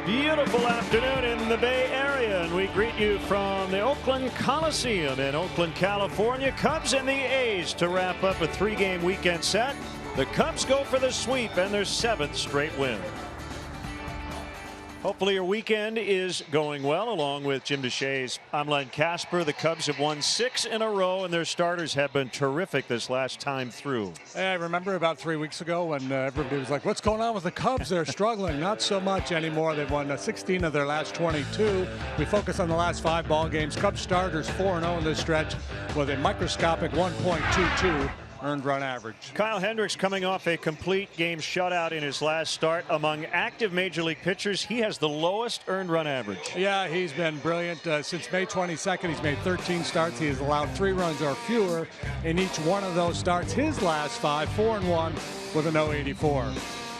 Beautiful afternoon in the Bay Area, and we greet you from the Oakland Coliseum in Oakland, California. Cubs and the A's to wrap up a 3-game weekend set. The Cubs go for the sweep and their 7th straight win. Hopefully your weekend is going well. Along with Jim DeShays, I'm Len Casper. The Cubs have won 6 in a row, and their starters have been terrific this last time through. Hey, I remember about 3 weeks ago when everybody was like, what's going on with the Cubs? They're struggling. Not so much anymore. They've won 16 of their last 22. We focus on the last 5 ball games. Cubs starters 4-0 in this stretch with a microscopic 1.22 earned run average. Kyle Hendricks coming off a complete game shutout in his last start. Among active major league pitchers, he has the lowest earned run average. Yeah, he's been brilliant. Since May 22nd, he's made 13 starts. He has allowed 3 runs or fewer in each one of those starts. His last 5, 4-1 with a .084.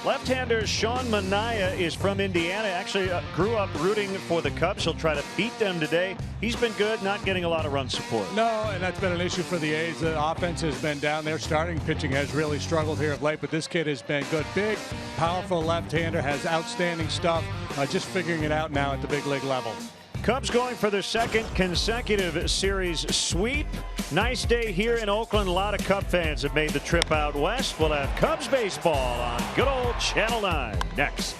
Left-hander Sean Manaea is from Indiana. Actually grew up rooting for the Cubs. He'll try to beat them today. He's been good, not getting a lot of run support. No, and that's been an issue for the A's. The offense has been down there. Starting pitching has really struggled here of late, but this kid has been good. Big, powerful left-hander, has outstanding stuff. Just figuring it out now at the big league level. Cubs going for their 2nd consecutive series sweep. Nice day here in Oakland. A lot of Cub fans have made the trip out west. We'll have Cubs baseball on good old Channel 9 next.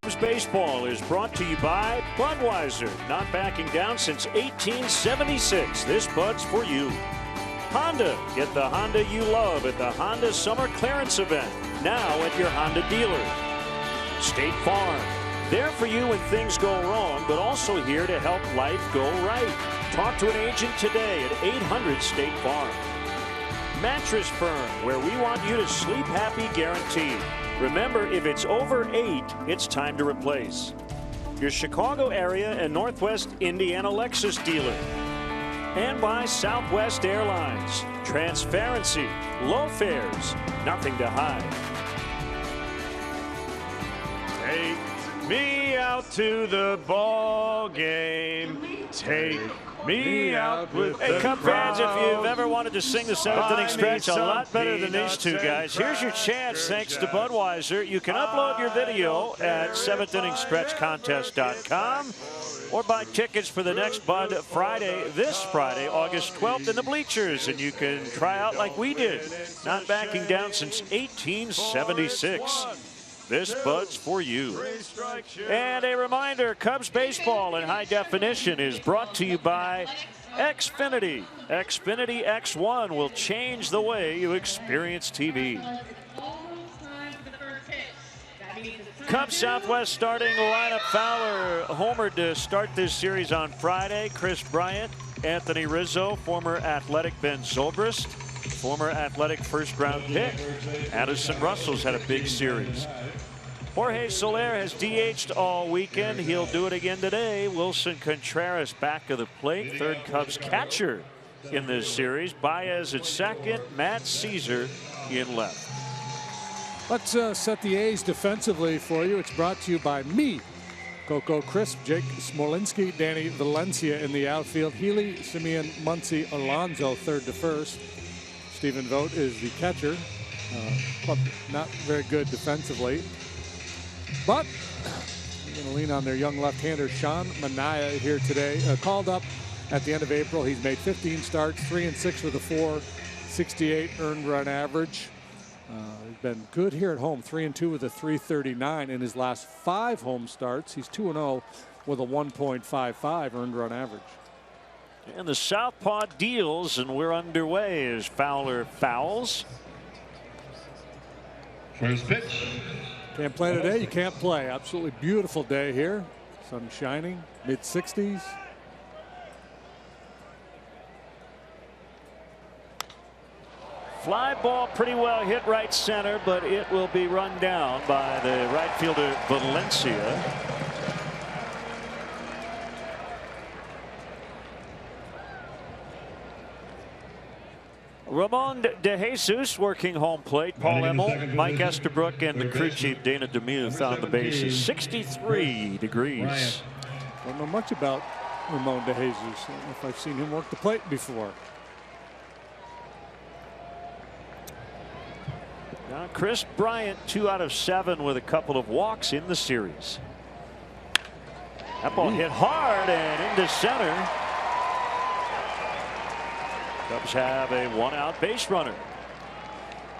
Cubs baseball is brought to you by Budweiser, not backing down since 1876. This Bud's for you. Honda, get the Honda you love at the Honda Summer Clearance Event, now at your Honda dealer. State Farm, there for you when things go wrong, but also here to help life go right. Talk to an agent today at 800 State Farm. Mattress Firm, where we want you to sleep happy guaranteed. Remember, if it's over 8, it's time to replace. Your Chicago area and Northwest Indiana Lexus dealer. And by Southwest Airlines. Transparency, low fares, nothing to hide. Take me out to the ball game. Take me out with the Cub fans, if you've ever wanted to sing the 7th inning stretch a lot better than these two guys, here's your chance thanks to Budweiser. You can upload your video at 7thInningsStretchContest.com or buy tickets for the next Bud Friday, this Friday, August 12th in the bleachers, and you can try out like we did, not backing down since 1876. This Bud's for you. And a reminder, Cubs baseball in high definition is brought to you by Xfinity. Xfinity X1 will change the way you experience TV. Cubs Southwest starting lineup. Fowler homered to start this series on Friday. Chris Bryant, Anthony Rizzo, former Athletic Ben Zobrist, former Athletic first-round pick. Addison Russell's had a big series. Jorge Soler has DH'd all weekend. He'll do it again today. Wilson Contreras back of the plate. Third Cubs catcher in this series. Baez at second. Matt Caesar in left. Let's set the A's defensively for you. It's brought to you by me, Coco Crisp, Jake Smolinski, Danny Valencia in the outfield, Healy, Simeon, Muncy, Alonso third to first. Stephen Vogt is the catcher, but not very good defensively. But we're going to lean on their young left-hander Sean Manaea here today. Called up at the end of April. He's made 15 starts, 3-6 with a .468 earned run average. He's been good here at home, 3-2 with a .339 in his last 5 home starts. He's 2-0 with a 1.55 earned run average. And the southpaw deals, and we're underway as Fowler fouls. First pitch. Can't play today, you can't play. Absolutely beautiful day here. Sun shining, mid-60s. Fly ball pretty well hit right center, but it will be run down by the right fielder Valencia. Ramon De Jesus working home plate. Paul Emmel, Mike Estabrook, and the crew chief Dana DeMuth on the bases. 63 degrees. Don't know much about Ramon De Jesus. I don't know if I've seen him work the plate before. Now Chris Bryant 2 out of 7 with a couple of walks in the series. That ball hit hard and into center. Cubs have a 1-out base runner.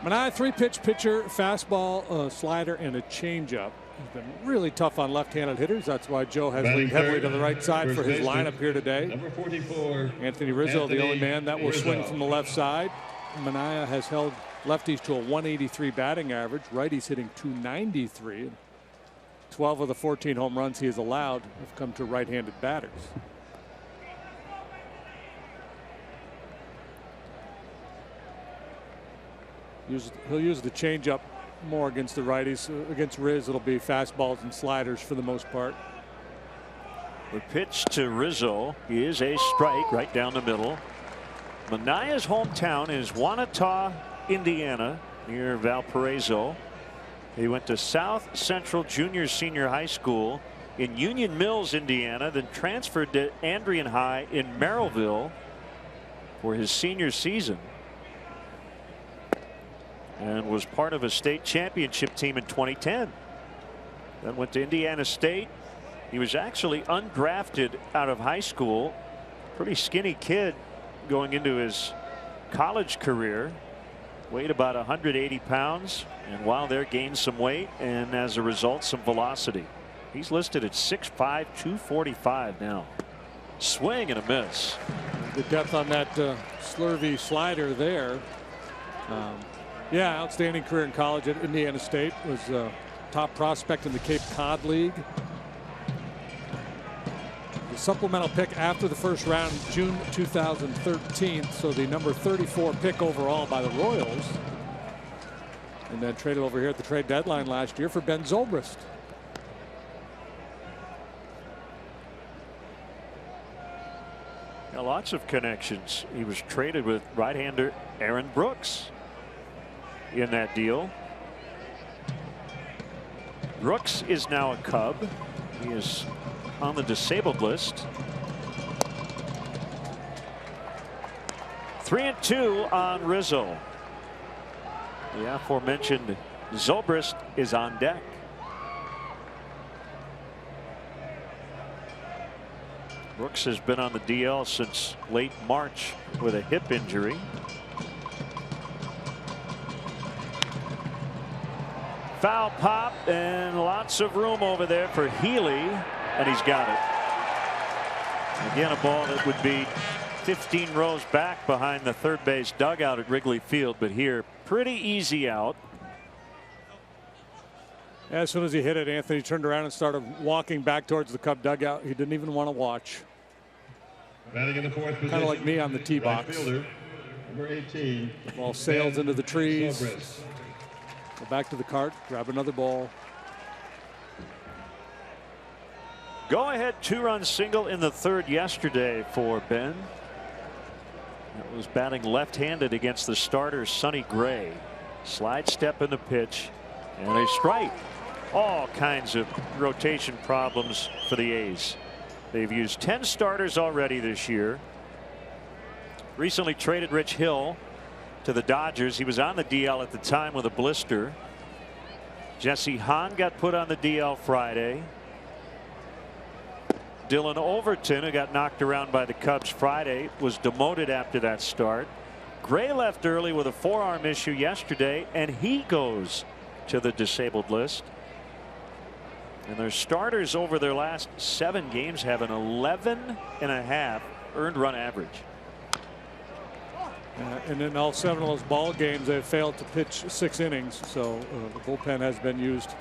Manaea, 3-pitch pitcher, fastball, slider, and a changeup. He's been really tough on left-handed hitters. That's why Joe has leaned heavily to the right side for his lineup here today. Number 44. Anthony Rizzo, the only man that will swing from the left side. Manaea has held lefties to a 183 batting average. Righties hitting 293. 12 of the 14 home runs he has allowed have come to right-handed batters. He'll use the changeup more against the righties. Against Riz, it'll be fastballs and sliders for the most part. The pitch to Rizzo is a strike right down the middle. Manaea's hometown is Wanata, Indiana, near Valparaiso. He went to South Central Junior Senior High School in Union Mills, Indiana, then transferred to Andrian High in Merrillville for his senior season, and was part of a state championship team in 2010. Then went to Indiana State. He was actually undrafted out of high school. Pretty skinny kid going into his college career. Weighed about 180 pounds, and while there gained some weight, and as a result some velocity. He's listed at 6'5", 245 now. Swing and a miss. The depth on that slurvy slider there. Yeah, outstanding career in college at Indiana State. Was a top prospect in the Cape Cod League. The supplemental pick after the first round, June 2013. So the number 34 pick overall by the Royals. And then traded over here at the trade deadline last year for Ben Zobrist. Now, lots of connections. He was traded with right-hander Aaron Brooks in that deal. Brooks is now a Cub. He is on the disabled list. 3-2 on Rizzo. The aforementioned Zobrist is on deck. Brooks has been on the DL since late March with a hip injury. Foul pop and lots of room over there for Healy, and he's got it. Again, a ball that would be 15 rows back behind the third base dugout at Wrigley Field, but here pretty easy out. As soon as he hit it, Anthony turned around and started walking back towards the Cub dugout. He didn't even want to watch. Batting in the fourth position, kind of like me on the tee box. Right fielder, number 18. The ball sails into the trees. Go back to the cart, grab another ball. Go ahead 2-run single in the third yesterday for Ben. That was batting left-handed against the starter Sonny Gray. Slide step in the pitch and a strike. All kinds of rotation problems for the A's. They've used 10 starters already this year. Recently traded Rich Hill to the Dodgers. He was on the DL at the time with a blister. Jesse Hahn got put on the DL Friday. Dylan Overton, who got knocked around by the Cubs Friday, was demoted after that start. Gray left early with a forearm issue yesterday, and he goes to the disabled list. And their starters over their last 7 games have an 11.5 earned run average. And in all 7 of those ball games, they've failed to pitch 6 innings. So the bullpen has been used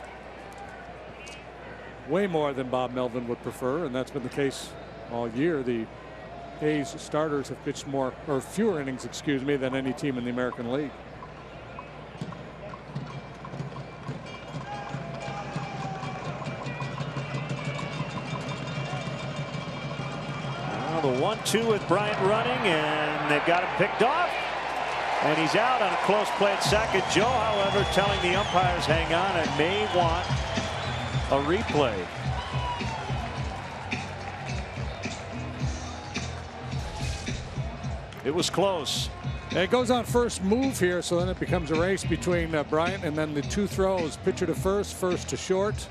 way more than Bob Melvin would prefer, and that's been the case all year. The A's starters have pitched more, or fewer innings, excuse me, than any team in the American League. The 1-2 with Bryant running, and they've got him picked off, and he's out on a close play at second. Joe, however, telling the umpires hang on and may want a replay. It was close. It goes on first move here, so then it becomes a race between Bryant and then the 2 throws. Pitcher to first, first to short.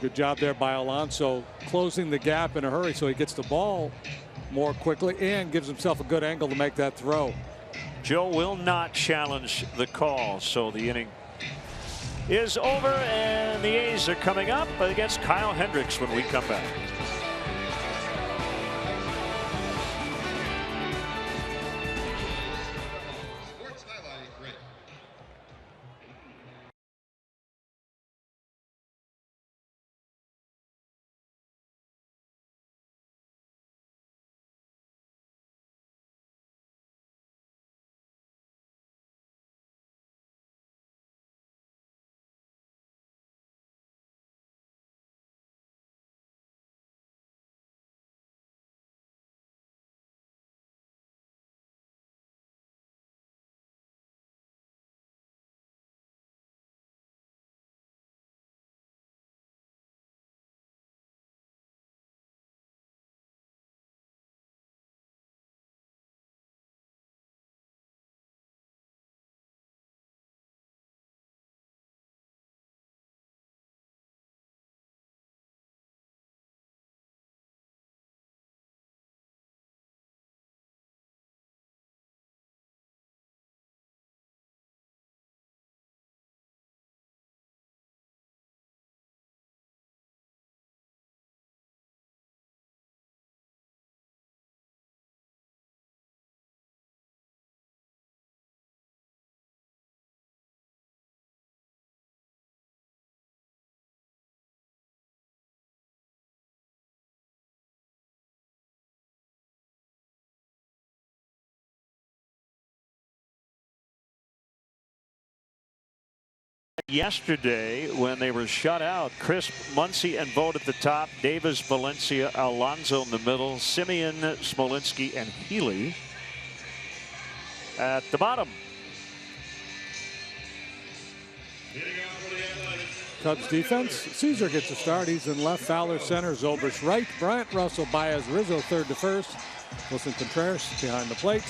Good job there by Alonso, closing the gap in a hurry so he gets the ball more quickly and gives himself a good angle to make that throw. Joe will not challenge the call, so the inning is over, and the A's are coming up against Kyle Hendricks when we come back. Yesterday, when they were shut out, Crisp, Muncy, and Vogt at the top, Davis, Valencia, Alonso in the middle, Simeon, Smolinski, and Healy at the bottom. Cubs defense. Caesar gets a start. He's in left. Fowler center. Zobrist right. Bryant, Russell, Baez, Rizzo third to first. Wilson Contreras behind the plate.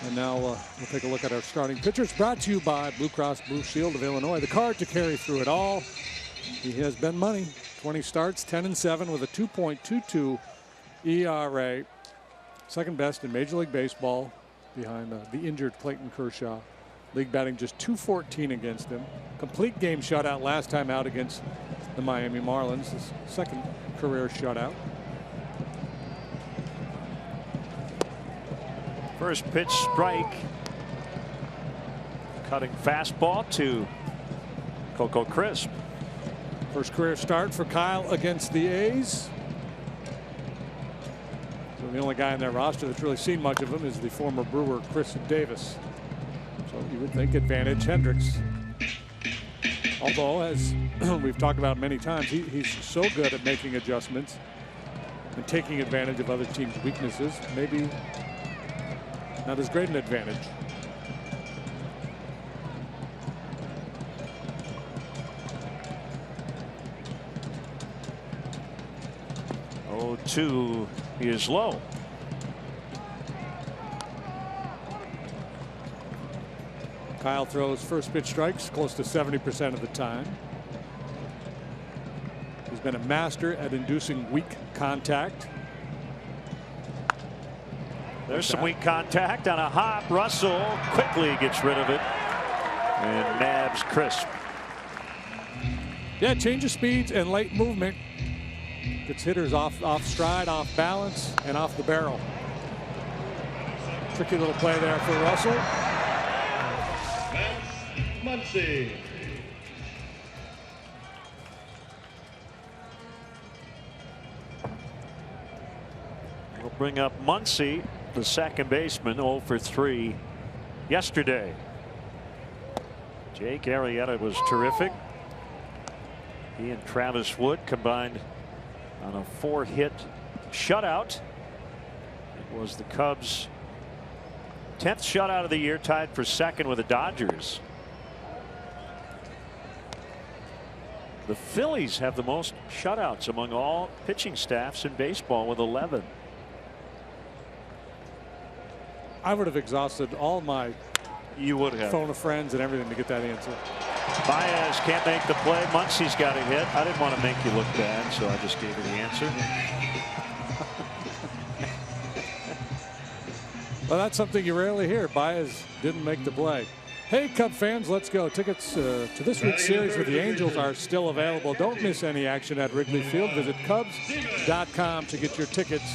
And now we'll take a look at our starting pitchers, brought to you by Blue Cross Blue Shield of Illinois. The card to carry through it all. He has been money. 20 starts, 10-7 with a 2.22 ERA. Second best in Major League Baseball, behind the injured Clayton Kershaw. League batting just .214 against him. Complete game shutout last time out against the Miami Marlins. His second career shutout. First pitch strike. Cutting fastball to Coco Crisp. First career start for Kyle against the A's. So the only guy in their roster that's really seen much of him is the former Brewer Chris Davis. So you would think advantage Hendricks. Although, as we've talked about many times, he's so good at making adjustments and taking advantage of other teams' weaknesses. Maybe not as great an advantage. Oh, 2 is low. Kyle throws first pitch strikes close to 70% of the time. He's been a master at inducing weak contact. There's some weak contact on a hop. Russell quickly gets rid of it and nabs Crisp. Yeah, change of speeds and late movement. Gets hitters off stride, off balance, and off the barrel. Tricky little play there for Russell. Muncy. We'll bring up Muncy, the second baseman, 0 for 3 yesterday. Jake Arrieta was terrific. He and Travis Wood combined on a 4-hit shutout. It was the Cubs' 10th shutout of the year, tied for second with the Dodgers. The Phillies have the most shutouts among all pitching staffs in baseball with 11. I would have exhausted all my phone of friends and everything to get that answer. Baez can't make the play. Muncy's got a hit. I didn't want to make you look bad, so I just gave her the answer. Well, that's something you rarely hear. Baez didn't make the play. Hey, Cub fans, let's go. Tickets to this week's series with the Angels are still available. Don't miss any action at Wrigley Field. Visit Cubs.com to get your tickets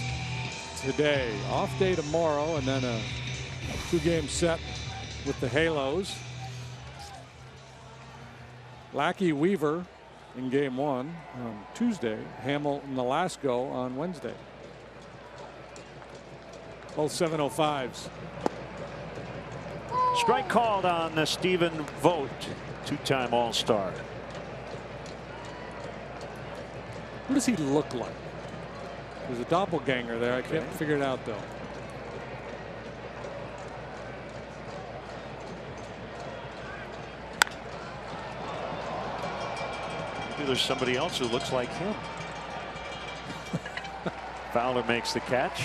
today. Off day tomorrow, and then a 2-game set with the Halos. Lackey Weaver in game 1 on Tuesday. Hamilton Nolasco on Wednesday. Both 7:05s. Strike called on Stephen Vogt, 2-time All-Star. Who does he look like? There's a doppelganger there. I can't figure it out, though. Maybe there's somebody else who looks like him. Fowler makes the catch.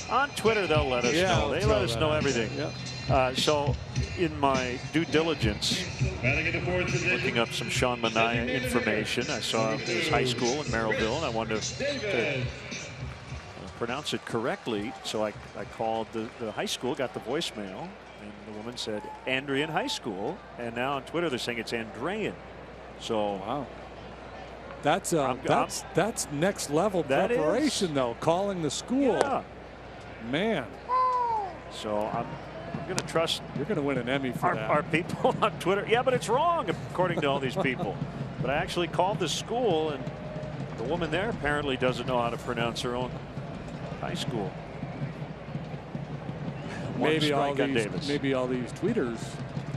On Twitter, they'll let us know. They let us know everything. Yeah. So in my due diligence, looking up some Sean Manaea information, I saw his high school in Merrillville, and I wanted to pronounce it correctly. So I called the high school, got the voicemail, and the woman said Andrean High School. And now on Twitter, they're saying it's Andrean. So wow. That's next level preparation, though. Calling the school. Yeah. Man. So I'm going to trust. You're going to win an Emmy for that. Our people on Twitter. Yeah, but it's wrong according to all these people. But I actually called the school, and the woman there apparently doesn't know how to pronounce her own high school. Maybe all these tweeters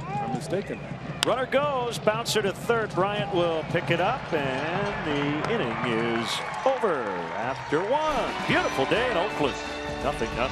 are mistaken. Runner goes, bouncer to third. Bryant will pick it up, and the inning is over after 1. Beautiful day in Oakland. 0-0.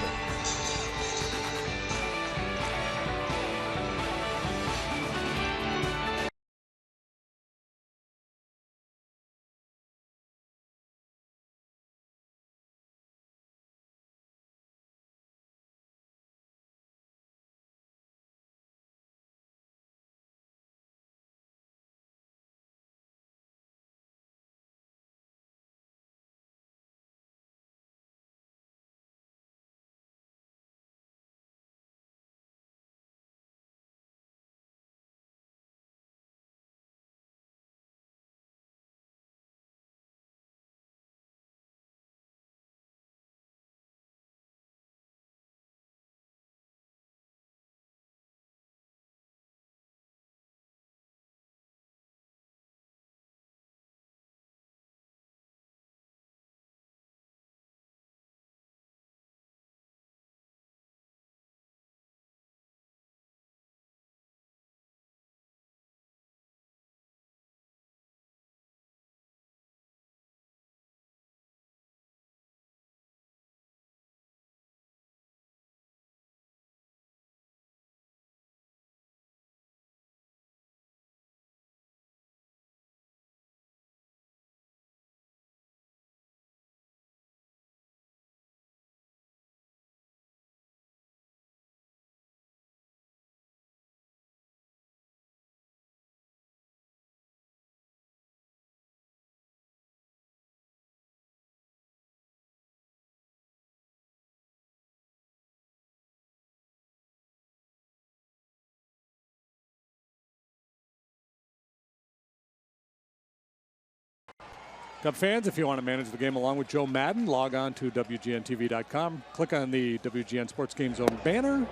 Cub fans, if you want to manage the game along with Joe Madden, log on to WGNTV.com. Click on the WGN Sports Game Zone banner.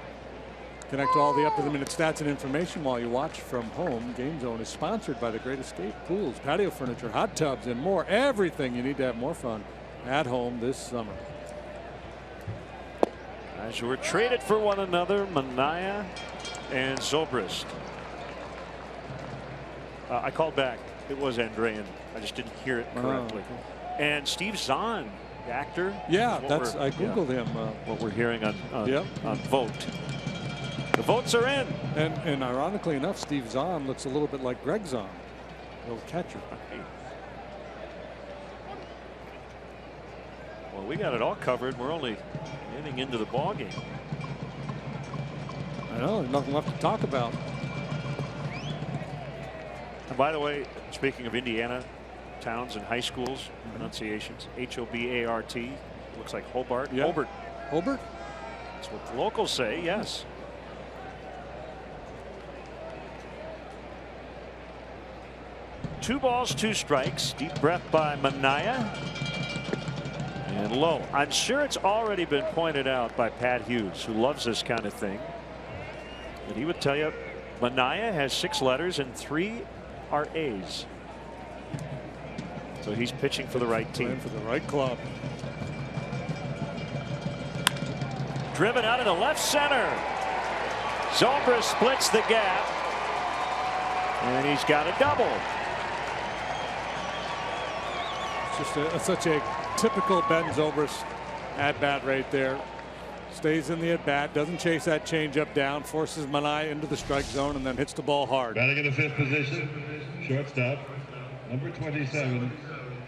Connect to all the up-to-the-minute stats and information while you watch from home. Game Zone is sponsored by the Great Escape Pools, patio furniture, hot tubs, and more. Everything you need to have more fun at home this summer. As were traded for one another, Manaea and Zobrist. I called back. It was Andrean. I just didn't hear it correctly. Oh. And Steve Zahn, the actor. Yeah, that's I googled him. What we're hearing on Vote. The votes are in. And ironically enough, Steve Zahn looks a little bit like Greg Zahn, the old catcher. Well, we got it all covered. We're only getting into the ball game. I know, there's nothing left to talk about. And by the way, speaking of Indiana towns and high schools, pronunciations, H-O-B-A-R-T. Looks like Hobart. Yeah. Hobart. Hobart? That's what the locals say, yes. Two balls, two strikes. Deep breath by Manaea. And low. I'm sure it's already been pointed out by Pat Hughes, who loves this kind of thing. And he would tell you Manaea has 6 letters and 3 are A's. So he's pitching for the right team. Playing for the right club. Driven out into left center. Zobrist splits the gap. And he's got a double. Just such a typical Ben Zobrist at bat right there. Stays in the at bat, doesn't chase that changeup down, forces Manaea into the strike zone, and then hits the ball hard. Batting in the 5th position, shortstop, number 27,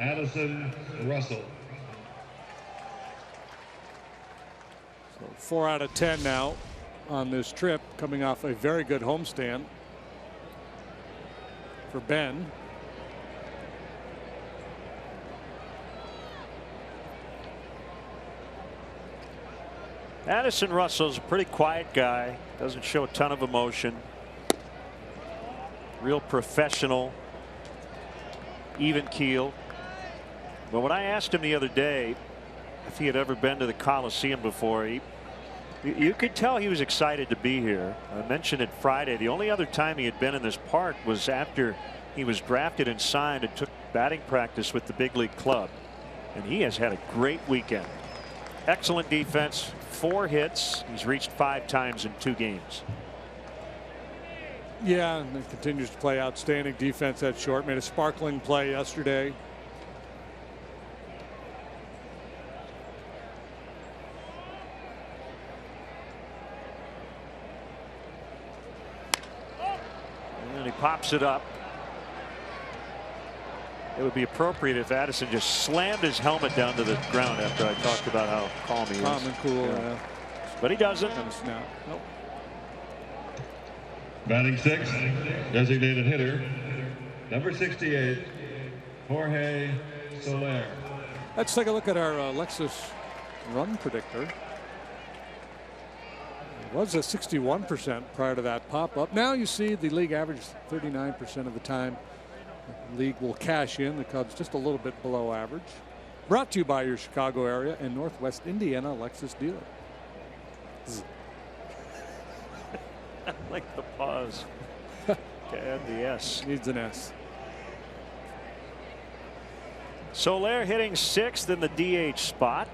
Addison Russell. So 4 out of 10 now on this trip, coming off a very good homestand for Ben. Addison Russell's a pretty quiet guy, doesn't show a ton of emotion. Real professional, even keel. But when I asked him the other day if he had ever been to the Coliseum before, you could tell he was excited to be here. I mentioned it Friday. The only other time he had been in this park was after he was drafted and signed and took batting practice with the big league club. And he has had a great weekend. Excellent defense, 4 hits. He's reached 5 times in 2 games. Yeah, and it continues to play outstanding defense at short. Made a sparkling play yesterday. And he pops it up. It would be appropriate if Addison just slammed his helmet down to the ground after I talked about how calm he is. Calm and cool. Yeah. But he doesn't. Nope. Batting 6th, designated hitter, number 68, Jorge Soler. Let's take a look at our Lexus run predictor. It was a 61% prior to that pop-up. Now you see the league average 39% of the time. The league will cash in. The Cubs just a little bit below average. Brought to you by your Chicago area and Northwest Indiana Lexus dealer. I like the pause. To add the S. Needs an S. Soler hitting 6th in the DH spot.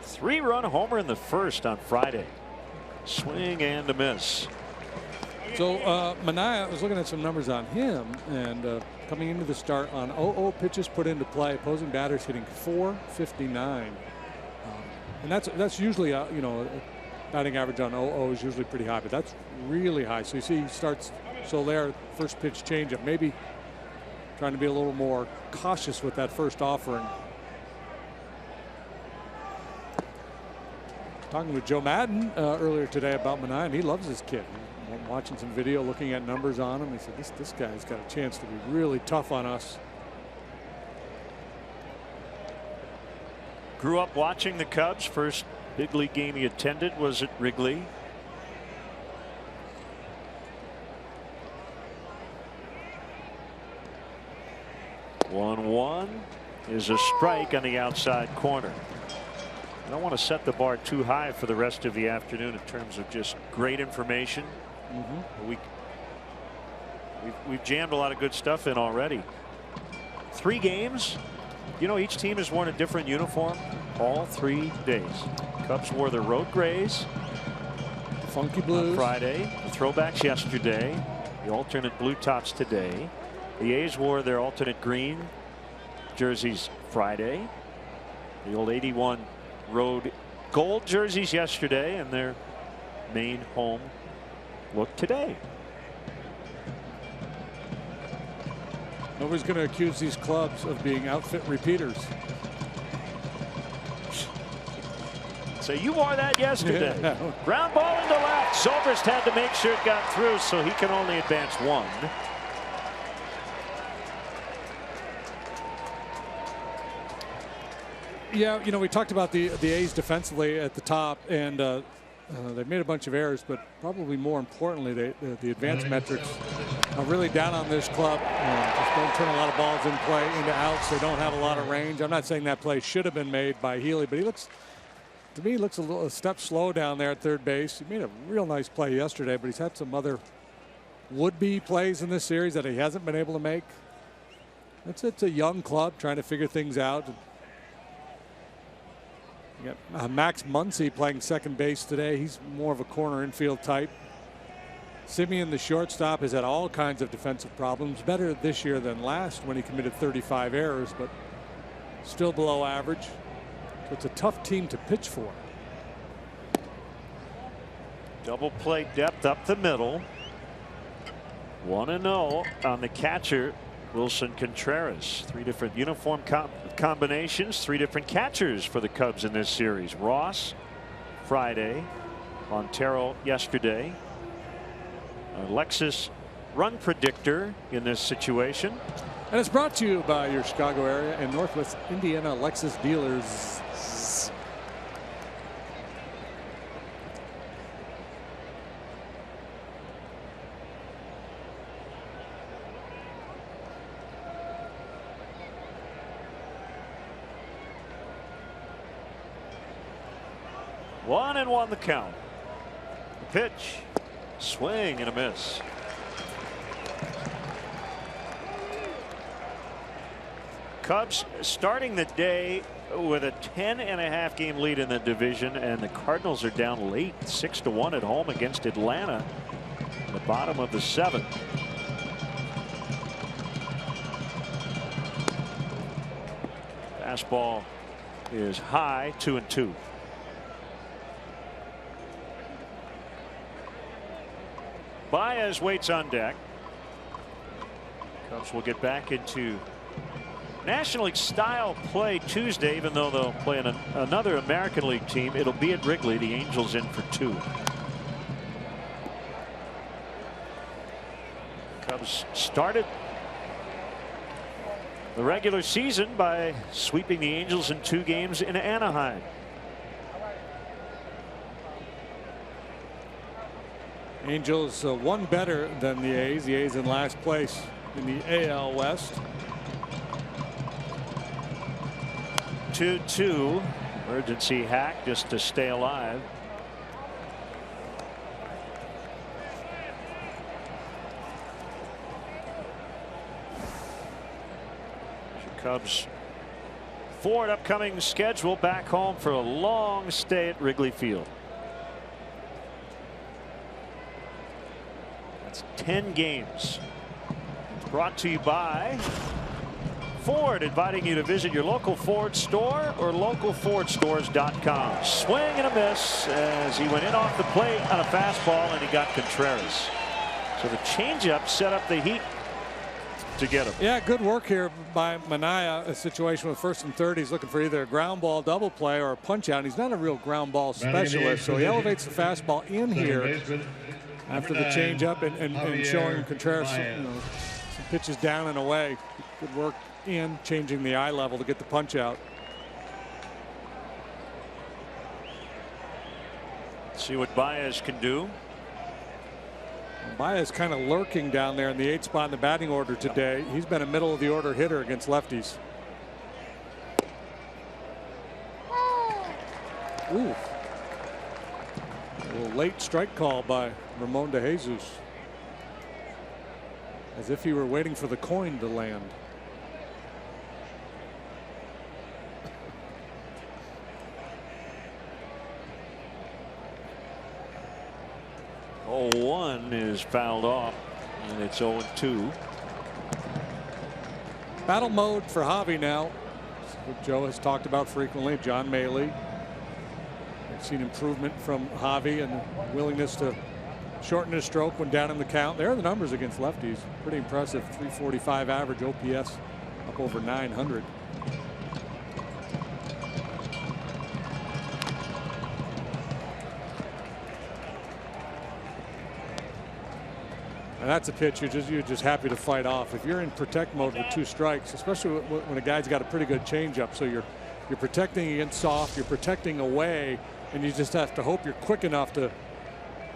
3-run homer in the 1st on Friday. Swing and a miss. So Manaea, I was looking at some numbers on him, and coming into the start on 0-0 pitches put into play, opposing batters hitting .459, and that's usually you know, batting average on 0-0 is usually pretty high, but that's really high. So you see he starts Soler, first pitch changeup, maybe trying to be a little more cautious with that first offering. Talking with Joe Madden earlier today about Manaea, and he loves this kid. Watching some video, looking at numbers on him, he said this guy's got a chance to be really tough on us. Grew up watching the Cubs. First big league game he attended was at Wrigley. 1-1 is a strike on the outside corner. I don't want to set the bar too high for the rest of the afternoon in terms of just great information. We've jammed a lot of good stuff in already. 3 games. You know, each team has worn a different uniform all 3 days. Cubs wore their road grays, the funky blues on Friday, the throwbacks yesterday, the alternate blue tops today. The A's wore their alternate green jerseys Friday, the old 81 road gold jerseys yesterday, and their main home look today. Nobody's going to accuse these clubs of being outfit repeaters. So you wore that yesterday. Yeah. Ground ball into left. Zobrist had to make sure it got through, so he can only advance 1. Yeah, you know, we talked about the A's defensively at the top, and they've made a bunch of errors, but probably more importantly, the advanced metrics are really down on this club. Just don't turn a lot of balls in play into outs. They don't have a lot of range. I'm not saying that play should have been made by Healy, but to me, he looks a step slow down there at third base. He made a real nice play yesterday, but he's had some other would-be plays in this series that he hasn't been able to make. It's a young club trying to figure things out. You got Max Muncy playing second base today. He's more of a corner infield type. Simeon, the shortstop, has had all kinds of defensive problems. Better this year than last when he committed 35 errors, but still below average. So it's a tough team to pitch for. Double play depth up the middle. 1-0 on the catcher, Wilson Contreras. 3 different uniform combinations, 3 different catchers for the Cubs in this series. Ross Friday, Montero yesterday. Lexus run predictor in this situation. And it's brought to you by your Chicago area and Northwest Indiana Lexus dealers. One and 1 the count. The pitch, swing and a miss. Cubs starting the day with a 10.5 game lead in the division, and the Cardinals are down late 6-1 at home against Atlanta in the bottom of the 7th. Fastball is high, 2-2. Baez waits on deck. Cubs will get back into National League style play Tuesday, even though they'll play in another American League team. It'll be at Wrigley. The Angels in for 2. Cubs started the regular season by sweeping the Angels in 2 games in Anaheim. Angels 1 better than the A's. The A's in last place in the AL West. 2-2. Emergency hack just to stay alive. Cubs forward upcoming schedule, back home for a long stay at Wrigley Field. That's 10 games. It's brought to you by Ford, inviting you to visit your local Ford store or localfordstores.com. Swing and a miss as he went in off the plate on a fastball, and he got Contreras. So the changeup set up the heat to get him. Yeah, good work here by Manaea. A situation with first and third. He's looking for either a ground ball double play or a punch out. He's not a real ground ball specialist, so he elevates the fastball in here after the changeup and showing Contreras some pitches down and away. Good work in changing the eye level to get the punch out. See what Baez can do. Baez kind of lurking down there in the 8th spot in the batting order today. He's been a middle of the order hitter against lefties. Ooh. A little late strike call by Ramon de Jesus. As if he were waiting for the coin to land. Oh, 1 is fouled off, and it's 0-2. Battle mode for Javi now. What Joe has talked about frequently. John Maley. We've seen improvement from Javi and willingness to shorten his stroke when down in the count. There are the numbers against lefties. Pretty impressive. 345 average OPS, up over 900. And that's a pitch you're just happy to fight off. If you're in protect mode with 2 strikes, especially when a guy's got a pretty good changeup, so you're protecting against soft, you're protecting away, and you just have to hope you're quick enough to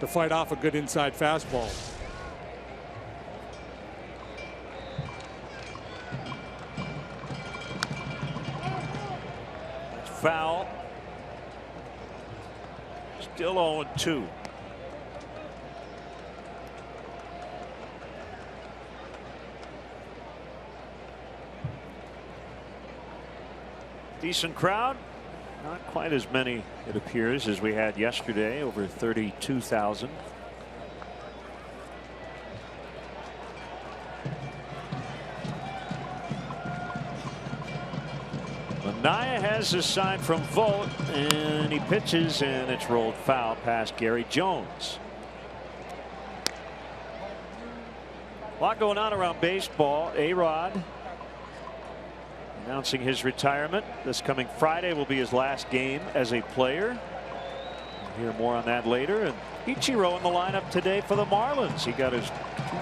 fight off a good inside fastball. That's foul. Still 0-2. Decent crowd. Not quite as many, it appears, as we had yesterday, over 32,000. Manaea has a sign from Vogt, and he pitches, and it's rolled foul past Gary Jones. A lot going on around baseball. A-Rod announcing his retirement. This coming Friday will be his last game as a player. We'll hear more on that later. And Ichiro in the lineup today for the Marlins. He got his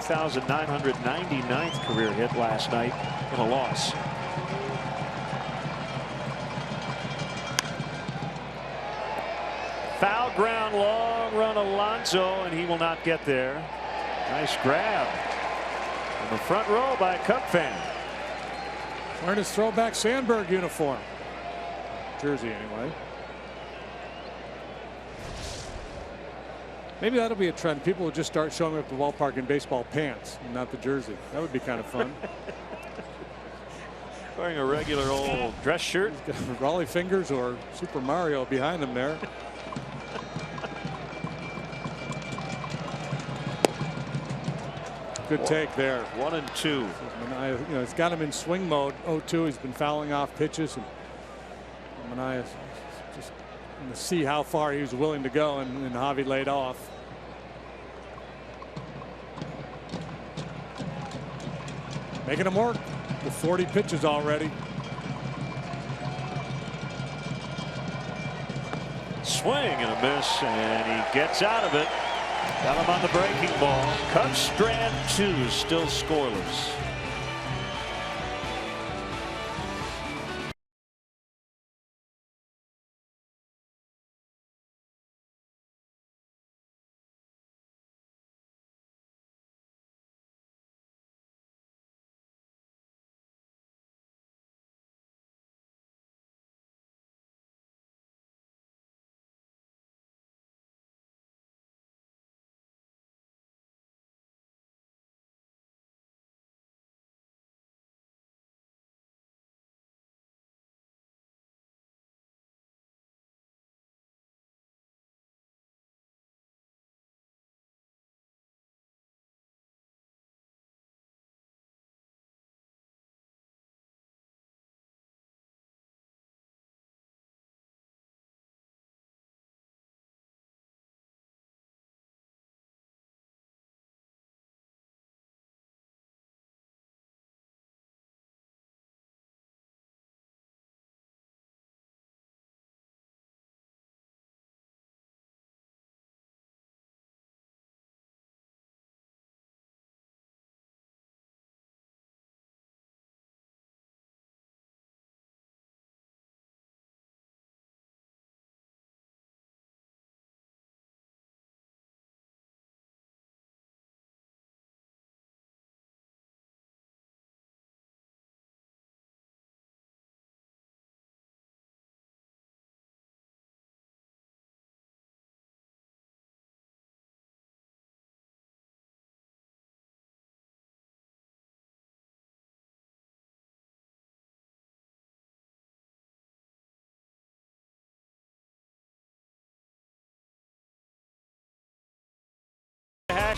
2,999th career hit last night in a loss. Foul ground, long run Alonso, and he will not get there. Nice grab in the front row by a Cub fan. Wearing his throwback Sandberg uniform. Jersey, anyway. Maybe that'll be a trend. People will just start showing up at the ballpark in baseball pants and not the jersey. That would be kind of fun. Wearing a regular old dress shirt. Raleigh fingers or Super Mario behind him there. Good take there. 1-2. You know, he's got him in swing mode. 0-2. He's been fouling off pitches, and Manaea just to see how far he was willing to go, and Javi laid off. Making him work with 40 pitches already. Swing and a miss, and he gets out of it. Got him on the breaking ball. Cubs strand 2, still scoreless.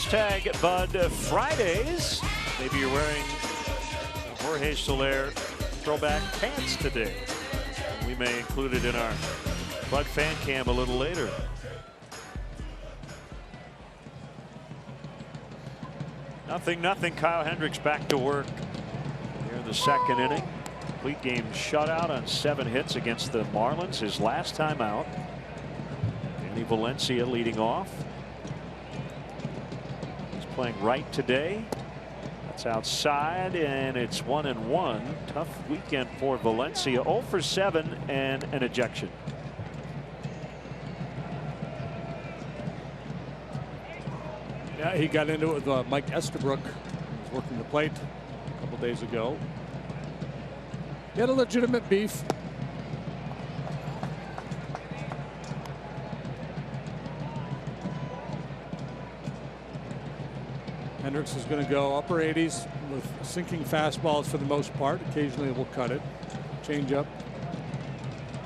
Hashtag Bud Fridays. Maybe you're wearing Jorge Soler throwback pants today. We may include it in our Bud fan cam a little later. Nothing. Kyle Hendricks back to work here in the second inning. Complete game shutout on 7 hits against the Marlins, his last time out. Danny Valencia leading off. He's playing right today. That's outside, and it's 1-1. Tough weekend for Valencia. 0 for 7 and an ejection. Yeah, he got into it with Mike Estabrook. He was working the plate a couple days ago. He had a legitimate beef. Hendricks is going to go upper 80s with sinking fastballs for the most part. Occasionally will cut it. Change up.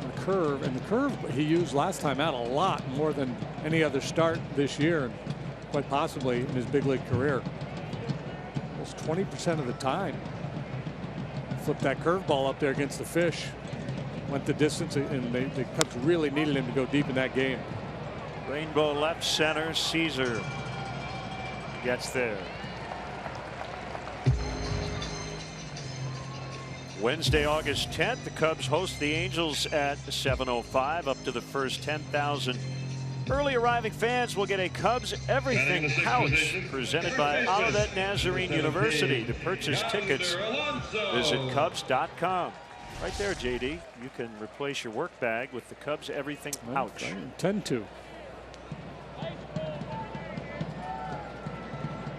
The curve. And the curve he used last time out a lot more than any other start this year. Quite possibly in his big league career. Almost 20% of the time. Flipped that curveball up there against the fish. Went the distance, and the Cubs really needed him to go deep in that game. Rainbow left center. Caesar gets there. Wednesday, August 10th, the Cubs host the Angels at 7:05. Up to the first 10,000 early arriving fans will get a Cubs Everything pouch presented by Olivet Nazarene University. To purchase tickets, visit Cubs.com. Right there, JD. You can replace your work bag with the Cubs Everything pouch. I intend to.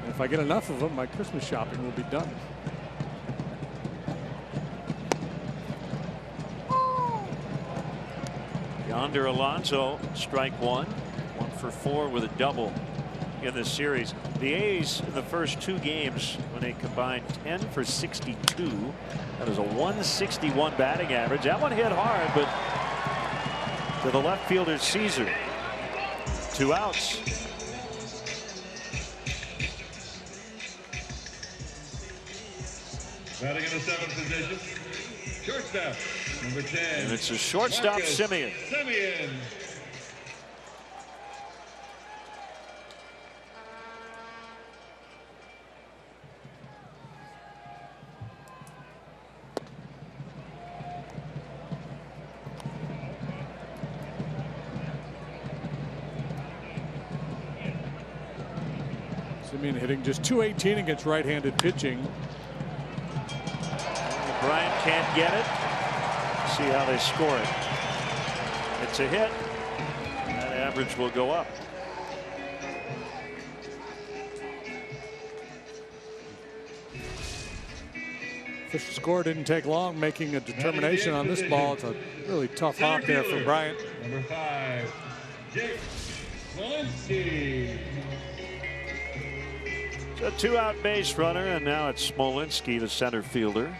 And if I get enough of them, my Christmas shopping will be done. Yonder Alonso, strike 1. 1 for 4 with a double in this series. The A's in the first 2 games, when they combined 10 for 62. That is a 161 batting average. That one hit hard, but to the left fielder Caesar. 2 outs. Batting in the 7th position, shortstop, number 10. And it's a shortstop, Simeon. Simeon hitting just .218 against right-handed pitching. Bryant can't get it. See how they score it. It's a hit. That average will go up. Fish score didn't take long, making a determination on this ball. It's a really tough hop there for Bryant. Number 5, Jake Smolinski. A 2-out base runner, and now it's Smolinski, the center fielder.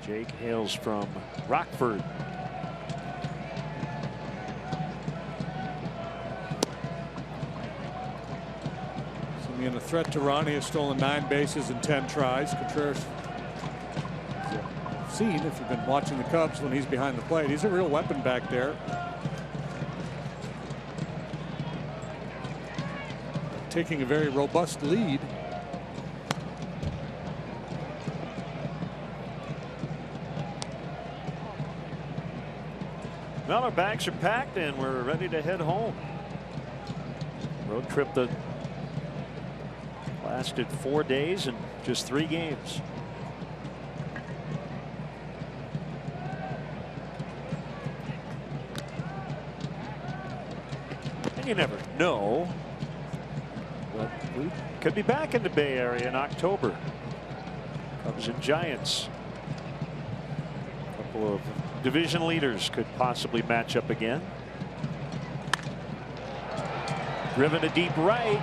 Jake hails from Rockford. Simeon a threat to run. He has stolen 9 bases in 10 tries. Contreras, seen if you've been watching the Cubs when he's behind the plate, he's a real weapon back there. Taking a very robust lead. Well, our bags are packed and we're ready to head home. Road trip that lasted 4 days and just 3 games. And you never know, but we could be back in the Bay Area in October. Cubs and Giants. A couple of division leaders could possibly match up again. Driven to deep right.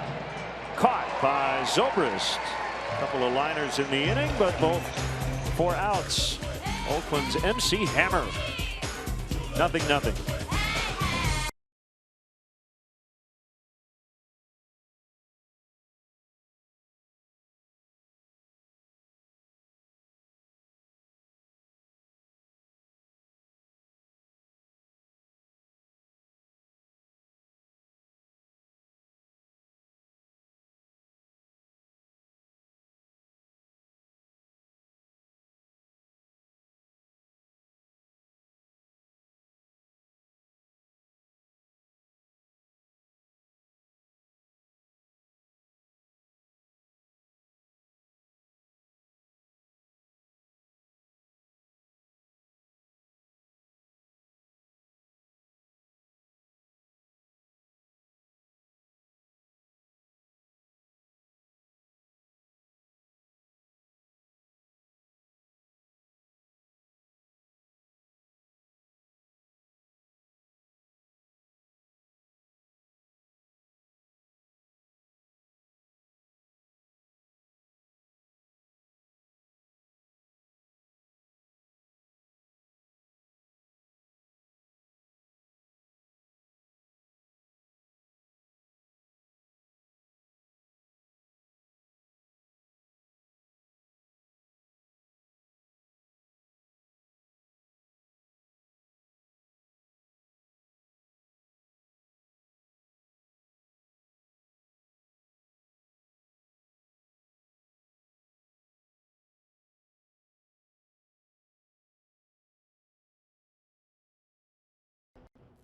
Caught by Zobrist. A couple of liners in the inning, but both 4 outs Oakland's MC Hammer. 0-0.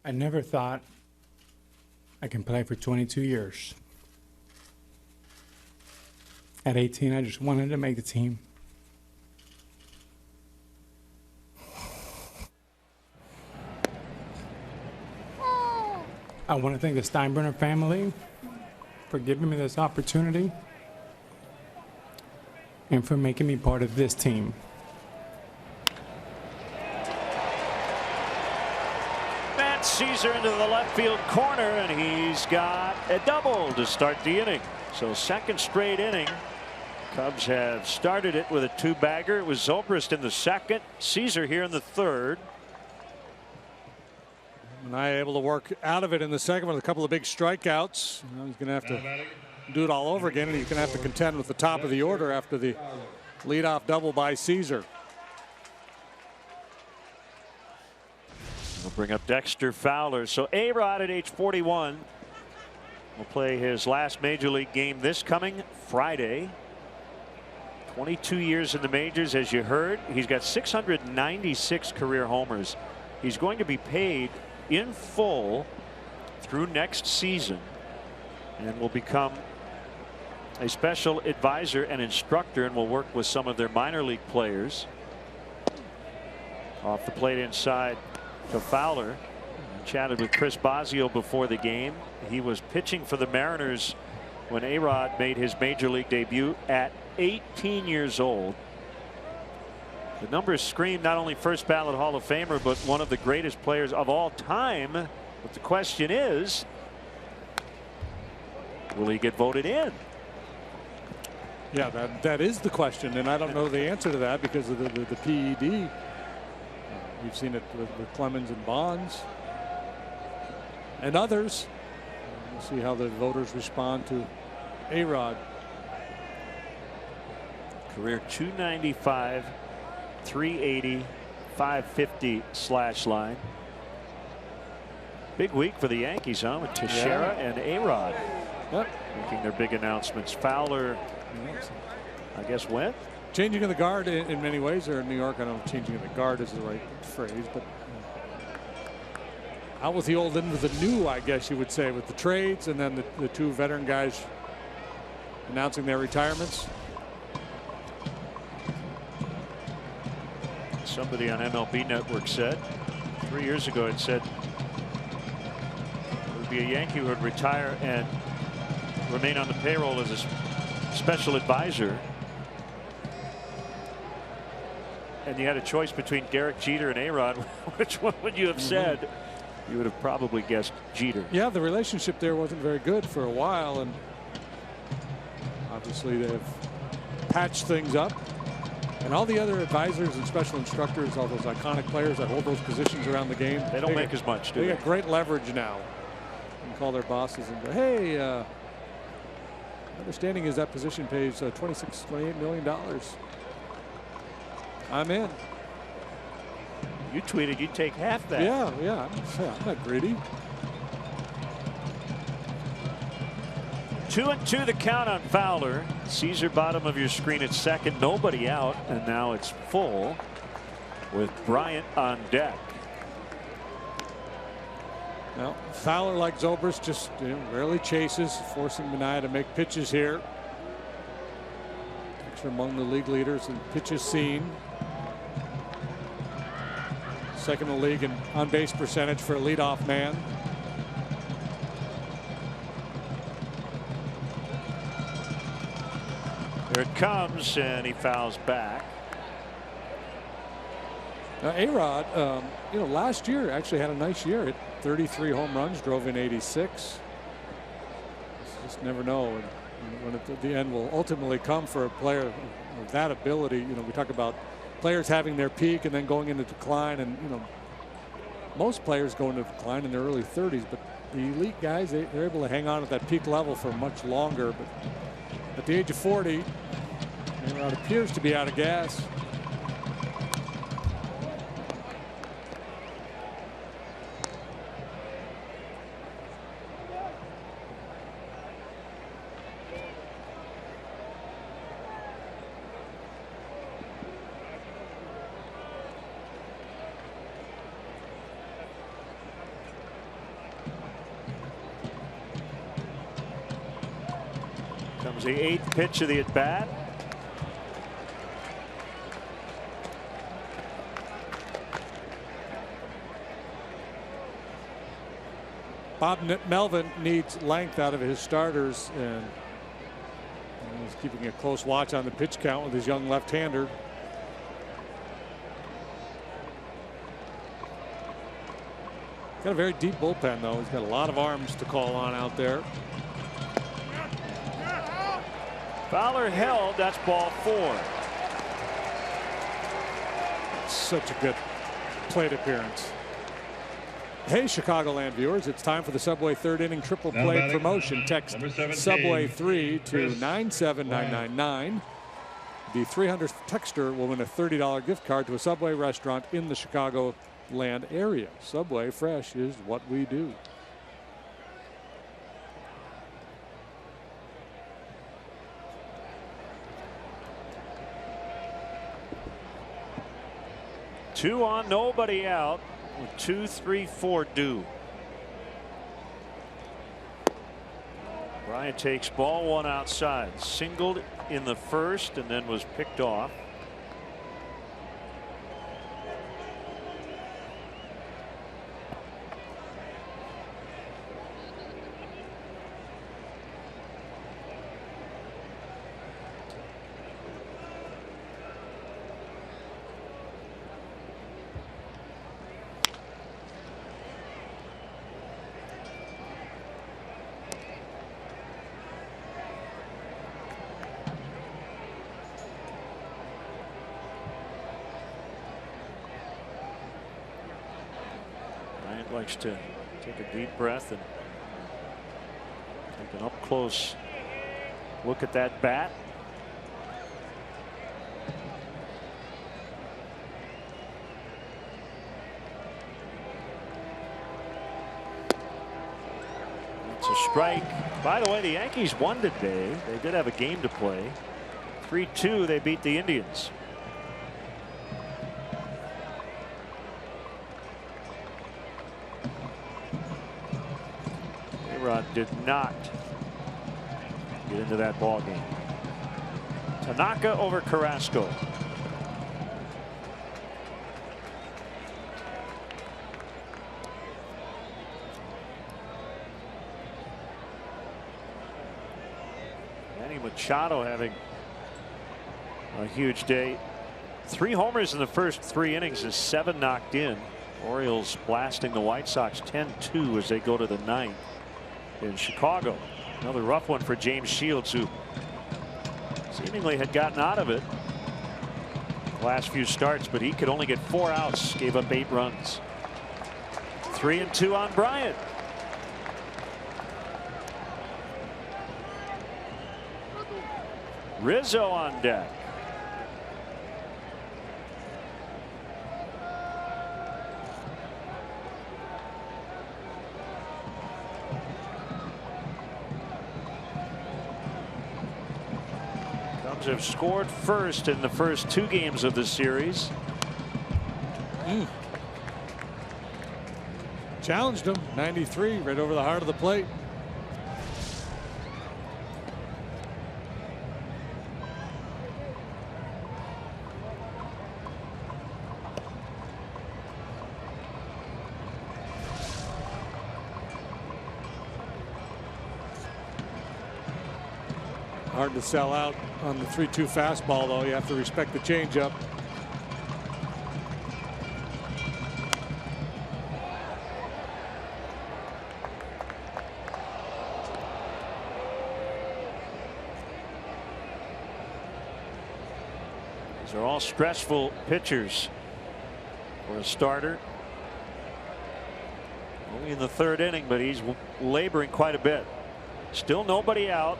I never thought I can play for 22 years. At 18, I just wanted to make the team. I want to thank the Steinbrenner family for giving me this opportunity and for making me part of this team. Caesar into the left field corner, and he's got a double to start the inning. So second straight inning. Cubs have started it with a two-bagger. It was Zobrist in the second, Caesar here in the third. And I able to work out of it in the second with a couple of big strikeouts. You know, he's going to have to do it all over again, and he's going to have to contend with the top of the order after the leadoff double by Caesar. We'll bring up Dexter Fowler. So A-Rod at age 41 will play his last major league game this coming Friday. 22 years in the majors, as you heard. He's got 696 career homers. He's going to be paid in full through next season and will become a special advisor and instructor and will work with some of their minor league players. Off the plate inside to Fowler. Chatted with Chris Bosio before the game. He was pitching for the Mariners when A-Rod made his major league debut at 18 years old. The numbers scream not only first ballot Hall of Famer, but one of the greatest players of all time. But the question is, will he get voted in? Yeah, that is the question, and I don't know the answer to that because of the PED. We've seen it with Clemens and Bonds and others. We'll see how the voters respond to A-Rod. Career 295, 380, 550 slash line. Big week for the Yankees, huh? With Teixeira and A-Rod making their big announcements. Fowler, I guess, went. Changing of the guard in many ways, or in New York, I don't know if changing of the guard is the right phrase, but out with the old into the new, I guess you would say, with the trades and then the two veteran guys announcing their retirements. Somebody on MLB Network said 3 years ago, it said it would be a Yankee who would retire and remain on the payroll as a special advisor. And you had a choice between Derek Jeter and A-Rod. Which one would you have said? You would have probably guessed Jeter. Yeah, the relationship there wasn't very good for a while, and obviously they've patched things up. And all the other advisors and special instructors, all those iconic players that hold those positions around the game, they don't make as much, do they? They get great leverage now. You can call their bosses and go, hey, understanding is that position pays $28 million. I'm in. You tweeted you'd take half that. Yeah, I'm not greedy. 2-2 the count on Fowler. Caesar bottom of your screen at second. Nobody out, and now it's full with Bryant on deck. Well, Fowler, like Zobrist, just rarely chases, forcing Mania to make pitches here. Picture among the league leaders in pitches seen. Second in the league in on-base percentage for a leadoff man. There it comes, and he fouls back. Now, A-Rod, last year actually had a nice year. Hit 33 home runs, drove in 86. You just never know when the end will ultimately come for a player of that ability. We talk about players having their peak and then going into decline, and most players go into decline in their early 30s, but the elite guys, they're able to hang on at that peak level for much longer. But at the age of 40, A-Rod appears to be out of gas. Comes the 8th pitch of the at bat. Bob Melvin needs length out of his starters, and he's keeping a close watch on the pitch count with his young left-hander. Got a very deep bullpen, though. He's got a lot of arms to call on out there. Fowler held. That's ball 4. Such a good plate appearance. Hey, Chicagoland viewers, it's time for the Subway third inning triple play promotion. Text Subway 3 to 97999. The 300th texter will win a $30 gift card to a Subway restaurant in the Chicagoland area. Subway fresh is what we do. Two on, nobody out, with 2, 3, 4 due. Bryant takes ball 1 outside. Singled in the first and then was picked off. Likes to take a deep breath and take an up close look at that bat. It's a strike. By the way, the Yankees won today. They did have a game to play. 3-2, they beat the Indians. Did not get into that ball game. Tanaka over Carrasco. Manny Machado having a huge day. 3 homers in the first 3 innings as 7 knocked in. Orioles blasting the White Sox 10-2 as they go to the 9th. In Chicago. Another rough one for James Shields, who seemingly had gotten out of it. last few starts, but he could only get 4 outs. Gave up 8 runs. 3-2 on Bryant. Rizzo on deck. Cubs have scored first in the first 2 games of the series. Challenged him. 93 right over the heart of the plate. Hard to sell out on the 3-2 fastball, though. You have to respect the changeup. These are all stressful pitchers for a starter. Only in the 3rd inning, but he's laboring quite a bit. Still nobody out.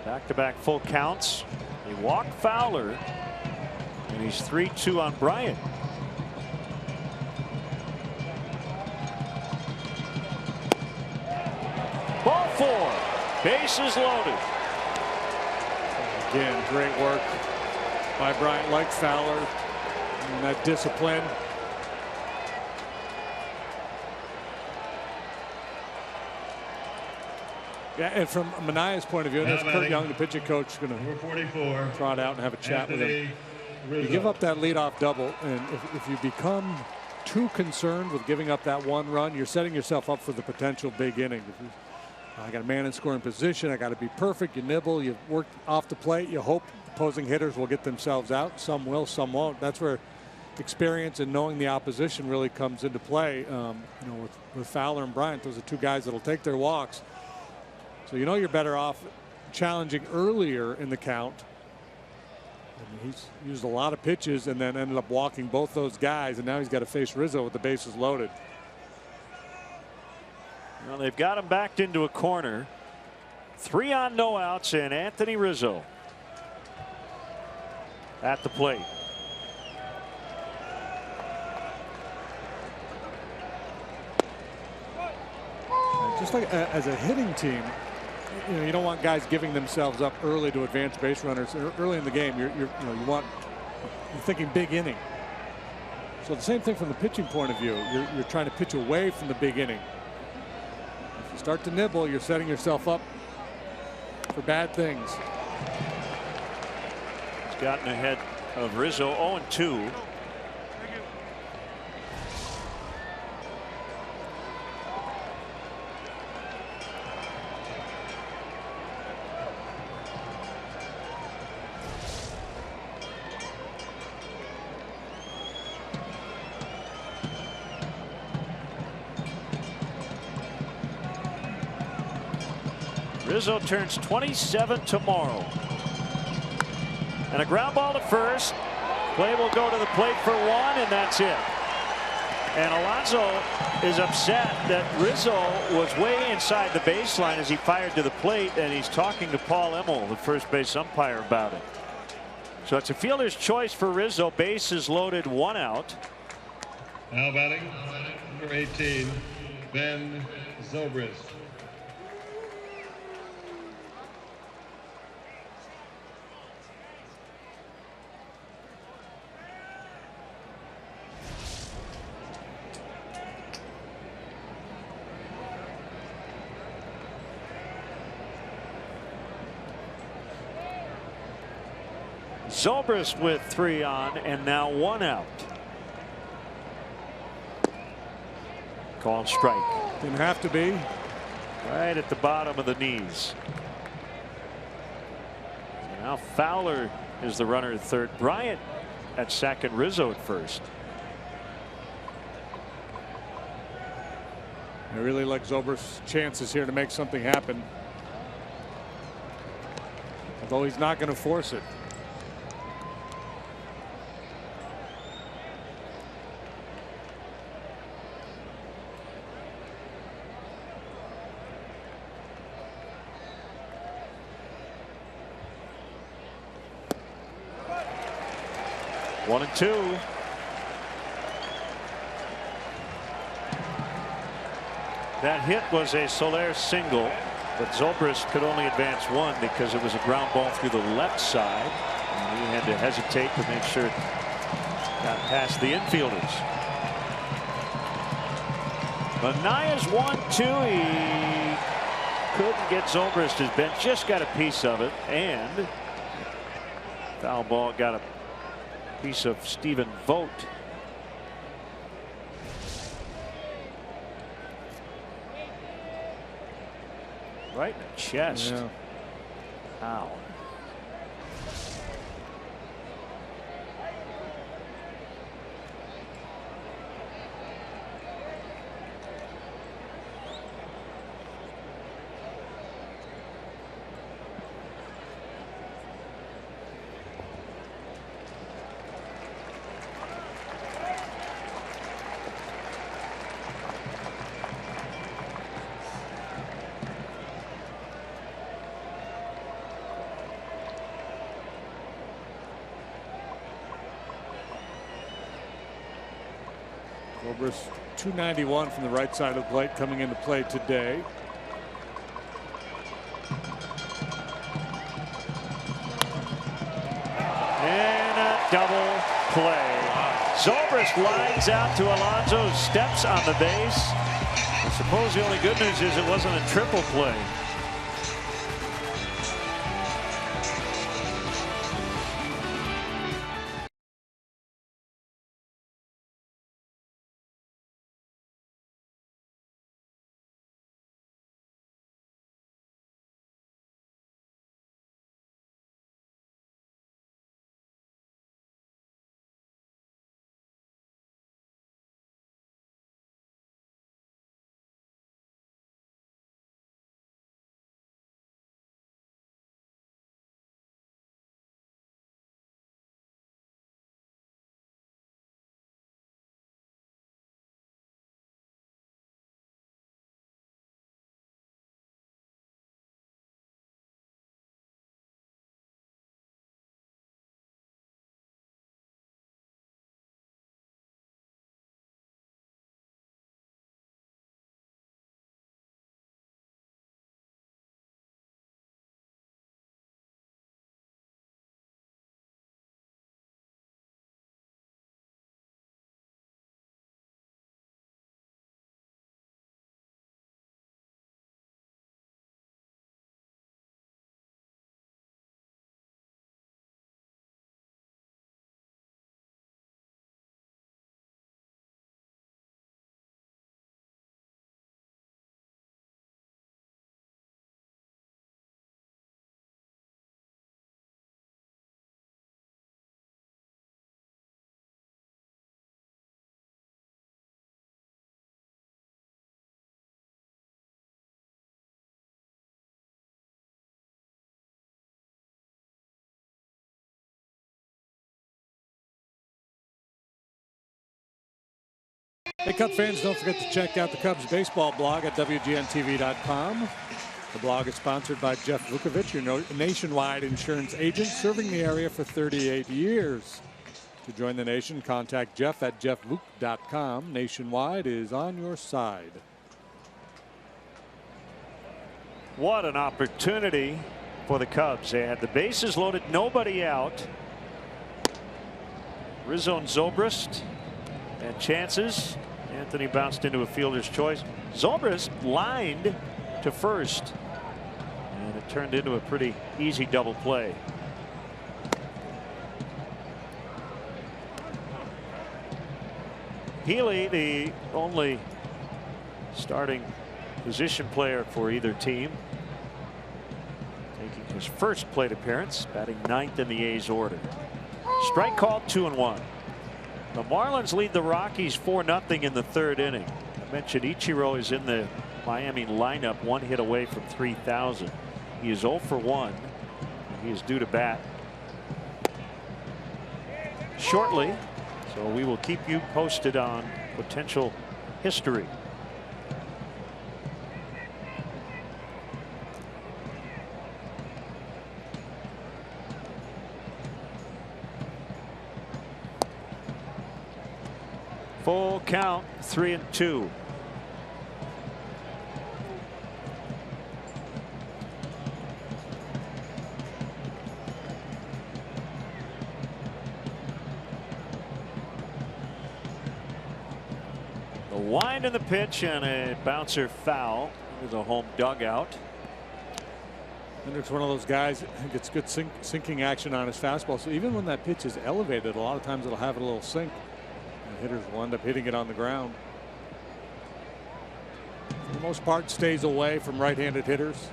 Back-to-back full counts. He walked Fowler, and he's 3-2 on Bryant. Ball 4. Bases loaded. Again, great work by Bryant, like Fowler, and that discipline. Yeah, and from Manaea's point of view, that's Kurt Young, the pitching coach, going to trot out and have a chat with him. You give up that leadoff double, and if you become too concerned with giving up that 1 run, you're setting yourself up for the potential big inning. I got a man in scoring position. I got to be perfect. You nibble. You work off the plate. You hope opposing hitters will get themselves out. Some will, some won't. That's where experience and knowing the opposition really comes into play. You know, with Fowler and Bryant, those are 2 guys that'll take their walks. So you know you're better off challenging earlier in the count. And he's used a lot of pitches and then ended up walking both those guys, and now he's got to face Rizzo with the bases loaded. Well, they've got him backed into a corner. 3 on, no outs, and Anthony Rizzo at the plate. Just like as a hitting team, you know, you don't want guys giving themselves up early to advance base runners early in the game. You're thinking big inning. So the same thing from the pitching point of view. You're trying to pitch away from the big inning. If you start to nibble, you're setting yourself up for bad things. He's gotten ahead of Rizzo. 0-2. Rizzo turns 27 tomorrow. And a ground ball to first. Play will go to the plate for 1, and that's it. And Alonso is upset that Rizzo was way inside the baseline as he fired to the plate, and he's talking to Paul Emmel, the first base umpire, about it. So it's a fielder's choice for Rizzo. Bases loaded, 1 out. Now batting, number 18, Ben Zobrist. Zobrist with 3 on, and now 1 out. Called strike. Didn't have to be. Right at the bottom of the knees. And now Fowler is the runner at third. Bryant at second. Rizzo at first. I really like Zobrist's chances here to make something happen. Although he's not going to force it. 1-2. That hit was a Soler single, but Zobrist could only advance one because it was a ground ball through the left side, and he had to hesitate to make sure it got past the infielders. Manaya's 1-2. He couldn't get Zobrist. His bench just got a piece of it, and foul ball got a piece of Stephen Vogt. Right in the chest. Yeah. Ow. Zobrist 291 from the right side of the plate coming into play today. And a double play. Zobrist lines out to Alonso, steps on the base. I suppose the only good news is it wasn't a triple play. Hey, Cub fans, don't forget to check out the Cubs baseball blog at WGNTV.com. The blog is sponsored by Jeff Vukovich, your nationwide insurance agent serving the area for 38 years. To join the nation, contact Jeff at jeffvuk.com. Nationwide is on your side. What an opportunity for the Cubs. They had the bases loaded, nobody out. Rizzo and Zobrist had chances. Anthony bounced into a fielder's choice. Zobrist lined to first, and it turned into a pretty easy double play. Healy, the only starting position player for either team, taking his first plate appearance, batting ninth in the A's order. Strike called, 2-1. The Marlins lead the Rockies 4-0 in the third inning. I mentioned Ichiro is in the Miami lineup, one hit away from 3,000. He is 0 for 1. And he is due to bat shortly, so we will keep you posted on potential history. Full count, 3-2. The wind in the pitch and a bouncer foul into the home dugout. Hendricks one of those guys who gets good sinking action on his fastball. So even when that pitch is elevated, a lot of times it'll have a little sink. And hitters will end up hitting it on the ground. For the most part, stays away from right-handed hitters.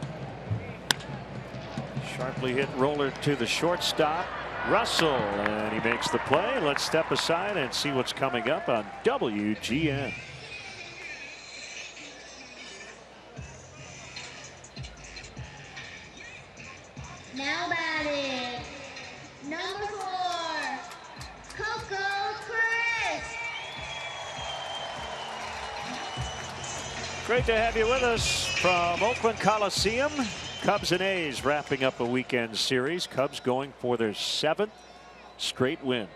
Sharply hit roller to the shortstop. Russell, and he makes the play. Let's step aside and see what's coming up on WGN. Now batting, number 4, Coco Chris. Great to have you with us from Oakland Coliseum. Cubs and A's wrapping up a weekend series. Cubs going for their 7th straight win.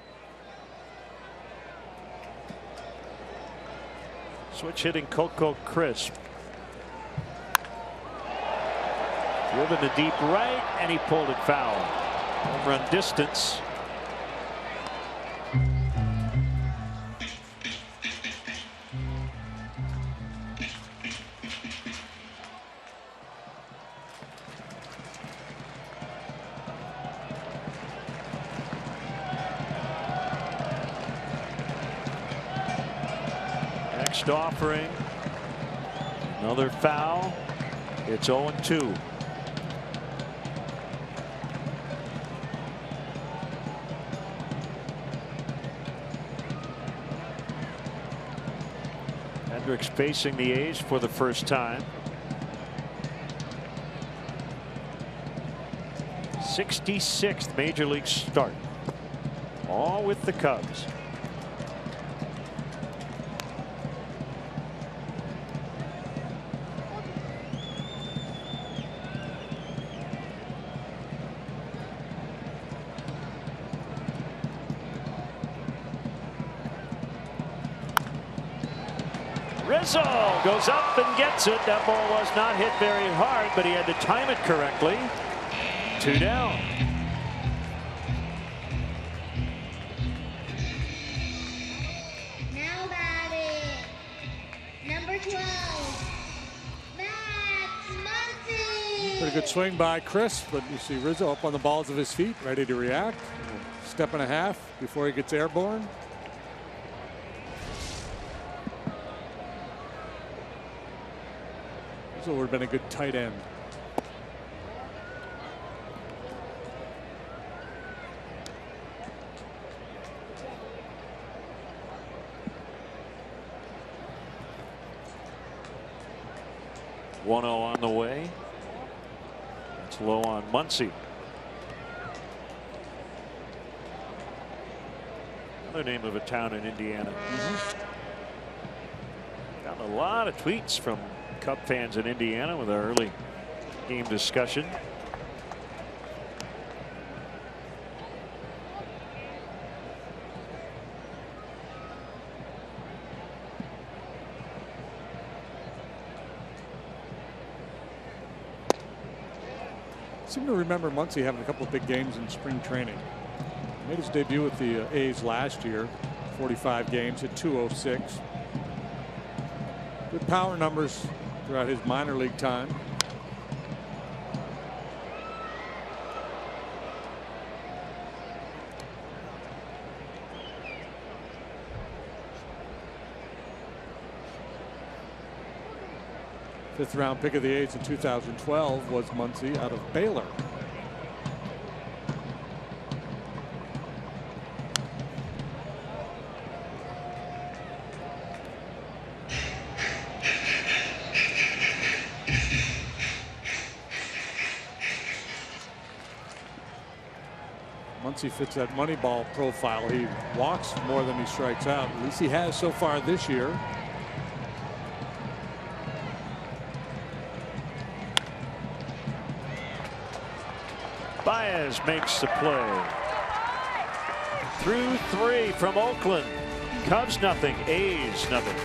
Switch hitting Coco Crisp. Driven to deep right, and he pulled it foul. Home run distance. Next offering. Another foul. It's 0-2. Hendricks facing the A's for the first time. 66th major league start. All with the Cubs. Rizzo goes up and gets it. That ball was not hit very hard, but he had to time it correctly. 2 down. Now batting, number 12, Max Muncy. Pretty good swing by Chris, but you see Rizzo up on the balls of his feet, ready to react. Step and a half before he gets airborne. So would have been a good tight end. One-0 on the way. It's low on Muncy. Another name of a town in Indiana. Got a lot of tweets from Cub fans in Indiana with our early game discussion. I seem to remember Muncy having a couple of big games in spring training. He made his debut with the A's last year. 45 games, hit .206. Good power numbers throughout his minor league time. Fifth round pick of the A's in 2012 was Muncy out of Baylor. Muncy fits that Moneyball profile. He walks more than he strikes out. At least he has so far this year. Baez makes the play. Through 3 from Oakland. Cubs nothing, A's nothing.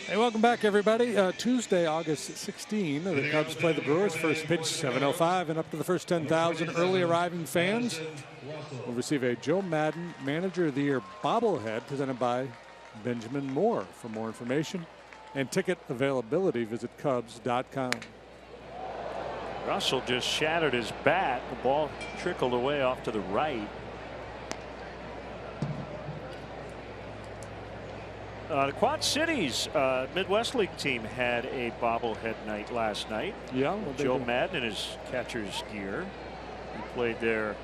Hey, welcome back, everybody. Tuesday, August 16, the Cubs play the Brewers. First pitch, 7:05, and up to the first 10,000 early arriving fans will receive a Joe Madden Manager of the Year bobblehead presented by Benjamin Moore. For more information and ticket availability, visit Cubs.com. Russell just shattered his bat. The ball trickled away off to the right. The Quad Cities Midwest League team had a bobblehead night last night. Yeah, well, Joe Madden in his catcher's gear. He played there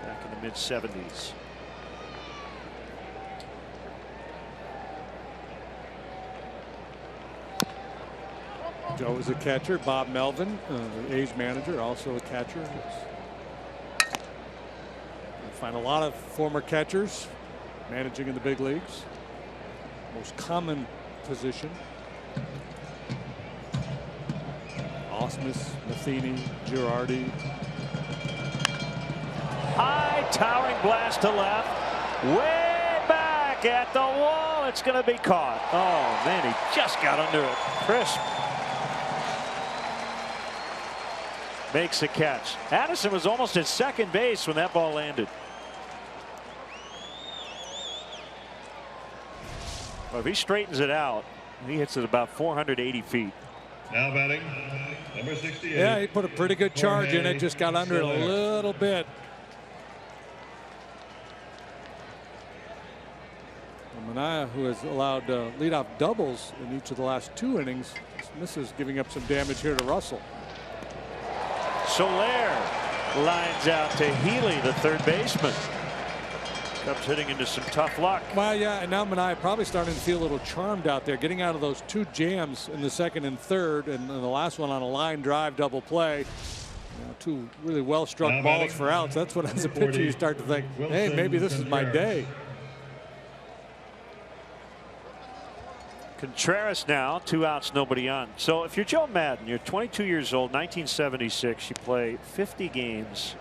back in the mid-70s. Joe was a catcher. Bob Melvin, the A's manager, also a catcher. You find a lot of former catchers managing in the big leagues. Most common position. Osmus, Matheny, Girardi. High towering blast to left. Way back at the wall. It's going to be caught. Oh, man, he just got under it. Crisp. Makes a catch. Addison was almost at second base when that ball landed. Well, if he straightens it out, he hits it about 480 feet. Now batting, number 68. Yeah, he put a pretty good charge in it. Just got under it a little bit. Manaea, who has allowed leadoff doubles in each of the last 2 innings, misses, giving up some damage here to Russell. Soler lines out to Healy, the third baseman. Cubs hitting into some tough luck. Well, yeah, and now Manaea probably starting to feel a little charmed out there, getting out of those 2 jams in the second and third, and the last one on a line drive double play. 2 really well-struck balls for outs. That's what, as a pitcher, you start to think, hey, maybe this is my day. Contreras now, 2 outs, nobody on. So if you're Joe Madden, you're 22 years old, 1976, you play 50 games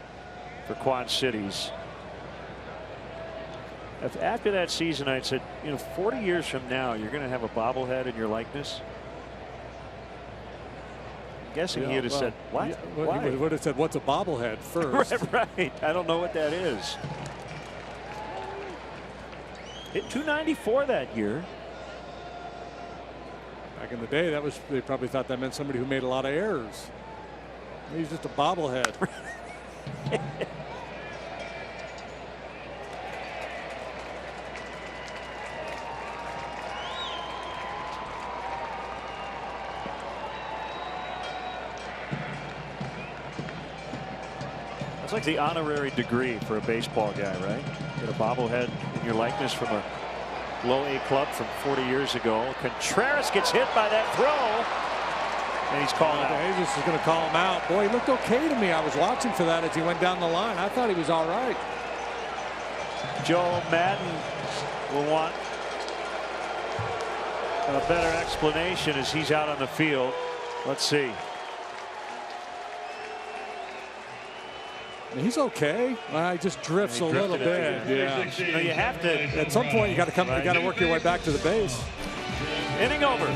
for Quad Cities. After that season, I said, 40 years from now, you're going to have a bobblehead in your likeness. I'm guessing he would have said, what? Why? He would have said, what's a bobblehead first? Right. I don't know what that is. Hit 294 that year. Back in the day, they probably thought that meant somebody who made a lot of errors. He's just a bobblehead. It's like the honorary degree for a baseball guy, right? Get a bobblehead in your likeness from a low A club from 40 years ago. Contreras gets hit by that throw, and he's called out. Jesus is going to call him out. Boy, he looked okay to me. I was watching for that as he went down the line. I thought he was all right. Joe Madden will want a better explanation as he's out on the field. Let's see. He's okay. He just drifts a little bit. Yeah. You know, you have to. At some point, you got to come. You got to work your way back to the base. Inning over.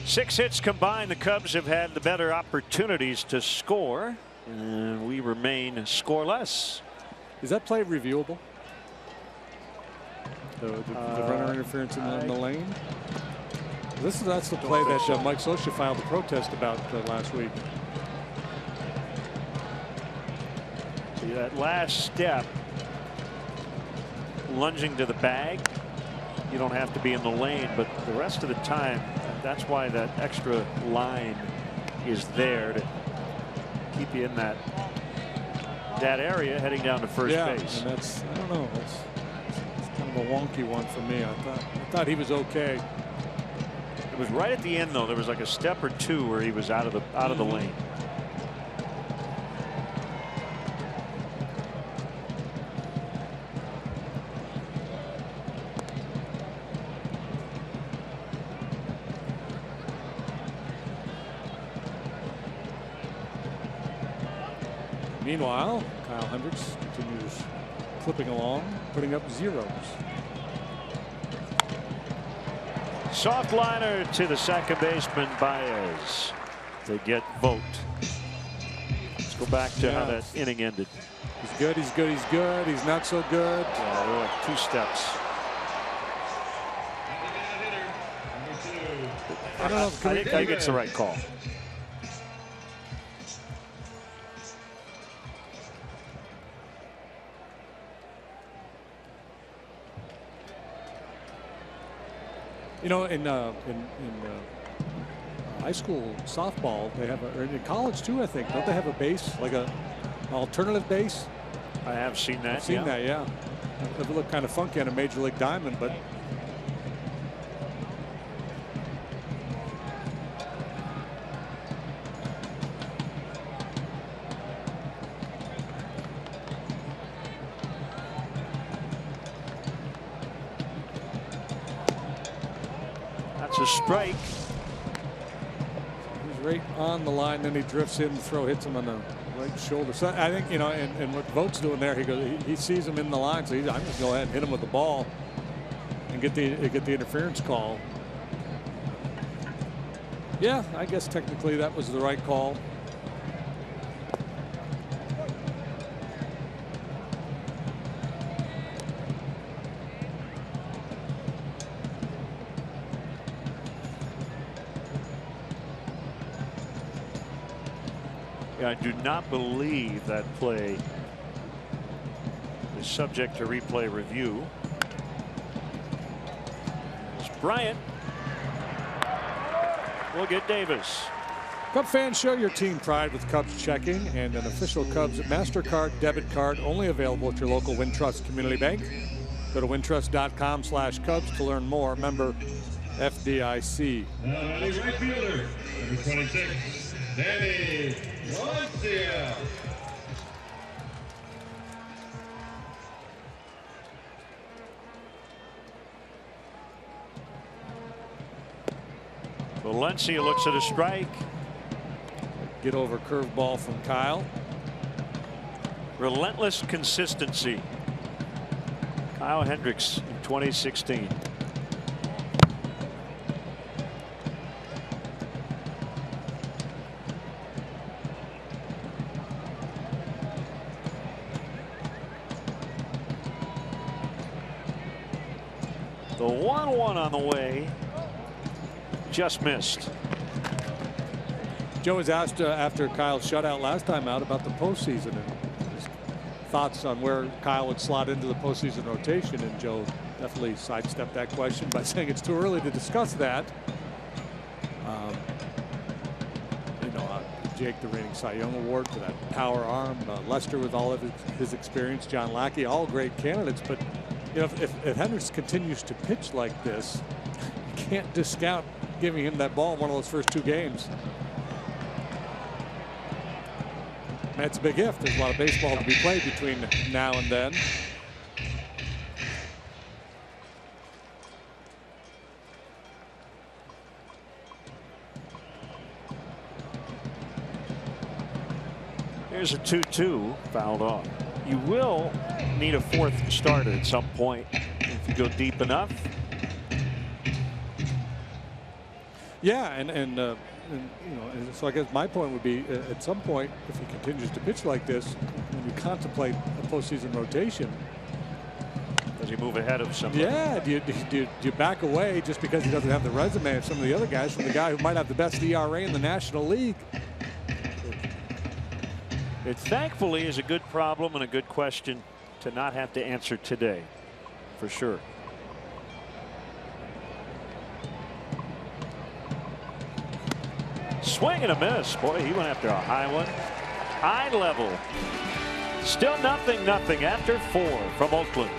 Six hits combined. The Cubs have had the better opportunities to score, and we remain scoreless. Is that play reviewable? The runner interference in the lane? That's the play that Mike Scioscia filed a protest about last week. See that last step, lunging to the bag. You don't have to be in the lane, but the rest of the time, that's why that extra line is there to keep you in that area heading down to first base. And that's, I don't know, it's kind of a wonky one for me. I thought he was okay. It was right at the end though. There was like a step or two where he was out of the lane. Meanwhile, Kyle Hendricks continues clipping along, putting up zeros. Soft liner to the second baseman Baez. They get Vogt. Let's go back to how that inning ended. He's good. He's good. He's good. He's not so good. Yeah, they're like 2 steps. I don't know. I think it's the right call. You know, in high school softball, they have or in college too, I think. Don't they have a base, like an alternative base? I have seen that. I've seen that, yeah. It would look kind of funky on a major league diamond, but a strike. He's right on the line. Then he drifts in, the throw hits him on the right shoulder. So I think, you know, and what Vogt's doing there, he sees him in the line, so I'm going to go ahead and hit him with the ball and get the interference call. Yeah, I guess technically that was the right call. I do not believe that play is subject to replay review. As Bryant will get Davis. Cub fans, show your team pride with Cubs checking and an official Cubs MasterCard debit card only available at your local Wintrust Community Bank. Go to wintrust.com/Cubs to learn more. Member FDIC. Now ready, right fielder, number 26, Danny Valencia. Valencia looks at a strike. Get over curveball from Kyle. Relentless consistency. Kyle Hendricks in 2016. The 1-1 on the way. Just missed. Joe was asked after Kyle's shutout last time out about the postseason and his thoughts on where Kyle would slot into the postseason rotation, and Joe definitely sidestepped that question by saying it's too early to discuss that. You know, Jake, the reigning Cy Young Award for that power arm. Lester with all of his experience. John Lackey, all great candidates. But you know, if Hendricks continues to pitch like this, you can't discount giving him that ball in one of those first two games. That's a big if. There's a lot of baseball to be played between now and then. Here's a 2-2 fouled off. You will need a fourth starter at some point if you go deep enough. Yeah, and you know, so I guess my point would be at some point, if he continues to pitch like this, when you contemplate a postseason rotation, does he move ahead of somebody? Yeah, do you back away just because he doesn't have the resume of some of the other guys from the guy who might have the best ERA in the National League? It thankfully is a good problem and a good question to not have to answer today, for sure. Swing and a miss. Boy, he went after a high one. Eye level. Still nothing after 4 from Oakland.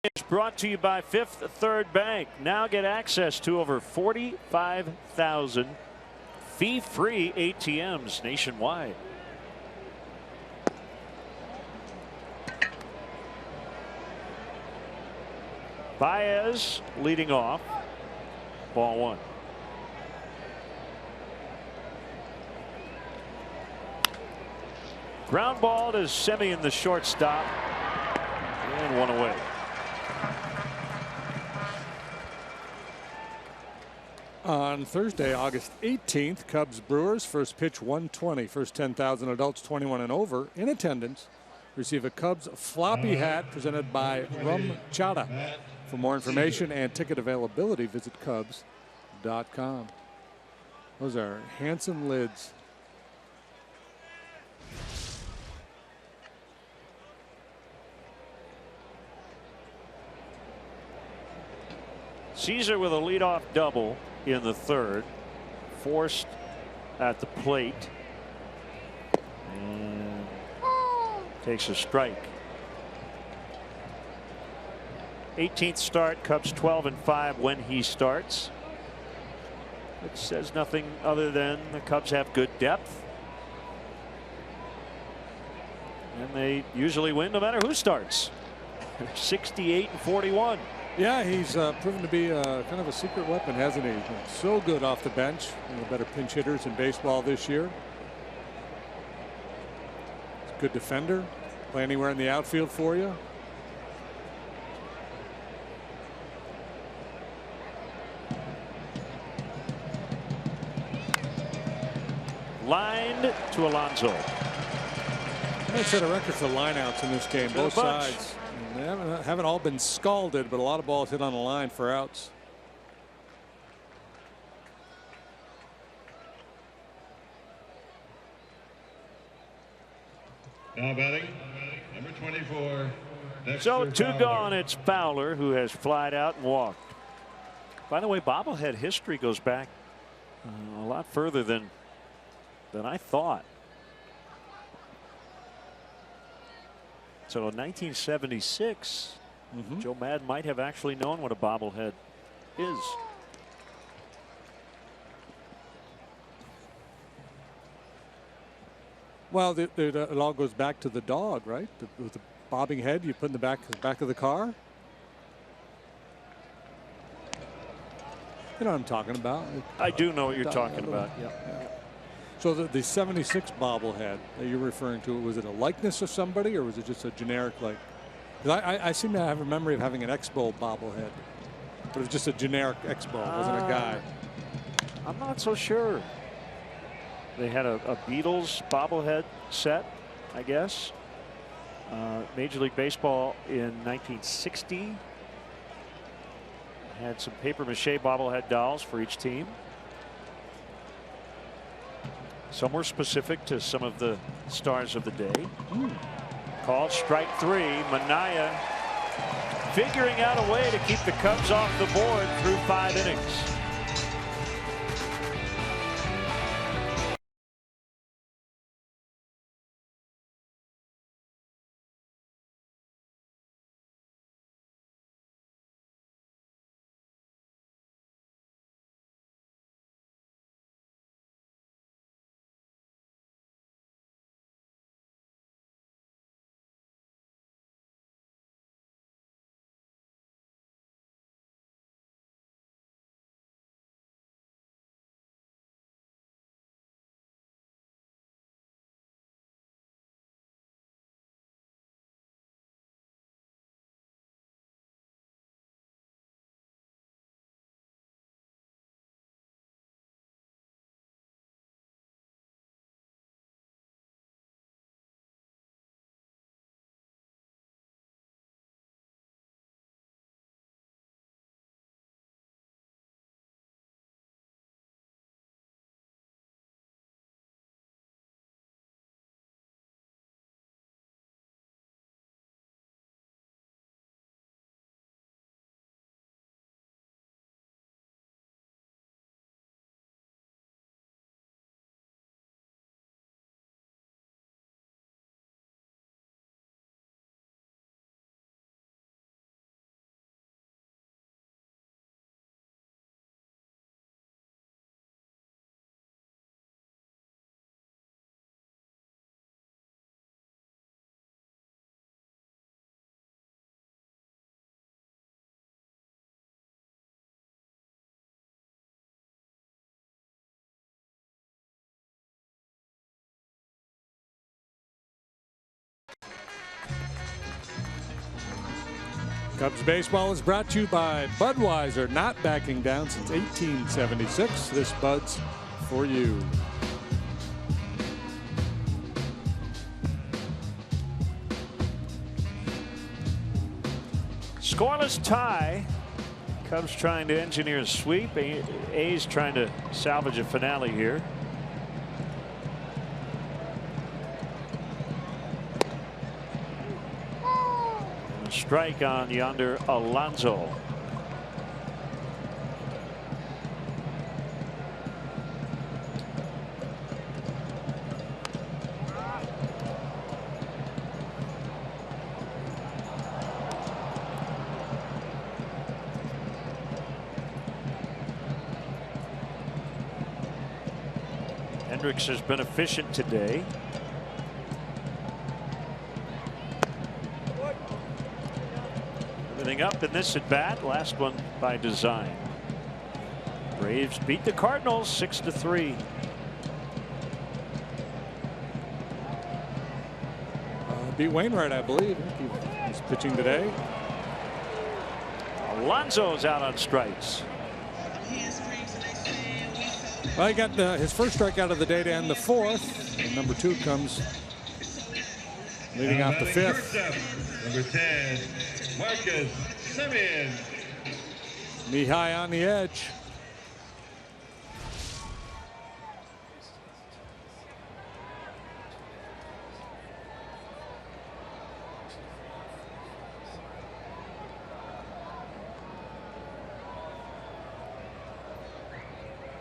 is brought to you by Fifth Third Bank. Now get access to over 45,000 fee-free ATMs nationwide. Baez leading off. Ball one. Ground ball to Semien, the shortstop, and one away. On Thursday, August 18th, Cubs Brewers, first pitch 120. First 10,000 adults 21 and over in attendance receive a Cubs floppy hat presented by Rum Chata. For more information and ticket availability, visit Cubs.com. Those are handsome lids. Caesar with a leadoff double in the third, forced at the plate, and takes a strike. 18th start, Cubs 12-5 when he starts. It says nothing other than the Cubs have good depth, and they usually win no matter who starts. 68-41. Yeah, he's proven to be kind of a secret weapon, hasn't he? He's been so good off the bench. One of the better pinch hitters in baseball this year. He's a good defender. Play anywhere in the outfield for you. Lined to Alonso. They set a record for lineouts in this game, both sides. They haven't all been scalded, but a lot of balls hit on the line for outs. Now batting, number 24. So two gone. It's Fowler who has flied out and walked. By the way, bobblehead history goes back a lot further than I thought. So in 1976, Joe Madden might have actually known what a bobblehead is. Well, it all goes back to the dog, right? With the bobbing head you put in the back of the car. You know what I'm talking about. I do know what you're talking about. Yeah. So the 76 bobblehead that you're referring to, was it a likeness of somebody or was it just a generic, like? Because I seem to have a memory of having an Expo bobblehead, but it was just a generic Expo. It wasn't a guy. I'm not so sure. They had a Beatles bobblehead set, I guess. Major League Baseball in 1960 had some paper mache bobblehead dolls for each team. Some were specific to some of the stars of the day. Called strike three. Minaya figuring out a way to keep the Cubs off the board through 5 innings. Cubs baseball is brought to you by Budweiser, not backing down since 1876. This Bud's for you. Scoreless tie. Cubs trying to engineer a sweep. A's trying to salvage a finale here. A strike on yonder Alonso. Hendricks has been efficient today. Everything up in this at bat. Last one by design. Braves beat the Cardinals 6-3. Beat Wainwright, I believe. He's pitching today. Alonso's out on strikes. Well, he got his first strikeout of the day to end the fourth. And number 2 comes leading off the fifth. Number 10, Marcus Semien. Knee high on the edge.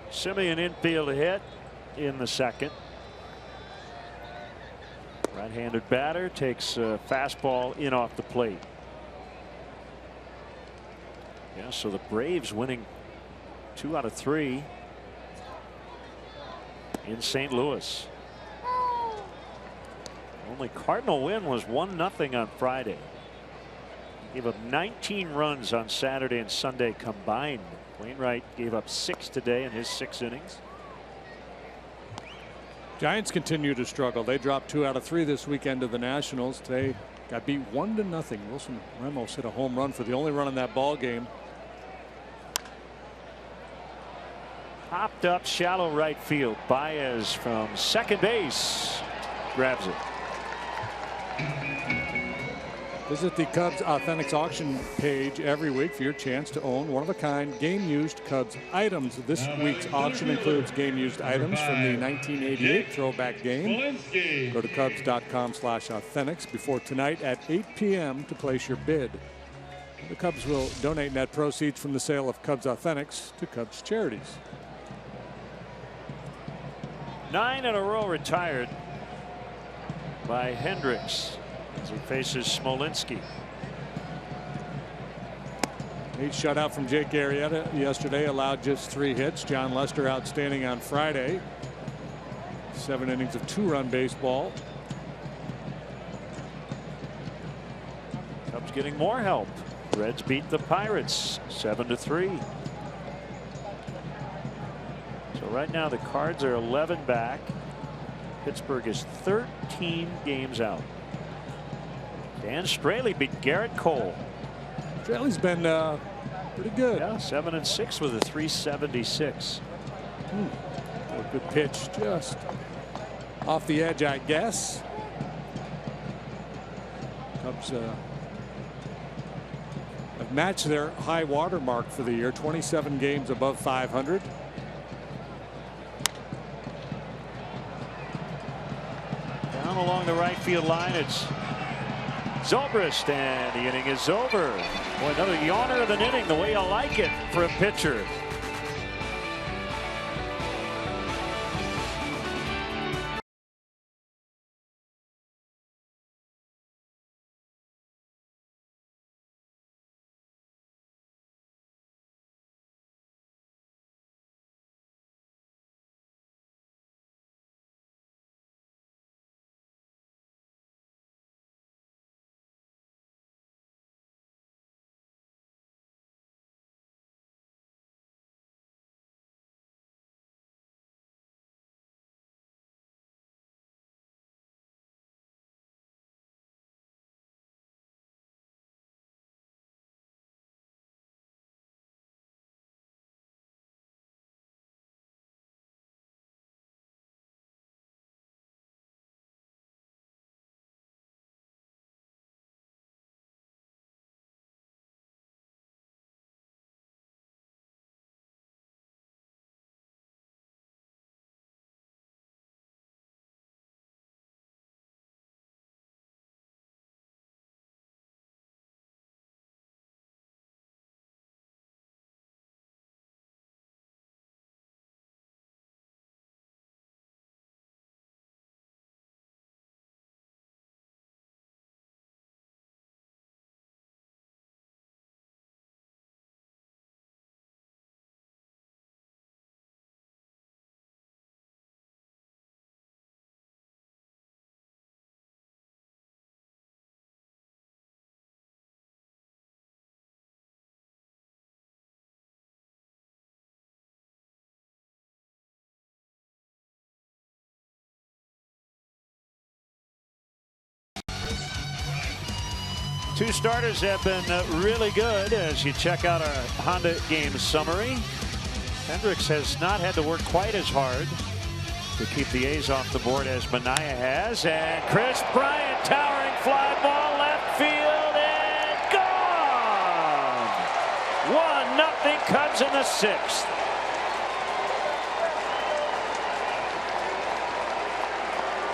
Semien infield hit in the second. Right-handed batter takes a fastball in off the plate. Yeah, so the Braves winning 2 out of 3 in St. Louis. Only Cardinal win was 1-0 on Friday. Gave up 19 runs on Saturday and Sunday combined. Wainwright gave up 6 today in his 6 innings. Giants continue to struggle. They dropped 2 out of 3 this weekend to the Nationals. Today got beat 1-0. Wilson Ramos hit a home run for the only run in that ball game. Popped up shallow right field. Baez from second base grabs it. Visit the Cubs Authentics auction page every week for your chance to own one-of-a-kind game-used Cubs items. This week's auction includes game-used items from the 1988 throwback game. Go to Cubs.com/authentics before tonight at 8 p.m. to place your bid. The Cubs will donate net proceeds from the sale of Cubs Authentics to Cubs charities. 9 in a row retired by Hendricks as he faces Smolinski. He shut out from Jake Arrieta yesterday, allowed just 3 hits. John Lester outstanding on Friday. 7 innings of 2-run baseball. Cubs getting more help. Reds beat the Pirates 7-3. So right now the Cards are 11 back. Pittsburgh is 13 games out. Dan Straley beat Garrett Cole. Straley's been pretty good. Yeah, 7-6 with a 376. A good pitch, just off the edge, I guess. Cubs have matched their high water mark for the year, 27 games above 500. Down along the right field line, it's Zobrist, and the inning is over. Boy, another yawner of an inning, the way you like it for a pitcher. Two starters have been really good as you check out our Honda game summary. Hendricks has not had to work quite as hard to keep the A's off the board as Manaea has. And Chris Bryant, towering fly ball left field and gone. 1-0 Cubs in the 6th.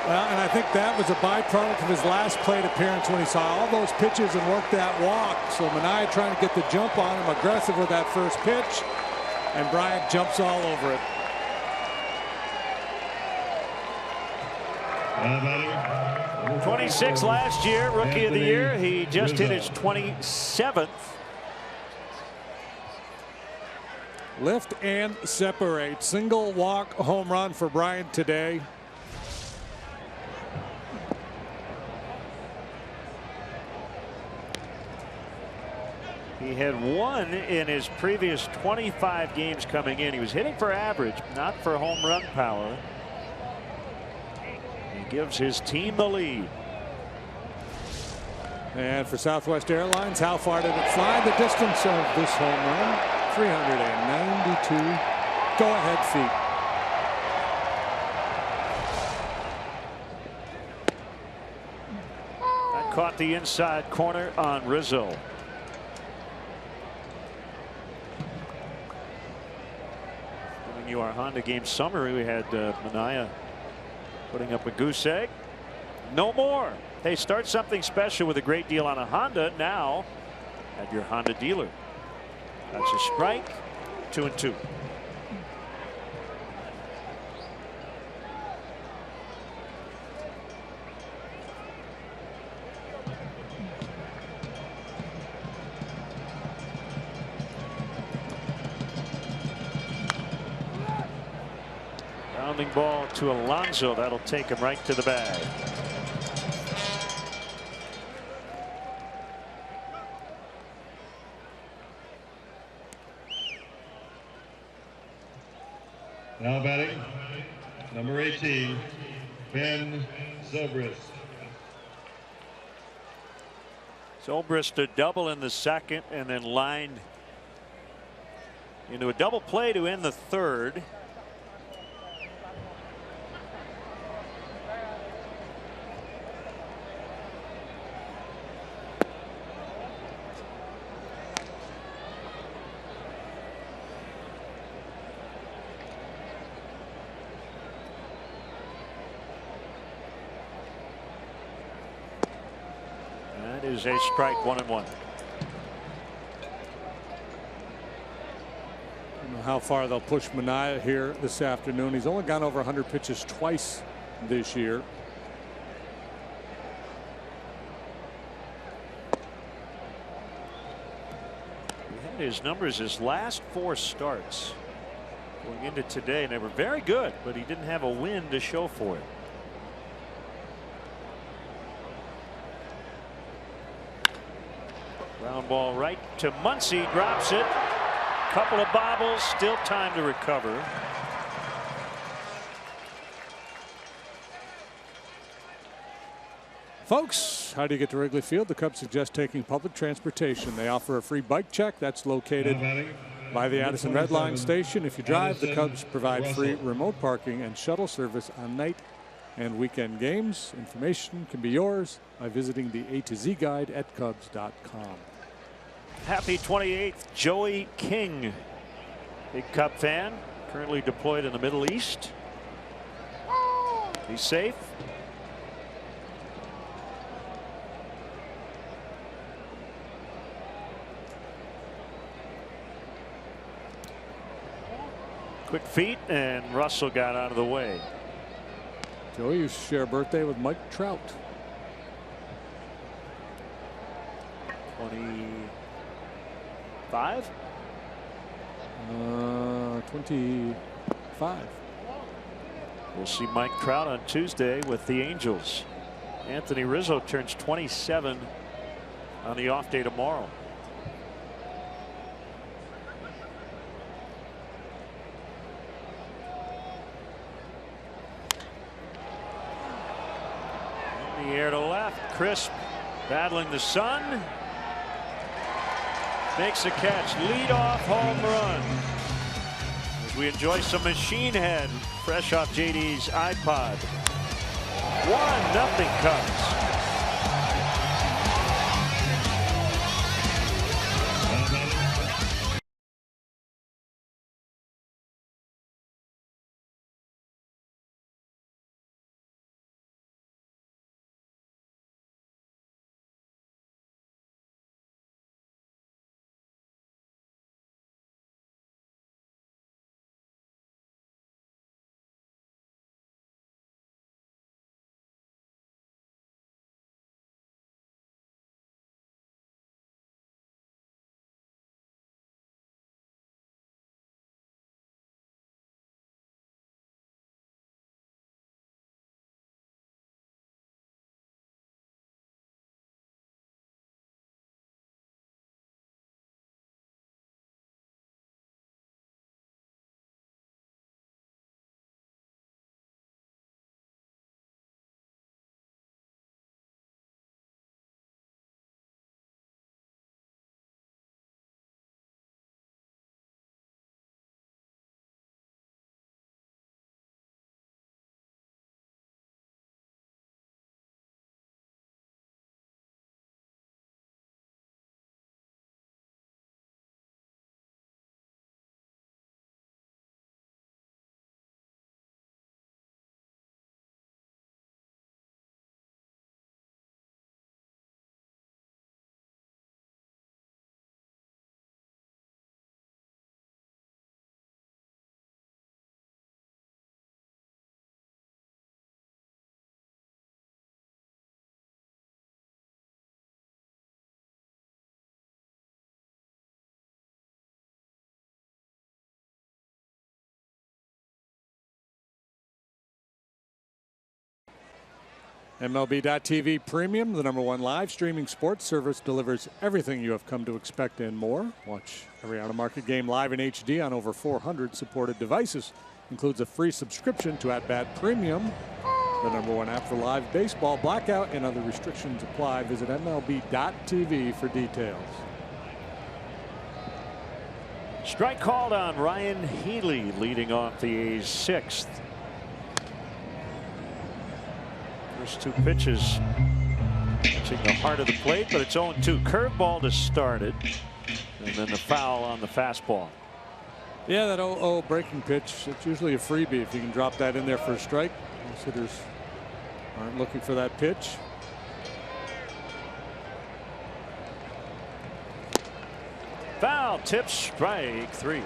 Well, and I think that was a byproduct of his last plate appearance when he saw all those pitches and worked that walk. So Manaea trying to get the jump on him, aggressive with that first pitch, and Bryant jumps all over it. 26 last year, rookie of the year. He just hit his 27th. Lift and separate. Single walk home run for Bryant today. He had one in his previous 25 games coming in. He was hitting for average, not for home run power. He gives his team the lead. And for Southwest Airlines, how far did it fly? The distance of this home run, 392 go-ahead feet. That caught the inside corner on Rizzo. Giving you our Honda game summary, we had Manaea putting up a goose egg. No more. Hey, start something special with a great deal on a Honda now at your Honda dealer. That's a strike. 2-2. Rounding ball to Alonso. That'll take him right to the bag. Now batting, number 18, Ben Zobrist. Zobrist a double in the second and then lined into a double play to end the third. Is a strike, 1-1. I don't know how far they'll push Manaea here this afternoon. He's only gone over 100 pitches twice this year. He had his numbers his last 4 starts going into today, and they were very good, but he didn't have a win to show for it. Ground ball right to Muncy, drops it. Couple of bobbles, still time to recover. Folks, how do you get to Wrigley Field? The Cubs suggest taking public transportation. They offer a free bike check that's located by the Addison Red Line station. If you drive, the Cubs provide free remote parking and shuttle service on night and weekend games. Information can be yours by visiting the A to Z guide at Cubs.com. Happy 28th, Joey King, big Cub fan, currently deployed in the Middle East. He's safe. Quick feet, and Russell got out of the way. Joey, you share a birthday with Mike Trout. 25? 25. We'll see Mike Trout on Tuesday with the Angels. Anthony Rizzo turns 27 on the off day tomorrow. In the air to left, crisp. Battling the sun. Makes a catch. Lead-off home run. As we enjoy some Machine Head fresh off JD's iPod. 1-0 Cubs. MLB.TV Premium, the #1 live streaming sports service, delivers everything you have come to expect and more. Watch every out-of-market game live in HD on over 400 supported devices. Includes a free subscription to @Bat Premium, the #1 app for live baseball. Blackout and other restrictions apply. Visit MLB.TV for details. Strike called on Ryan Healy, leading off the A's 6th. First 2 pitches touching the heart of the plate, but it's 0-2. Curveball to start it, and then the foul on the fastball. Yeah, that 0-0 breaking pitch, it's usually a freebie if you can drop that in there for a strike. Most hitters aren't looking for that pitch. Foul tip, strike 3.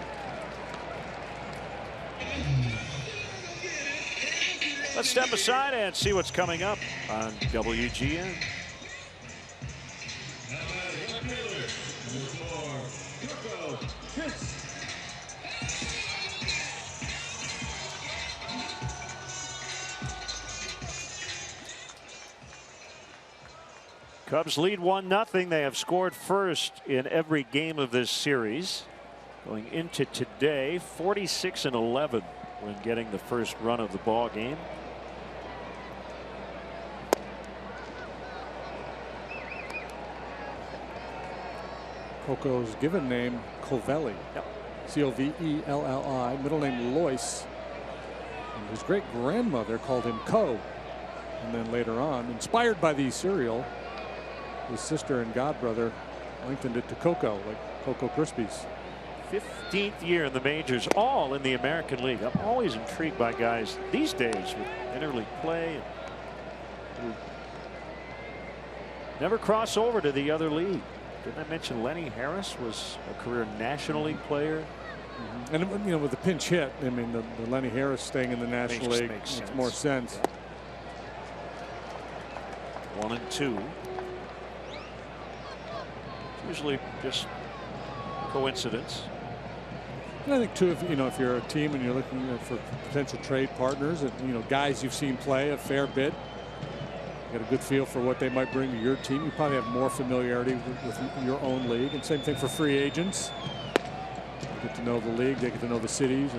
Let's step aside and see what's coming up on WGN. Cubs lead 1-0. They have scored first in every game of this series. Going into today, 46-11 when getting the first run of the ball game. Coco's given name Covelli. Yep. C-O-V-E-L-L-I. Middle name Lois. And his great grandmother called him Co. And then later on, inspired by the cereal, his sister and godbrother lengthened it to Coco, like Cocoa Krispies. 15th year in the majors, all in the American League. I'm always intrigued by guys these days with interleague play and never cross over to the other league. Didn't I mention Lenny Harris was a career National League player? Mm-hmm. And you know, with the pinch hit, I mean, the Lenny Harris staying in the National League makes more sense. Yeah. 1-2. Usually just coincidence. And I think too, if you're a team and you're looking for potential trade partners and guys you've seen play a fair bit, you got a good feel for what they might bring to your team. You probably have more familiarity with your own league, and same thing for free agents. They get to know the league, they get to know the cities.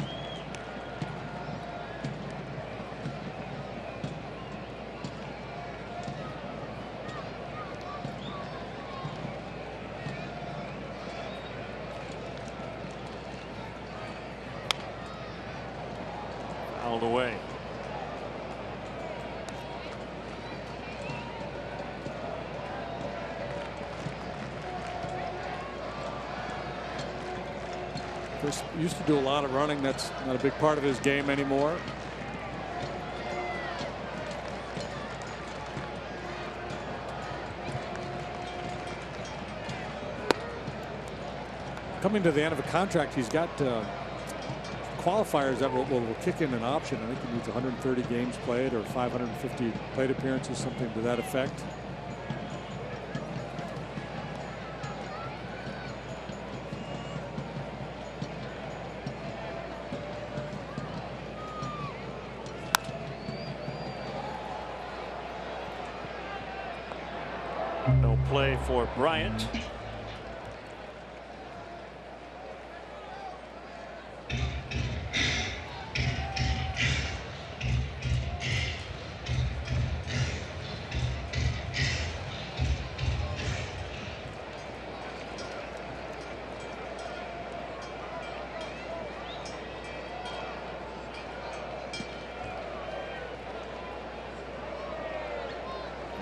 all the way. Chris used to do a lot of running. That's not a big part of his game anymore. Coming to the end of a contract, he's got qualifiers that will kick in an option. I think he needs 130 games played or 550 plate appearances, something to that effect. No play for Bryant.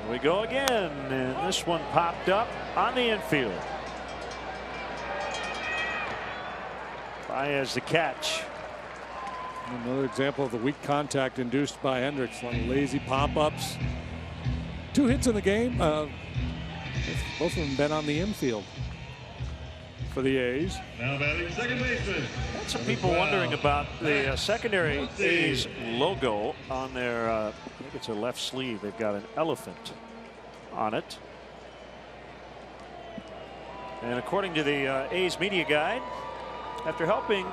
We go again, and this one popped up on the infield. Baez the catch. Another example of the weak contact induced by Hendricks. A lot of lazy pop-ups. 2 hits in the game. Both of them been on the infield for the A's. Now batting second baseman. Had some people wondering about the secondary A's logo on their, I think it's their left sleeve. They've got an elephant on it. And according to the A's media guide, after helping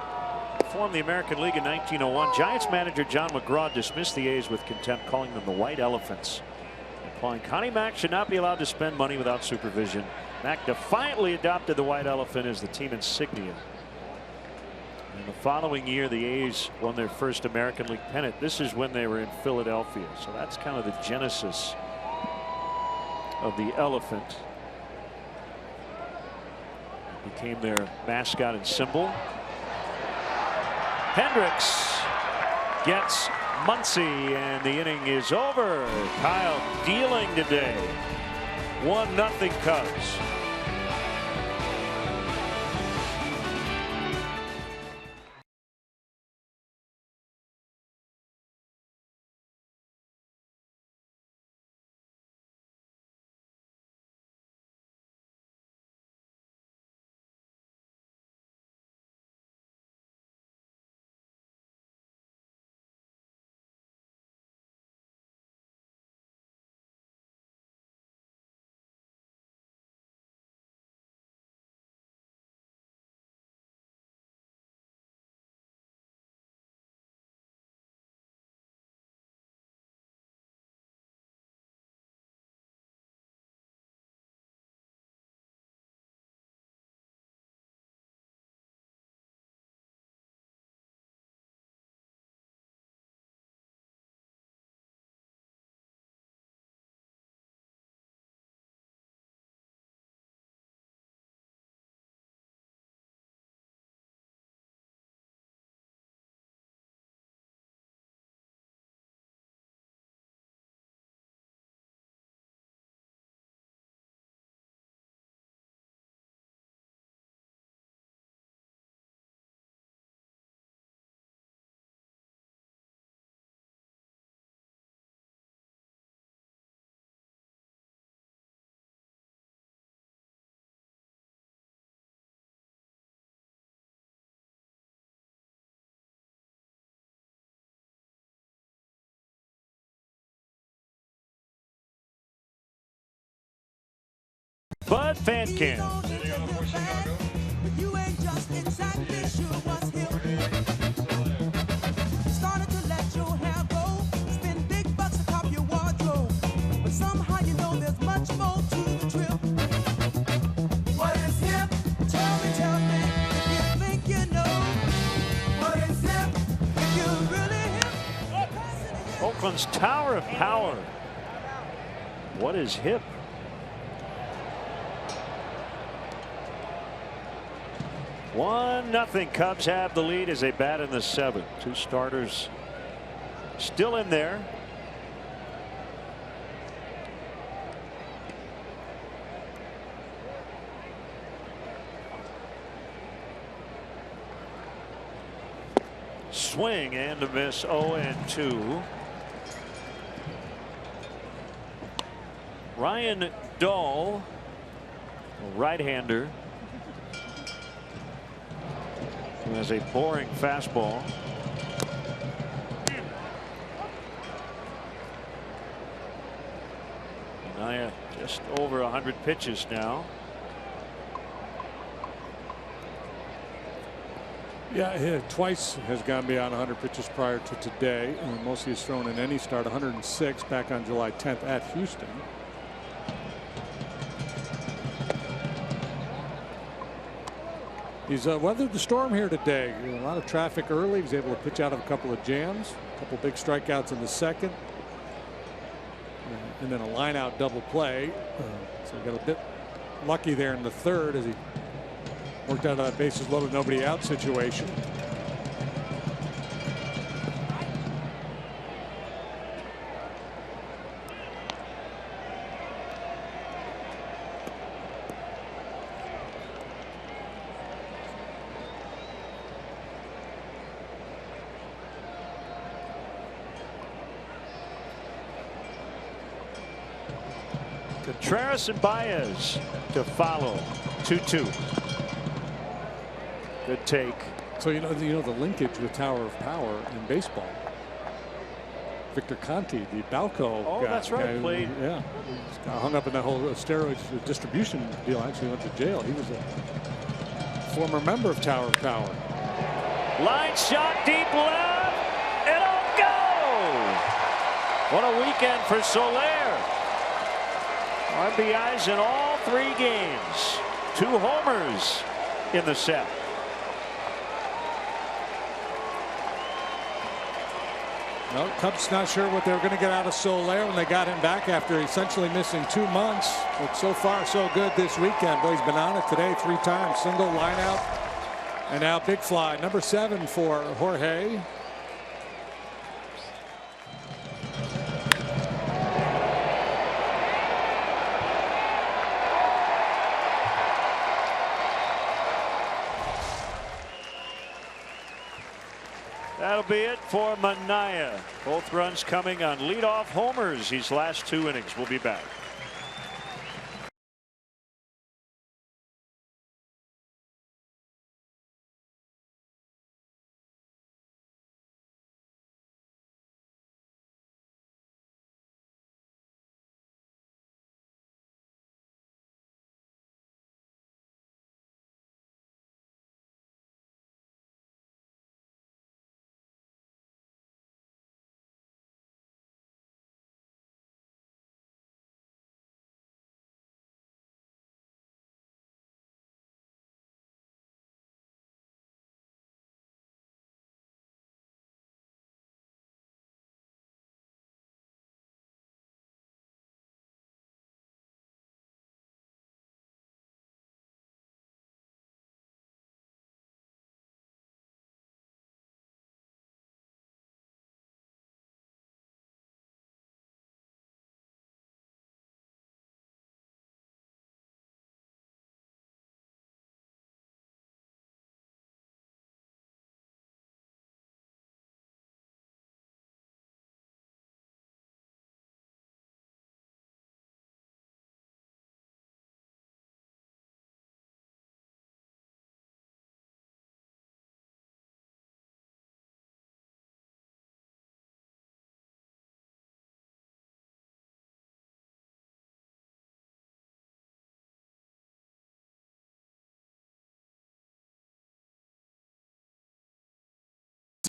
form the American League in 1901, Giants manager John McGraw dismissed the A's with contempt, calling them the White Elephants, implying Connie Mack should not be allowed to spend money without supervision. Mack defiantly adopted the white elephant as the team insignia. And the following year, the A's won their first American League pennant. This is when they were in Philadelphia. So that's kind of the genesis of the elephant. It became their mascot and symbol. Hendricks gets Muncy, and the inning is over. Kyle dealing today. 1-0 Cubs. Bud Fankin. Started to let your hair go, spend big bucks to cop your wardrobe, but somehow you know there's much more to the trip. What is hip? Tell me if you think you know. What is hip? If you're really hip. Oakland's Tower of Power. What is hip? One nothing. Cubs have the lead as they bat in the 7th. 2 starters still in there. Swing and a miss. 0-2. Ryan Dahl, right-hander, who has a boring fastball. Naya just over 100 pitches now. Yeah, he twice has gone beyond 100 pitches prior to today. Most he's thrown in any start, 106 back on July 10th at Houston. He's weathered the storm here today. A lot of traffic early. He was able to pitch out of a couple of jams, a couple big strikeouts in the second, and then a line-out double play. So he got a bit lucky there in the third as he worked out of that bases loaded, nobody out situation. Contreras and Baez to follow. 2-2. Good take. So you know the linkage with Tower of Power in baseball. Victor Conti, the Balco guy. That's right. Played. Yeah, got hung up in that whole steroids distribution deal. Actually went to jail. He was a former member of Tower of Power. Line shot deep left. It'll go. What a weekend for Soler. RBIs in all 3 games. 2 homers in the set. Well, Cubs not sure what they were going to get out of Soler when they got him back after essentially missing 2 months. But so far so good this weekend. Boy, he's been on it today 3 times. Single, line out, and now big fly. Number 7 for Jorge. That'll be it for Manaea. Both runs coming on leadoff homers these last 2 innings. We'll be back.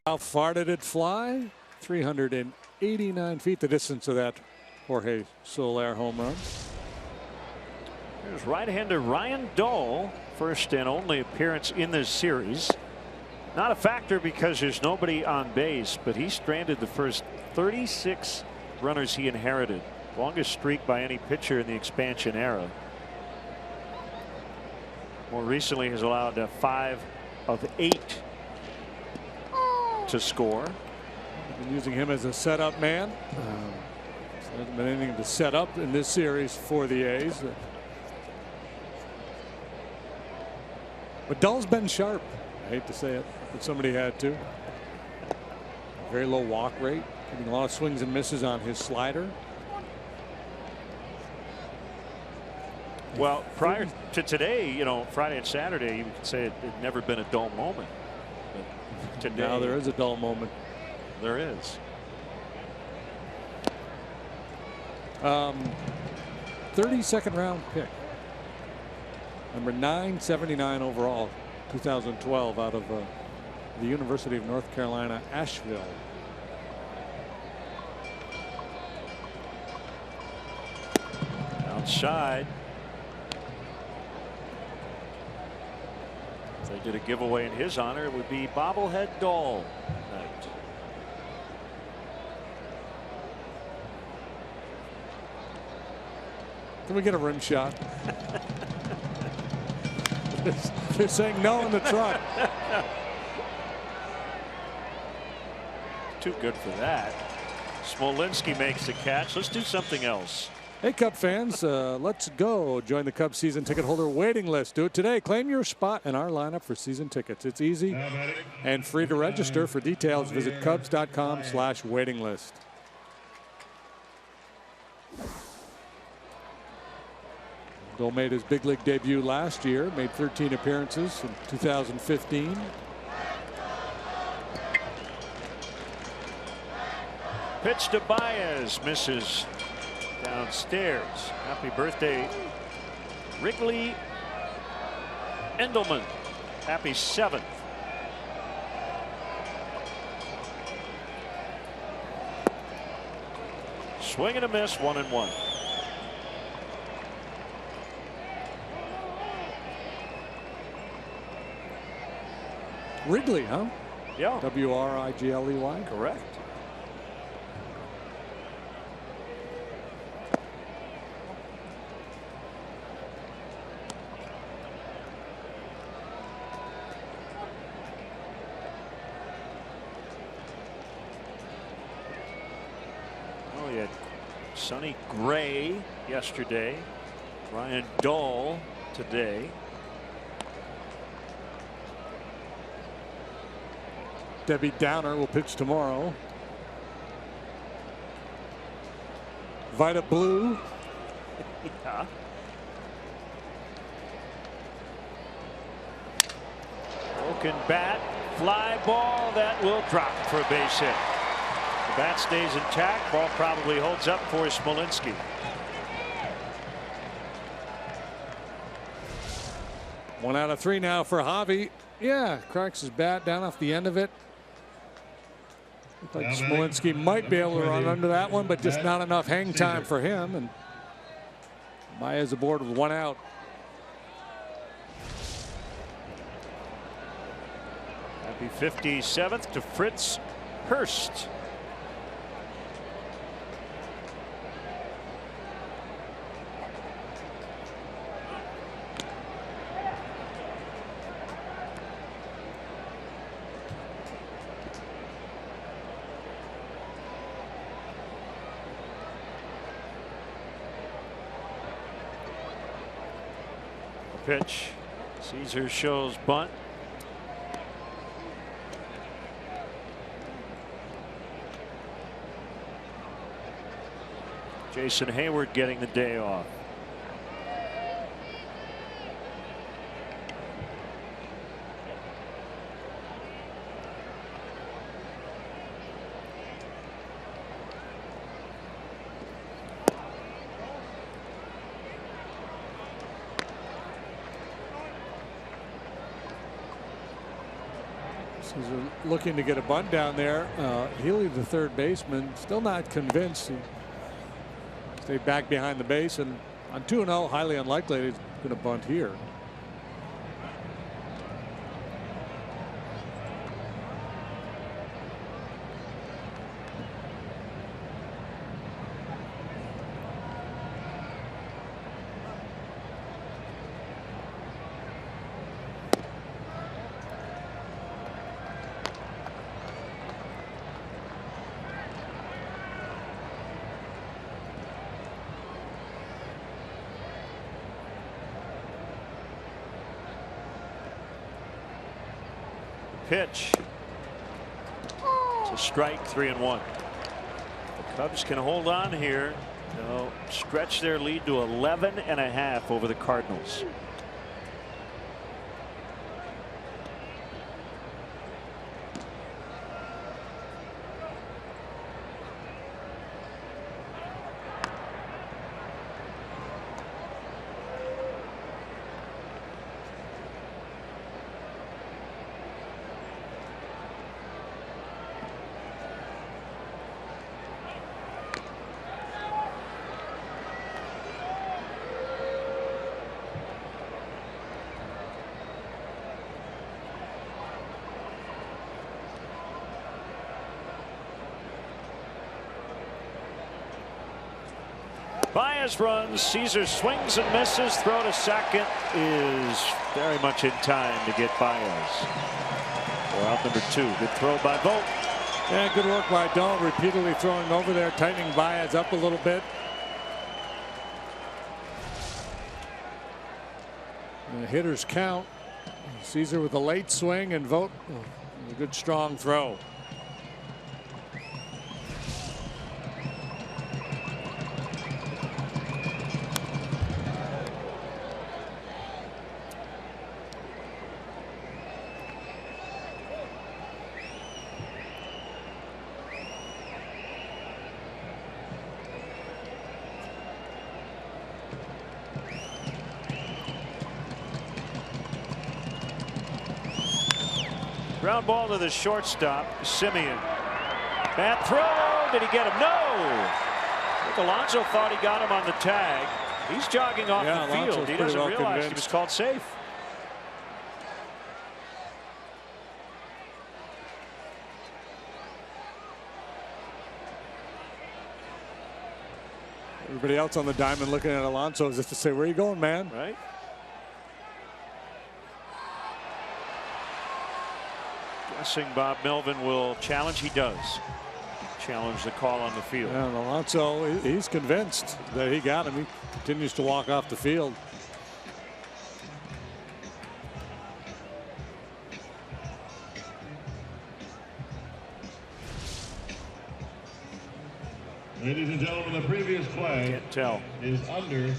How far did it fly? 389 feet, the distance of that Jorge Soler home run. There's right-hander Ryan Dahl, first and only appearance in this series. Not a factor because there's nobody on base, but he stranded the first 36 runners he inherited. Longest streak by any pitcher in the expansion era. More recently has allowed 5 of 8 to score. Been using him as a setup man. There hasn't been anything to set up in this series for the A's. But Dull's been sharp. I hate to say it, but somebody had to. Very low walk rate, getting a lot of swings and misses on his slider. Well, prior to today, you know, Friday and Saturday, you could say it had never been a dull moment. But today, now there is a dull moment. There is. 32nd round pick. Number 979 overall, 2012, out of the University of North Carolina, Asheville. Outside. If they did a giveaway in his honor, it would be bobblehead Dahl night. Can we get a rim shot? They're saying no in the truck. Too good for that. Smolinski makes the catch. Let's do something else. Hey, Cub fans, let's go join the Cubs season ticket holder waiting list. Do it today. Claim your spot in our lineup for season tickets. It's easy and free to register. For details, visit Cubs.com/waiting list. Dole made his big league debut last year, made 13 appearances in 2015. Pitch to Baez, misses downstairs. Happy birthday, Wrigley Endelman. Happy 7th. Swing and a miss, 1-1. Wrigley, huh? Yeah. W-R-I-G-L-E-Y. Correct. Oh, he had Sonny Gray yesterday. Ryan Dahl today. Debbie Downer will pitch tomorrow. Vita Blue. Yeah. Broken bat, fly ball that will drop for a base hit. The bat stays intact. Ball probably holds up for Smolinski. One out of 3 now for Javi. Yeah, cracks his bat down off the end of it. Looked like Smolinski might be able to run under that one, but just not enough hang time for him. And Baez aboard with 1 out. Happy 57th to Fritz Hurst. Pitch. Caesar shows bunt. Jason Hayward getting the day off. Caesar looking to get a bunt down there. Healy, the third baseman, still not convinced. He stayed back behind the base, and on 2-0, highly unlikely he's going to bunt here. pitch. It's a strike, 3-1. The Cubs can hold on here. They'll stretch their lead to 11.5 over the Cardinals. Baez runs. Caesar swings and misses. Throw to second is very much in time to get Baez. For out number 2. Good throw by Vogt. Yeah, good work by Doan, repeatedly throwing over there, tightening Baez up a little bit. And the hitters count. Caesar with a late swing and Vogt a good strong throw. Ground ball to the shortstop, Simeon. Bad throw. Did he get him? No. I think Alonso thought he got him on the tag. He's jogging off the field. Alonso's He doesn't well realize convinced. he was called safe. Everybody else on the diamond looking at Alonso as if to say, where are you going, man? Right. Guessing Bob Melvin will challenge. He does challenge the call on the field. Yeah, and Alonso, he's convinced that he got him. He continues to walk off the field. Ladies and gentlemen, the previous play Can't tell. is under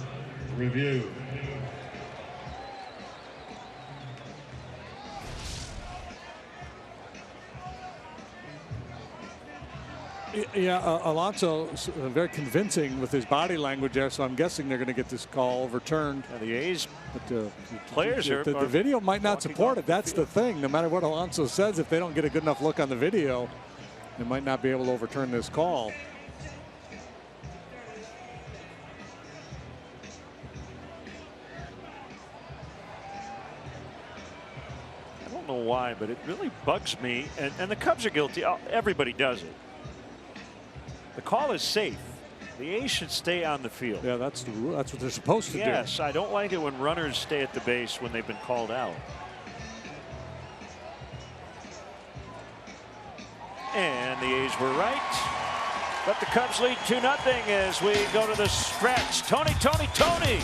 review. Yeah, Alonso very convincing with his body language there, so I'm guessing they're going to get this call overturned. Now the A's But players the are video might not walking support off it. the That's field. the thing. No matter what Alonso says, if they don't get a good enough look on the video, they might not be able to overturn this call. I don't know why, but it really bugs me. And the Cubs are guilty. Everybody does it. The call is safe. The A's should stay on the field. Yeah, that's the rule. That's what they're supposed to do. Yes, I don't like it when runners stay at the base when they've been called out. And the A's were right. But the Cubs lead 2-0 as we go to the stretch. Tony,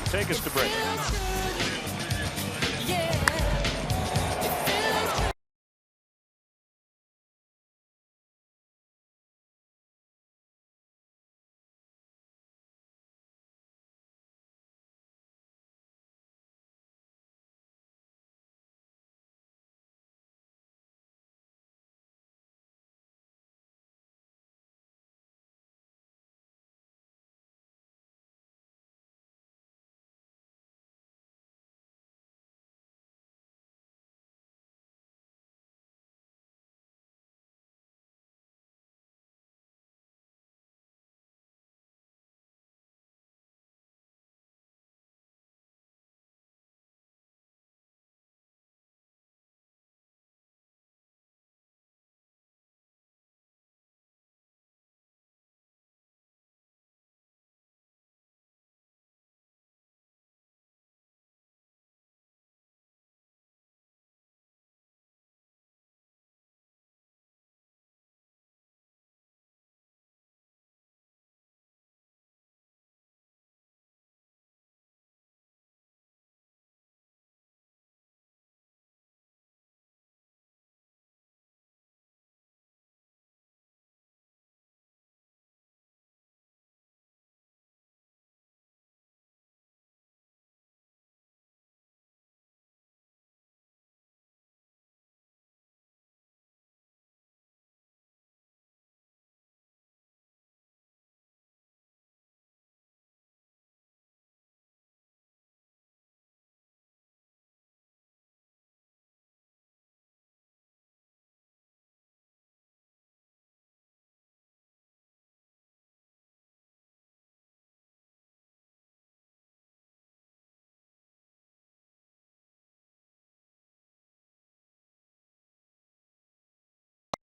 take us to break.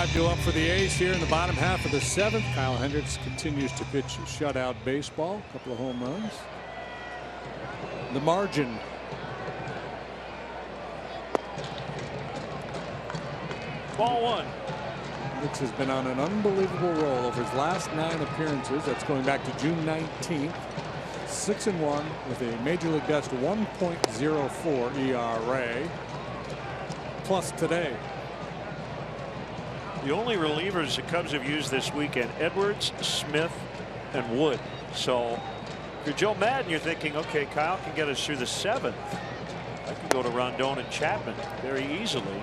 5-2 up for the A's here in the bottom half of the 7th. Kyle Hendricks continues to pitch shutout baseball. A couple of home runs. The margin. Ball 1. Hendricks has been on an unbelievable roll over his last 9 appearances. That's going back to June 19th. 6-1 with a major league best 1.04 ERA. Plus today. The only relievers the Cubs have used this weekend: Edwards, Smith, and Wood. So if you're Joe Madden, you're thinking, okay, Kyle can get us through the 7th. I can go to Rondon and Chapman very easily.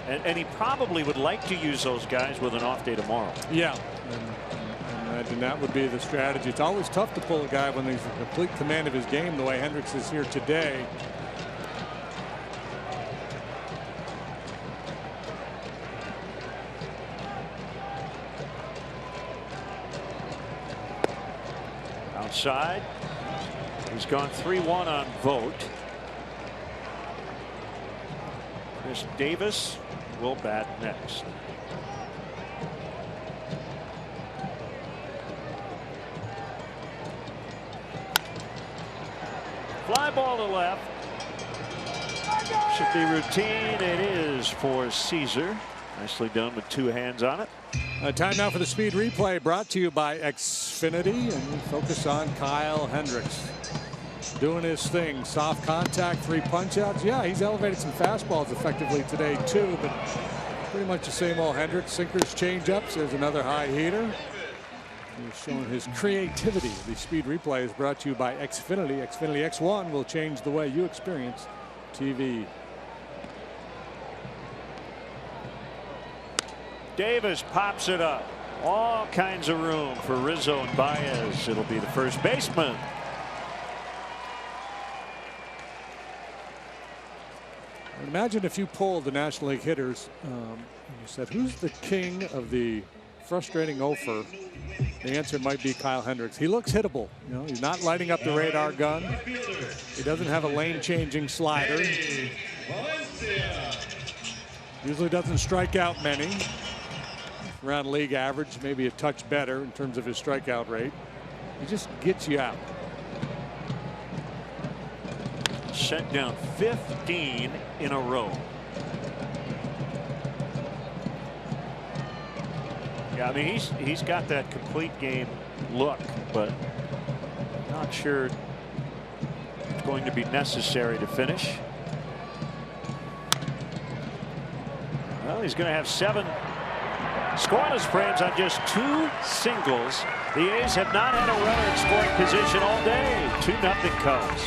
And he probably would like to use those guys with an off day tomorrow. Yeah. I imagine that would be the strategy. It's always tough to pull a guy when he's in complete command of his game the way Hendricks is here today. Outside. He's gone 3-1 on Vogt. Chris Davis will bat next. Fly ball to left. Should be routine. It is for Caesar. Nicely done with 2 hands on it. Time now for the speed replay, brought to you by Xfinity, and we focus on Kyle Hendricks doing his thing. Soft contact, 3 punch outs. Yeah, he's elevated some fastballs effectively today too, but pretty much the same old Hendricks. Sinkers, change ups. There's another high heater. He's showing his creativity. The speed replay is brought to you by Xfinity. Xfinity X1 will change the way you experience TV. Davis pops it up. All kinds of room for Rizzo and Baez. It'll be the first baseman. Imagine if you polled the National League hitters and you said, who's the king of the frustrating offer? The answer might be Kyle Hendricks. He looks hittable. You know, he's not lighting up the radar gun. He doesn't have a lane changing slider. Usually doesn't strike out many. Around league average, maybe a touch better in terms of his strikeout rate. He just gets you out. Sent down 15 in a row. Yeah, I mean he's got that complete game look, but not sure it's going to be necessary to finish. Well, he's going to have 7 scoreless frames on just 2 singles. The A's have not had a runner in scoring position all day. 2-0 Cubs.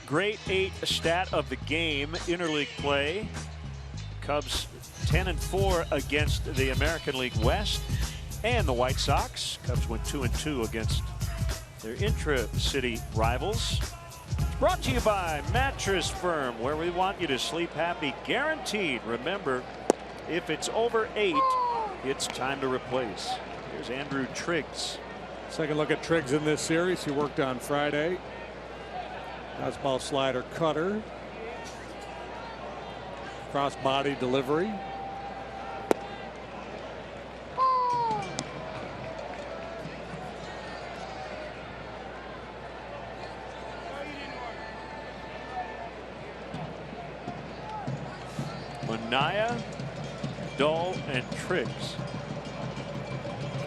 Great 8 stat of the game, interleague play. Cubs 10-4 against the American League West and the White Sox. Cubs went 2-2 against their intra-city rivals. Brought to you by Mattress Firm, where we want you to sleep happy, guaranteed. Remember, if it's over 8, it's time to replace. Here's Andrew Triggs. Second look at Triggs in this series. He worked on Friday. Fastball, slider, cutter. Cross-body delivery. Manaea, Dull, and Triggs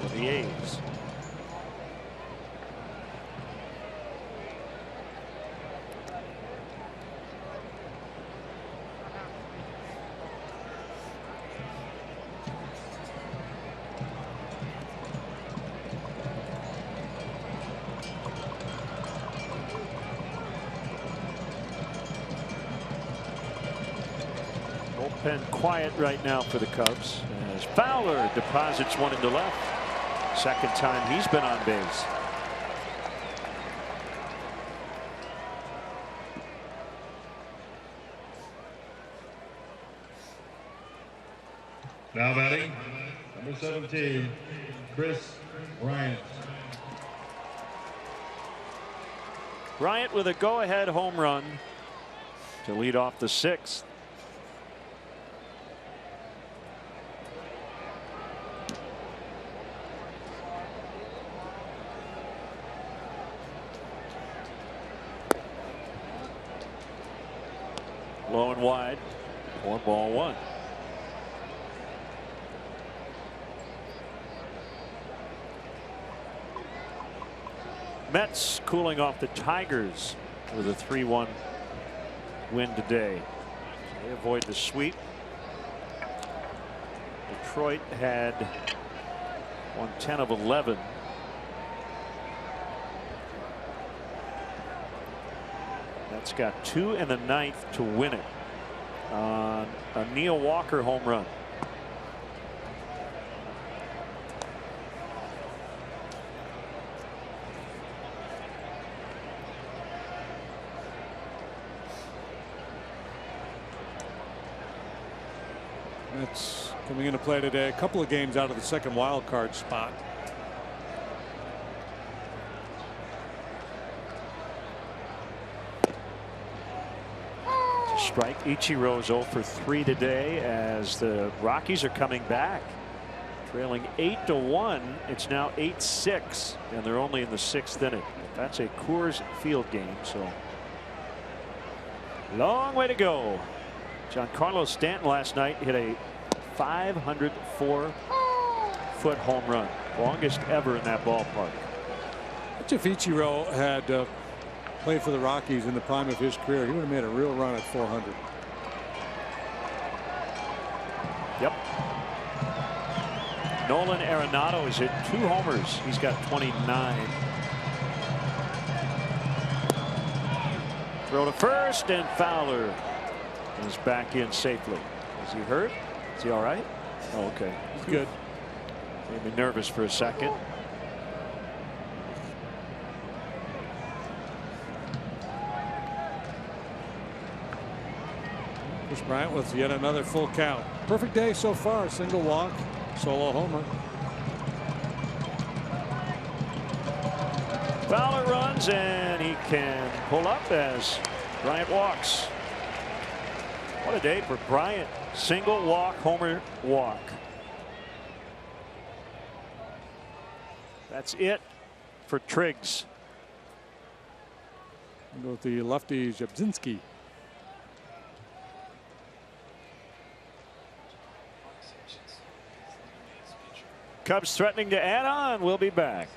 for the A's. Bullpen quiet right now for the Cubs as Fowler deposits one into left. Second time he's been on base. Now batting, number 17, Chris Bryant. Bryant with a go-ahead home run to lead off the 6th. Low and wide. 1-1. Mets cooling off the Tigers with a 3-1 win today. They avoid the sweep. Detroit had won 10 of 11. Mets got 2 in the 9th to win it on a Neil Walker home run. Mets coming into play today. A couple of games out of the second wild card spot. Strike. Ichiro's 0 for 3 today as the Rockies are coming back. Trailing 8-1. It's now 8-6 and they're only in the 6th inning. That's a Coors Field game, so long way to go. Giancarlo Stanton last night hit a 504-foot home run, longest ever in that ballpark. If Ichiro had played for the Rockies in the prime of his career, he would have made a real run at 400. Yep. Nolan Arenado has hit 2 homers. He's got 29. Throw to first, and Fowler is back in safely. Is he hurt? Is he all right? Oh, okay. He's good. Made me nervous for a second. Chris Bryant with yet another full count. Perfect day so far. Single walk, solo homer. Fowler runs and he can pull up as Bryant walks. What a day for Bryant. Single walk, homer, walk. That's it for Triggs. We'll go with the lefty Jabzinski. Cubs threatening to add on. We'll be back.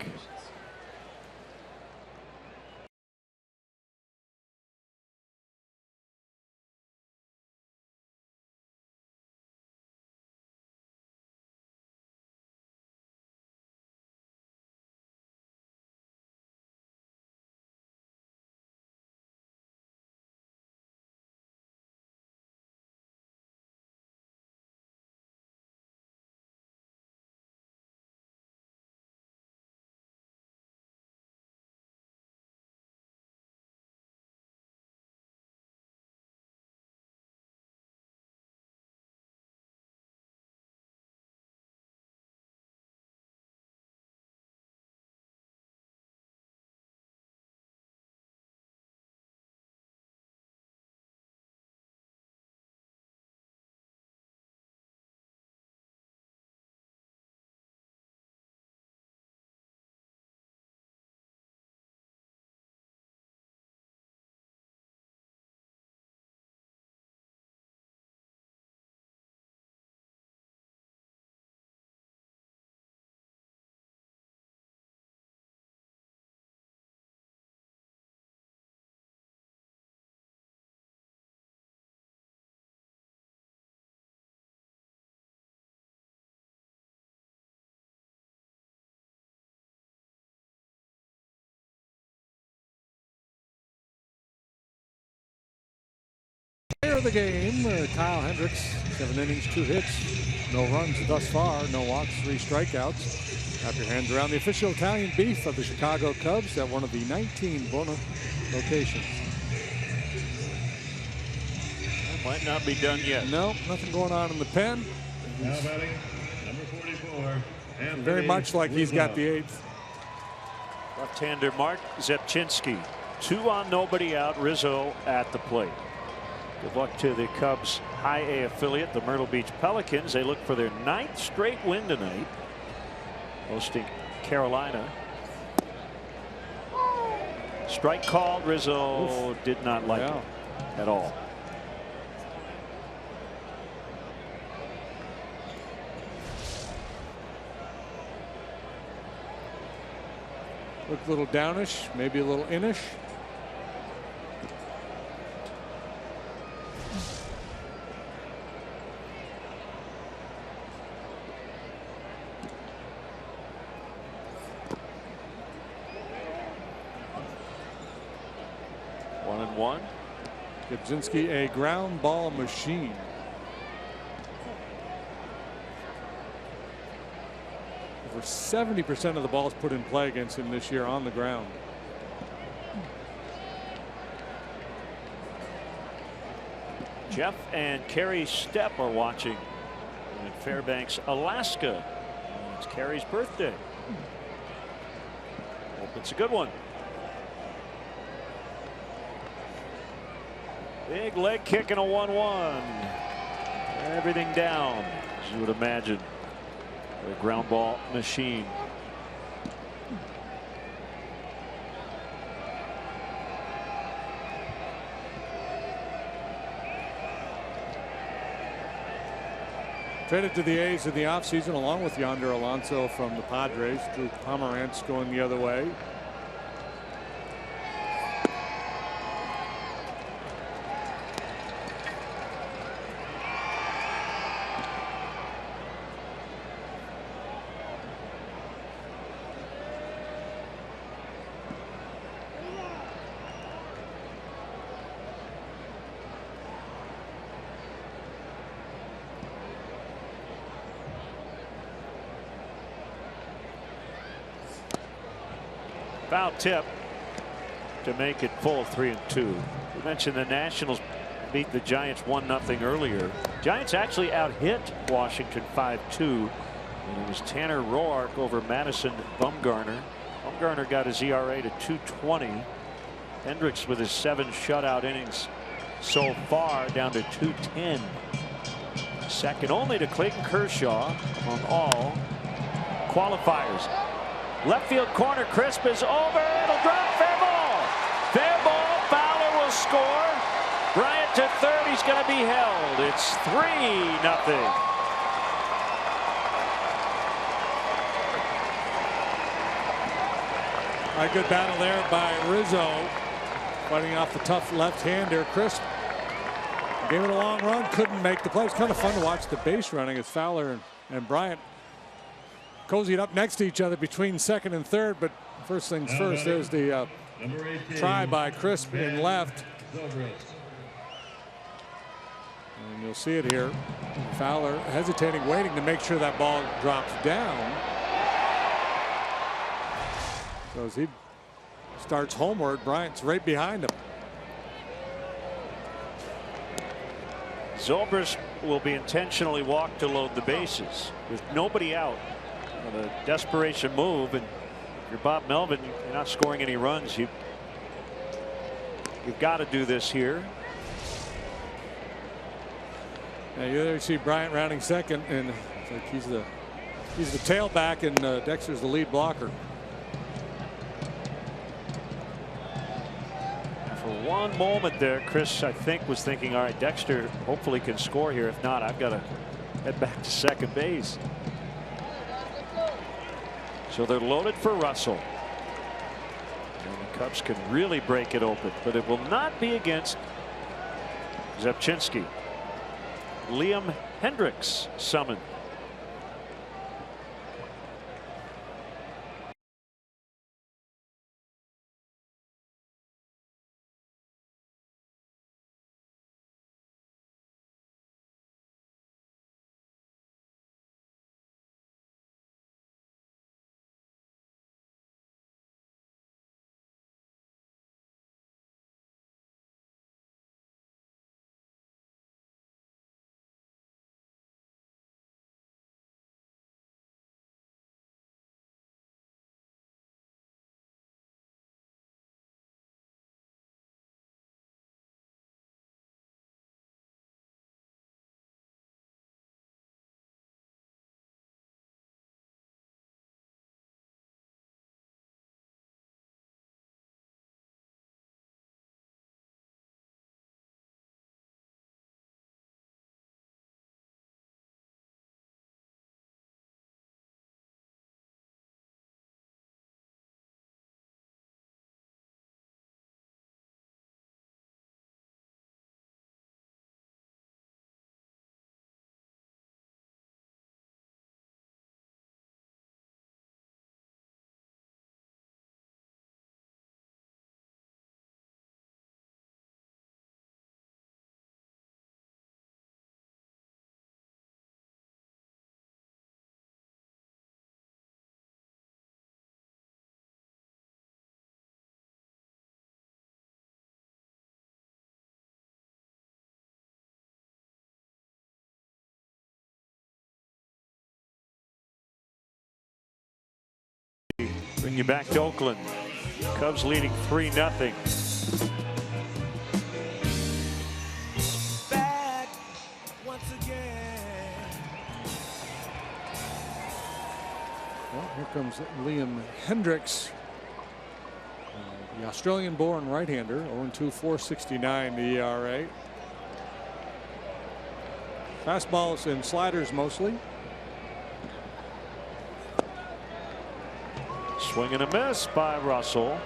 of the game, Kyle Hendricks, 7 innings, 2 hits, no runs thus far, no walks, 3 strikeouts. Wrap your hands around the official Italian beef of the Chicago Cubs at one of the 19 Bona locations. That might not be done yet. No, nothing going on in the pen. Now batting, number 44. Very much like he's got the 8th. Left-hander Mark Zepchinski. 2 on, nobody out. Rizzo at the plate. Good luck to the Cubs High A affiliate, the Myrtle Beach Pelicans. They look for their 9th straight win tonight, hosting Carolina. Strike called. Rizzo did not like it at all. Looked a little downish, maybe a little innish. One and one. Gibzinski, a ground ball machine. Over 70% of the balls put in play against him this year on the ground. Jeff and Carrie Stepp are watching in Fairbanks, Alaska. It's Carrie's birthday. Hope it's a good one. Big leg kick and a 1-1. Everything down, as you would imagine. The ground ball machine. Traded to the A's in the offseason along with Yonder Alonso from the Padres. Drew Pomerantz going the other way. Foul tip to make it full 3-2. We mentioned the Nationals beat the Giants 1-0 earlier. Giants actually out-hit Washington 5-2. And it was Tanner Roark over Madison Bumgarner. Bumgarner got his ERA to 2.20. Hendricks with his 7 shutout innings so far down to 2.10. Second only to Clayton Kershaw among all qualifiers. Left field corner, Crisp is over. It'll drop. Fair ball. Fair ball. Fowler will score. Bryant to third. He's going to be held. It's 3-0. A good battle there by Rizzo, fighting off the tough left-hander. Crisp gave it a long run, couldn't make the play. It's kind of fun to watch the base running as Fowler and Bryant cozied up next to each other between second and third. But first things first, there's the try by Crisp in left. And you'll see it here. Fowler hesitating, waiting to make sure that ball drops down. So as he starts homeward, Bryant's right behind him. Zobrist will be intentionally walked to load the bases with nobody out. A desperation move, and if you're Bob Melvin, you're not scoring any runs. You've got to do this here. Now you there see Bryant rounding second, and it's like he's the tailback, and Dexter's the lead blocker. For one moment there, Chris, I think, was thinking, all right, Dexter hopefully can score here. If not, I've got to head back to second base. So they're loaded for Russell. And the Cubs can really break it open, but it will not be against Zepchinski. Liam Hendricks summoned. Bring you back to Oakland. Cubs leading 3-0. Back once again. Well, here comes Liam Hendricks, the Australian-born right-hander. 0-2, 4.69 the ERA. Fastballs and sliders mostly. Swing and a miss by Russell.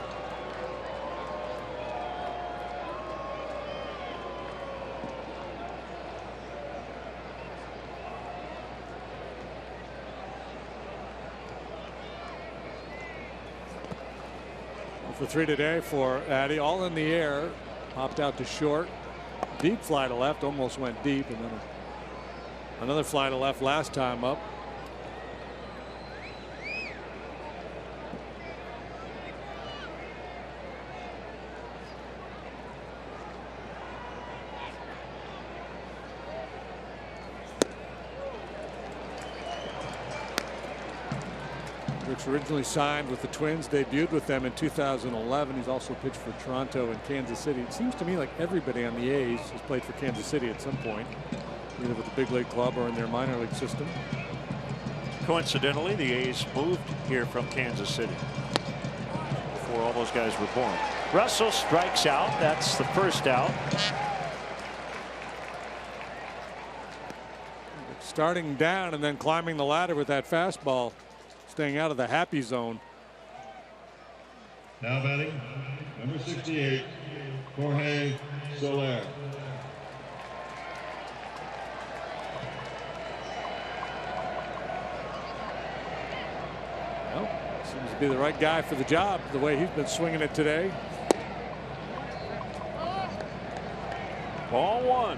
For 3 today for Addy. All in the air. Popped out to short. Deep fly to left. Almost went deep. And then another fly to left last time up. Originally signed with the Twins, debuted with them in 2011. He's also pitched for Toronto and Kansas City. It seems to me like everybody on the A's has played for Kansas City at some point, either with the big league club or in their minor league system. Coincidentally, the A's moved here from Kansas City before all those guys were born. Russell strikes out. That's the first out. Starting down and then climbing the ladder with that fastball. Staying out of the happy zone. Now batting, number 68, Jorge Soler. Well, seems to be the right guy for the job, the way he's been swinging it today. Ball one.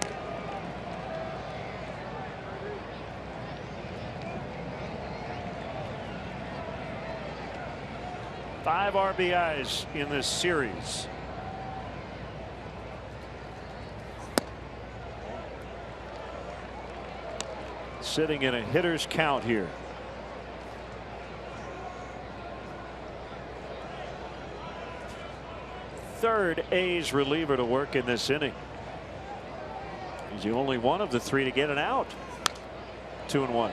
Five RBIs in this series. Sitting in a hitter's count here. Third A's reliever to work in this inning. He's the only one of the three to get an out. 2-1.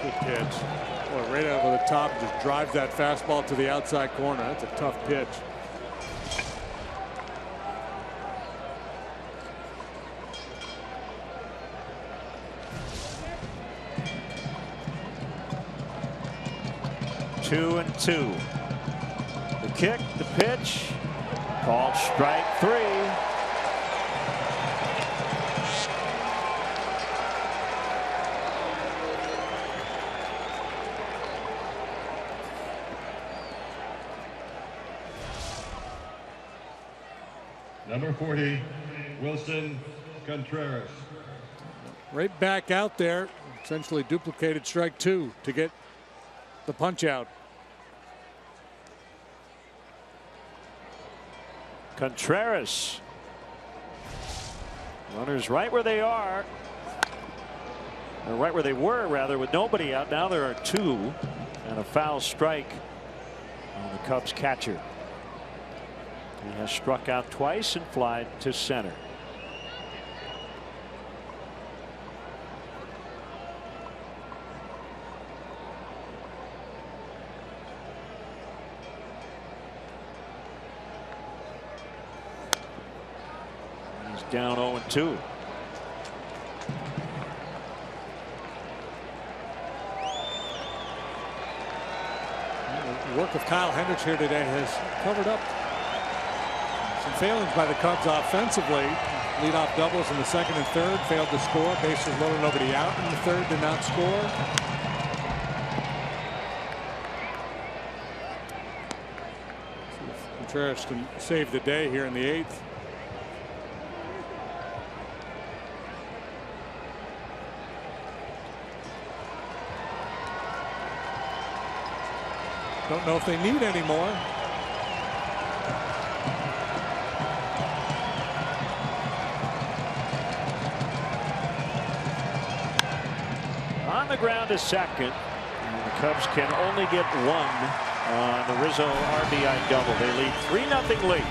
Good pitch. Boy, right over the top, just drives that fastball to the outside corner. That's a tough pitch. Two and two. The kick, the pitch, called strike three. Number 40, Wilson Contreras. Right back out there, essentially duplicated strike two to get the punch out. Contreras. Runners right where they are. Or right where they were, rather, with nobody out. Now there are two, and a foul strike on the Cubs catcher. He has struck out twice and flied to center. He's down 0-2. The work of Kyle Hendricks here today has covered up some failings by the Cubs offensively. Leadoff doubles in the second and third, failed to score. Bases loaded, nobody out in the third, did not score. Contreras can save the day here in the eighth. Don't know if they need any more. On the ground to second. And the Cubs can only get one on the Rizzo RBI double. They lead 3-0 lead.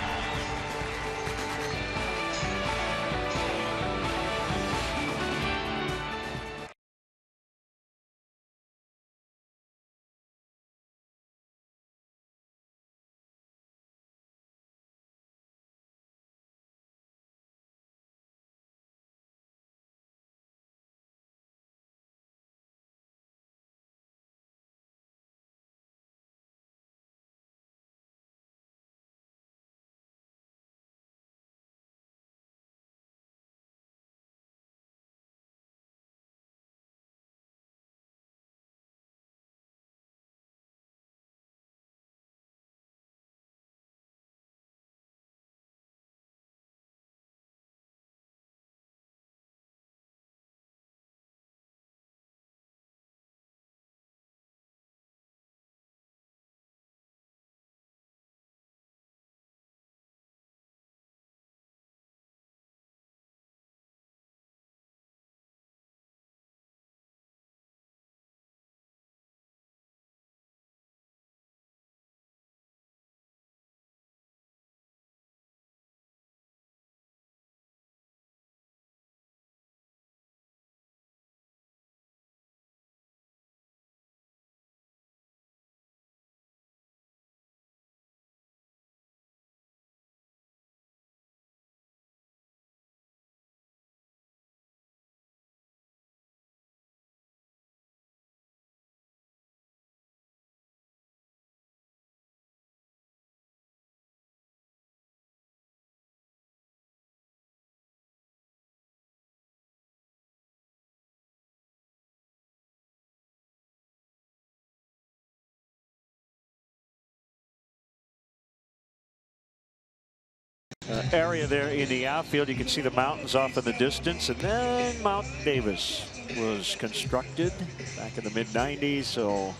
Area there in the outfield. You can see the mountains off in the distance, and then Mount Davis was constructed back in the mid-90s, so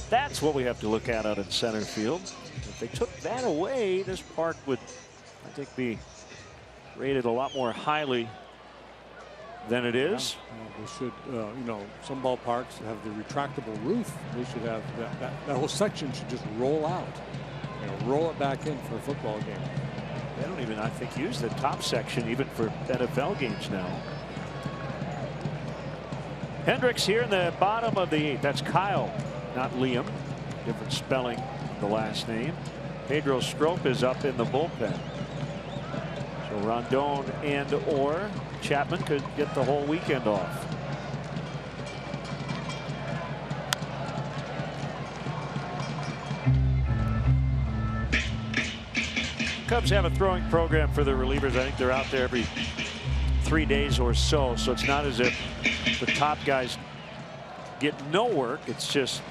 that's what we have to look at out in center field. If they took that away, this park would, I think, be rated a lot more highly than it is. We should, you know, some ballparks have the retractable roof. We should have that whole section should just roll out, you know, roll it back in for a football game. They don't even, I think, use the top section even for NFL games now. Hendricks here in the bottom of the 8th. That's Kyle, not Liam. Different spelling of the last name. Pedro Strop is up in the bullpen. So Rondon and or Chapman could get the whole weekend off. Cubs have a throwing program for their relievers. I think they're out there every 3 days or so. So it's not as if the top guys get no work. It's just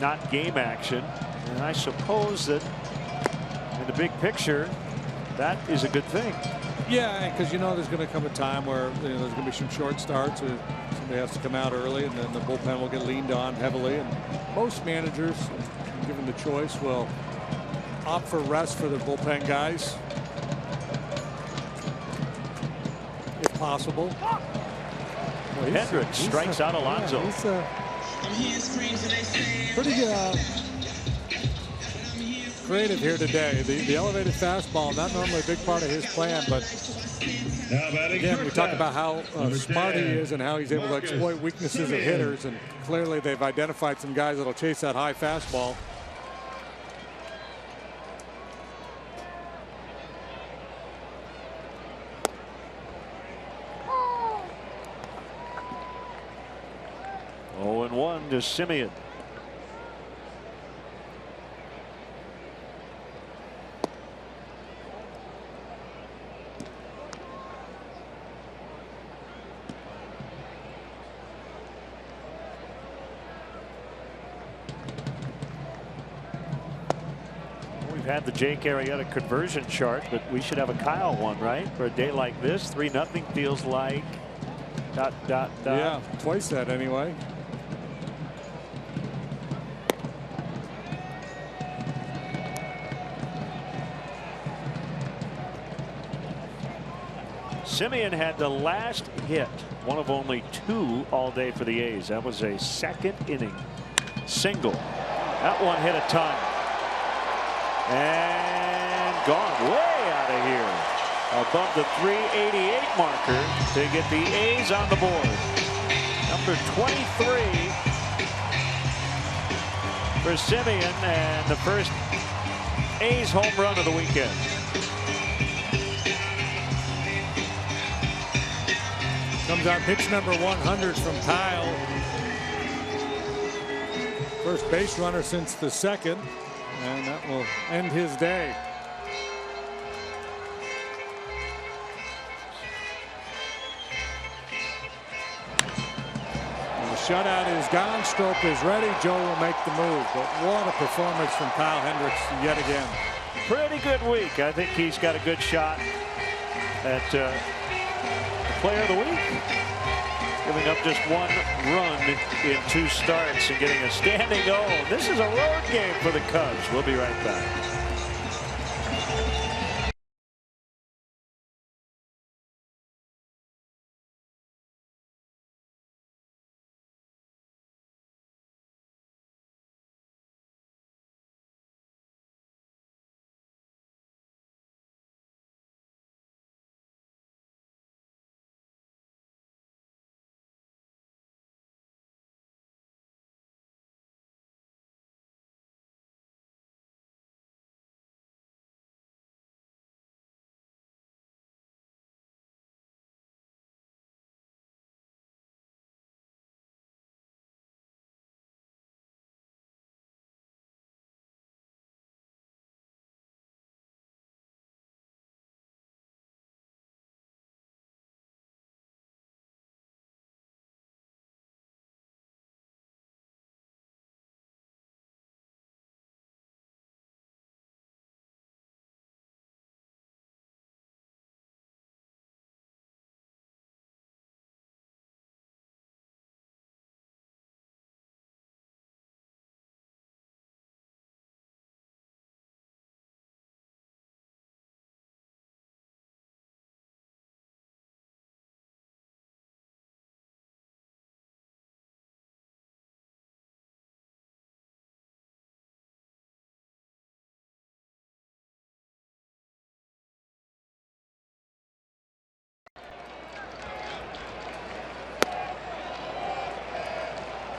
not game action. And I suppose that in the big picture, that is a good thing. Yeah, because you know there's going to come a time where there's going to be some short starts or somebody has to come out early, and then the bullpen will get leaned on heavily. And most managers, given the choice, will opt for rest for the bullpen guys if possible. Well, Hendricks strikes out Alonso. Yeah, he's pretty creative here today. The elevated fastball, not normally a big part of his plan, but again, we talk about how smart he is and how he's able to exploit weaknesses of hitters, and clearly they've identified some guys that'll chase that high fastball. Oh, and 1 to Simeon. We've had the Jake Arrieta conversion chart, but we should have a Kyle one, right? For a day like this, 3-0 feels like ... Yeah, twice that anyway. Semien had the last hit, one of only 2 all day for the A's. That was a second inning single. That one hit a ton. And gone way out of here. Above the 388 marker to get the A's on the board. Number 23 for Semien, and the first A's home run of the weekend. Comes out pitch number 100 from Kyle. First base runner since the second, and that will end his day. The shutout is gone. Strop is ready. Joe will make the move. But what a performance from Kyle Hendricks yet again. Pretty good week. I think he's got a good shot at Player of the Week. Giving up just 1 run in 2 starts and getting a standing O. This is a road game for the Cubs. We'll be right back.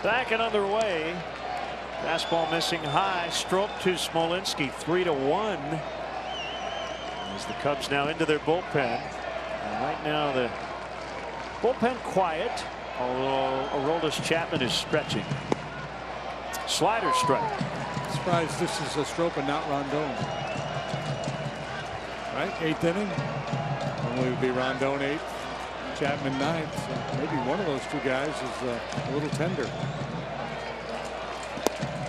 Back and underway. Fastball missing high. Stroke to Smolinski. 3-1. As the Cubs now into their bullpen. And right now the bullpen quiet. Although Aroldis Chapman is stretching. Slider strike. Surprised this is a Strope and not Rondon. Right? 8th inning. Normally it would be Rondon 8th. Chapman 9th. So maybe one of those 2 guys is a little tender.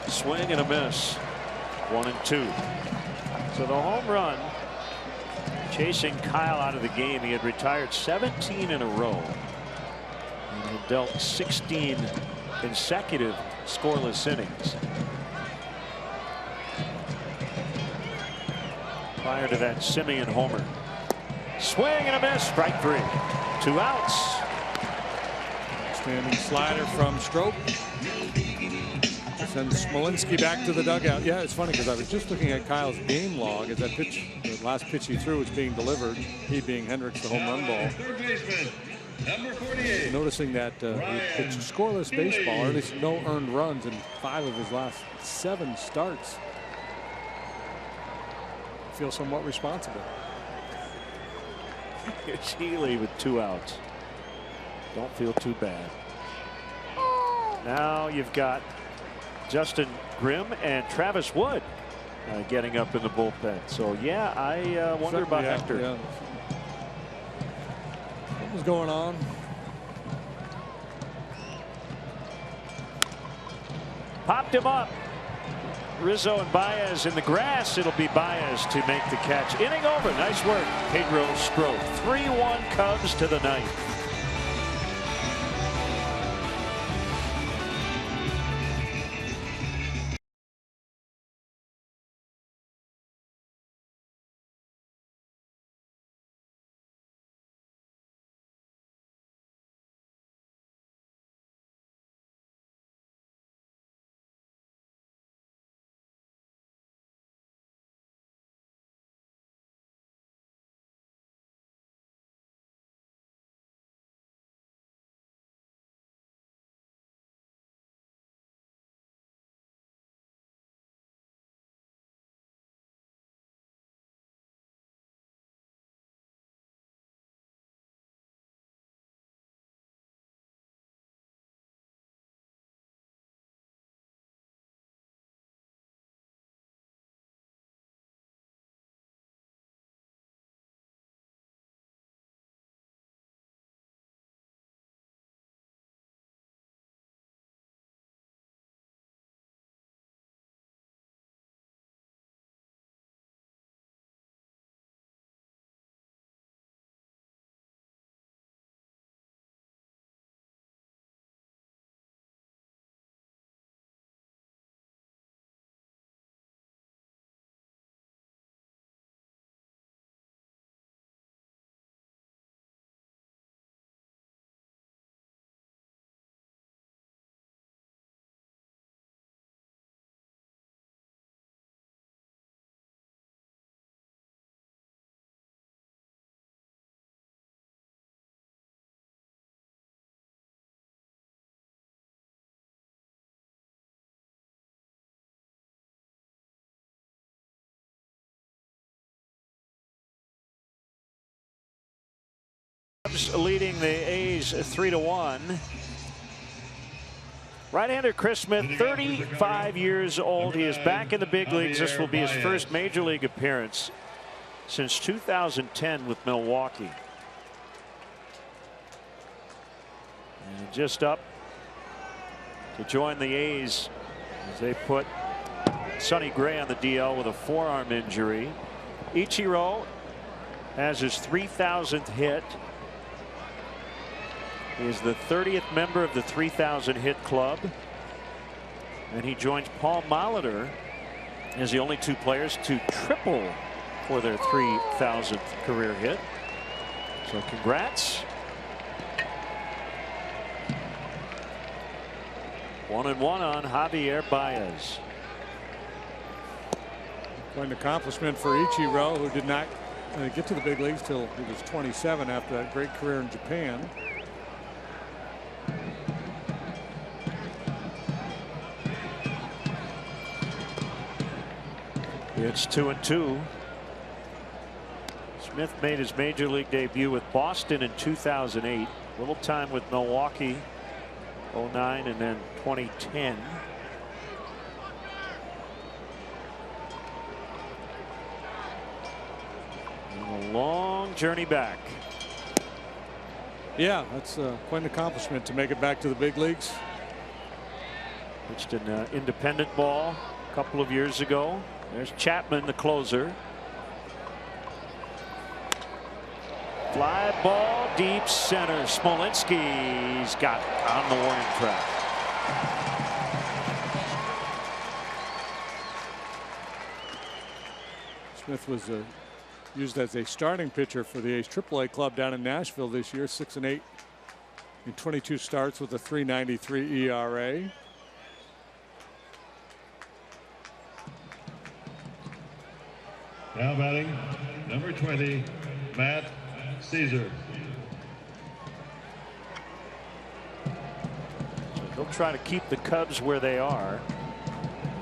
Swing and a miss. 1 and 2. So the home run chasing Kyle out of the game. He had retired 17 in a row and had dealt 16 consecutive scoreless innings. Prior to that Semien homer. Swing and a miss. Strike 3. 2 outs. Standing slider from Strope. Sends Smolinski back to the dugout. Yeah, it's funny because I was just looking at Kyle's game log as that pitch, the last pitch he threw was being delivered. He being Hendricks, the home run ball. Number 48. Noticing that he pitched scoreless baseball, or at least no earned runs in 5 of his last 7 starts. I feel somewhat responsible. Here's Healy with 2 outs. Don't feel too bad. Now you've got Justin Grimm and Travis Wood getting up in the bullpen. So yeah, I wonder about Hector. Yeah. What was going on? Popped him up. Rizzo and Baez in the grass. It'll be Baez to make the catch. Inning over. Nice work, Pedro Strop. 3-1 Cubs to the 9th. Leading the A's 3-1. Right-hander Chris Smith, 35 years old. He is back in the big leagues. This will be his first major league appearance since 2010 with Milwaukee. And just up to join the A's as they put Sonny Gray on the DL with a forearm injury. Ichiro has his 3,000th hit. He is the 30th member of the 3,000 hit club, and he joins Paul Molitor as the only two players to triple for their 3,000th career hit. So congrats. 1-1 on Javier Baez. Quite an accomplishment for Ichiro, who did not get to the big leagues till he was 27 after that great career in Japan. It's 2-2. Smith made his major league debut with Boston in 2008. Little time with Milwaukee, 09 and then 2010. And a long journey back. Yeah, that's quite an accomplishment to make it back to the big leagues. Pitched an independent ball a couple of years ago. There's Chapman, the closer. Fly ball deep center. Smolinski's got on the warning track. Smith was used as a starting pitcher for the A's AAA club down in Nashville this year. 6-8 in 22 starts with a .393 ERA. Now batting, number 20, Matt Caesar. So he'll try to keep the Cubs where they are.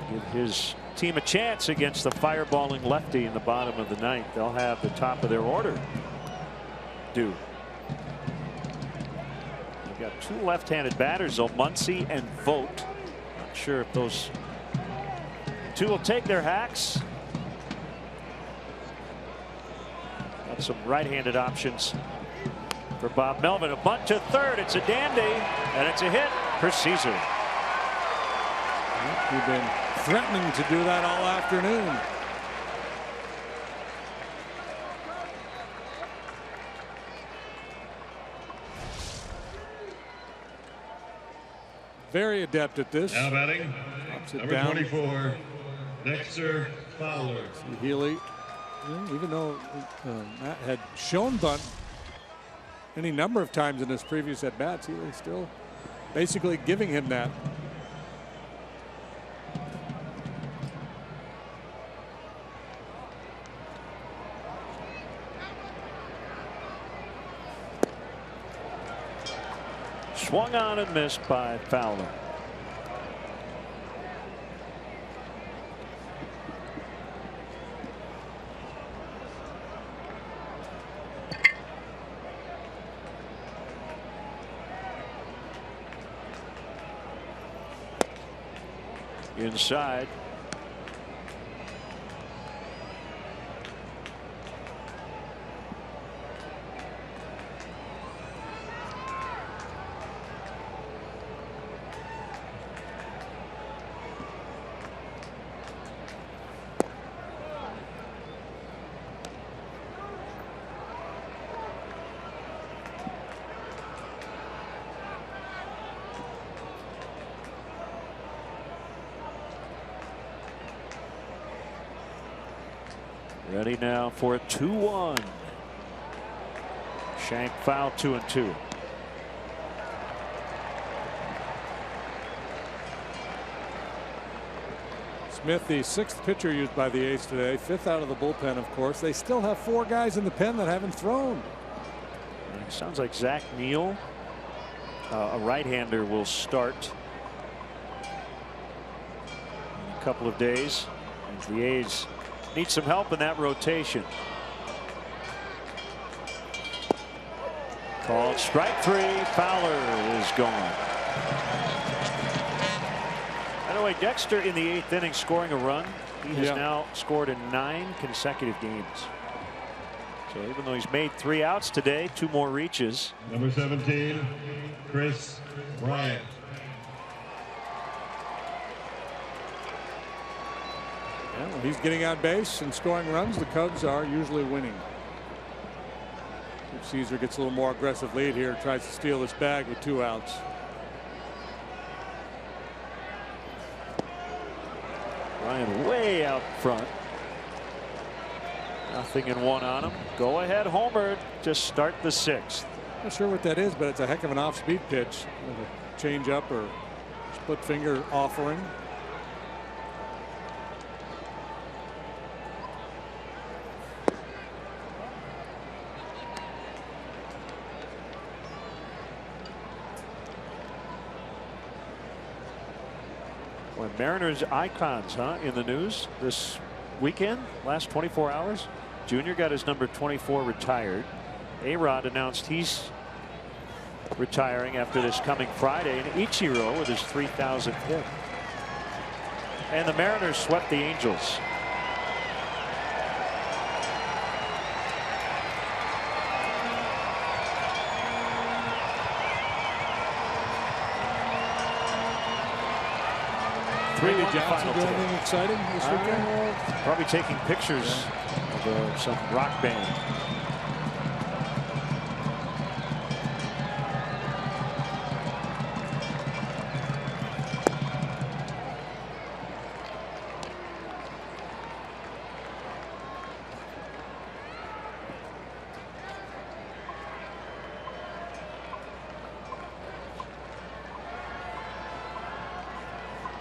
Give his team a chance against the fireballing lefty in the bottom of the ninth. They'll have the top of their order due. They've got two left-handed batters, though, Muncy and Vogt. Not sure if those two will take their hacks. Got some right-handed options for Bob Melvin. A bunt to third. It's a dandy, and it's a hit for Caesar. We've been threatening to do that all afternoon. Very adept at this. Now batting, number 24, Dexter Fowler. Healy, even though Matt had shown bunt any number of times in his previous at-bats, Healy still basically giving him that. Swung on and missed by Fowler. Inside. Ready now for a 2-1. Shank foul, 2-2. Smith, the sixth pitcher used by the A's today, fifth out of the bullpen, of course. They still have four guys in the pen that haven't thrown. It sounds like Zach Neal, a right-hander, will start in a couple of days as the A's need some help in that rotation. Called strike 3. Fowler is gone. By the way, Dexter in the 8th inning scoring a run. He has now scored in 9 consecutive games. So even though he's made 3 outs today, 2 more reaches. Number 17, Chris Bryant. Yeah, when he's getting on base and scoring runs, the Cubs are usually winning. If Caesar gets a little more aggressive lead here, tries to steal this bag with 2 outs. Ryan way out front. Nothing in 1 on him. Go ahead, homer. Just start the 6th. Not sure what that is, but it's a heck of an off-speed pitch. A change up or split finger offering. Well, Mariners icons, in the news this weekend, last 24 hours. Junior got his number 24 retired. A-Rod announced he's retiring after this coming Friday, and Ichiro with his 3,000th hit. And the Mariners swept the Angels. Randy Johnson doing anything exciting this weekend? Probably taking pictures of some rock band.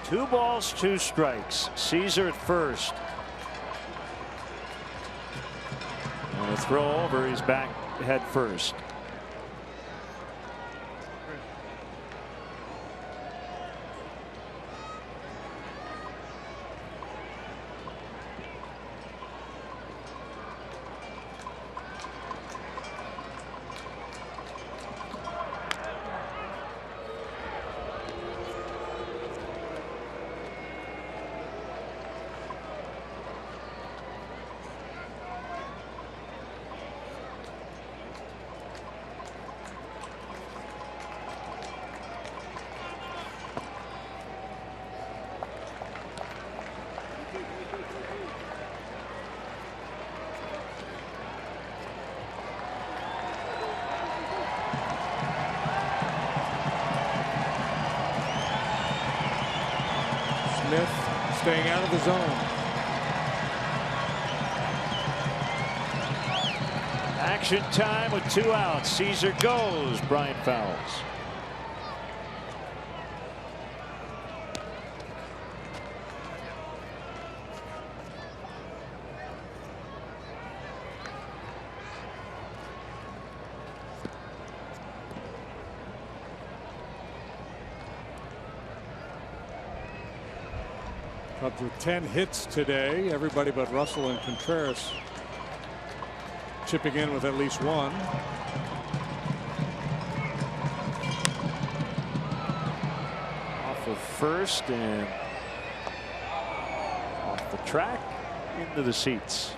Two balls, 2 strikes. Caesar at first. And a throw over. He's back head first. Staying out of the zone. Action time with 2 outs. Caesar goes. Bryant fouls. Cubs with 10 hits today. Everybody but Russell and Contreras chipping in with at least 1. Off of first and off the track into the seats.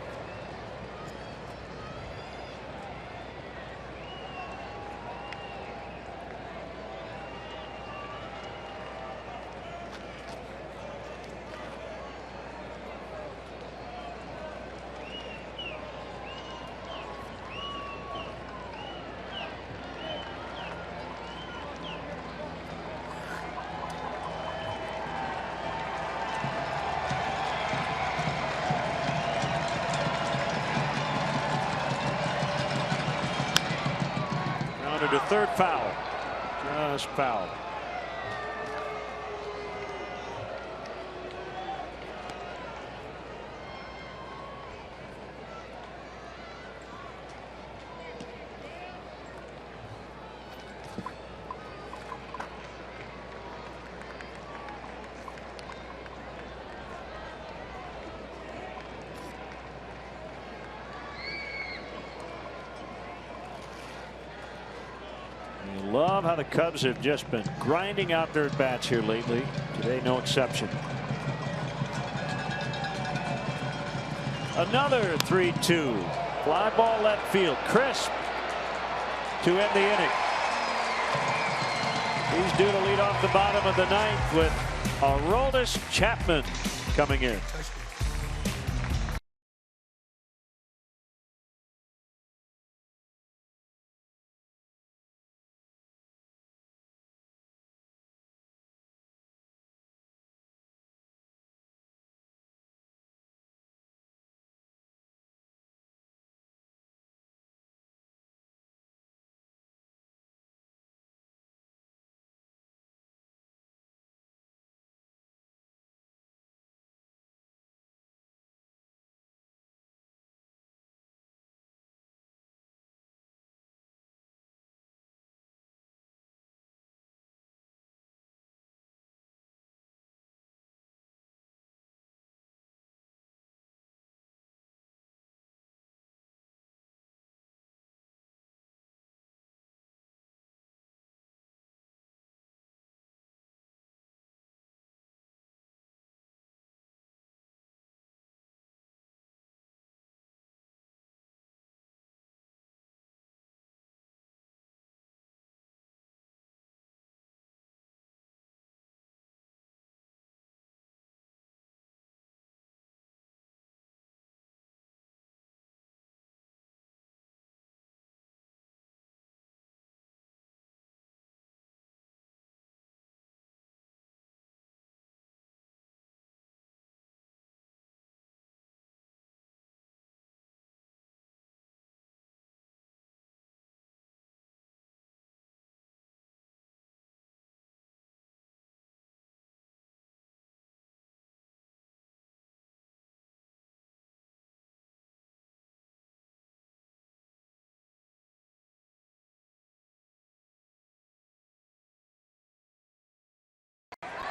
To third, foul. Just foul. You love how the Cubs have just been grinding out their bats here lately. Today, no exception. Another 3-2. Fly ball left field. Crisp to end the inning. He's due to lead off the bottom of the ninth with Aroldis Chapman coming in.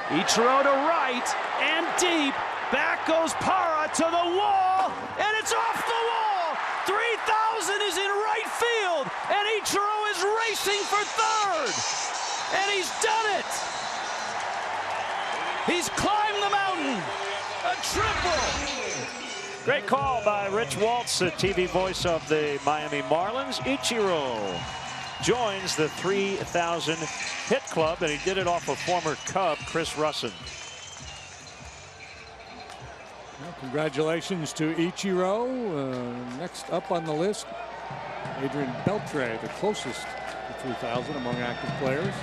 Ichiro to right and deep. Back goes Parra to the wall, and it's off the wall. 3,000 is in right field, and Ichiro is racing for third. And he's done it. He's climbed the mountain. A triple. Great call by Rich Waltz, the TV voice of the Miami Marlins. Ichiro joins the 3,000 hit club, and he did it off of former Cub Chris Russin. Well, congratulations to Ichiro. Next up on the list, Adrian Beltre, the closest to 3,000 among active players.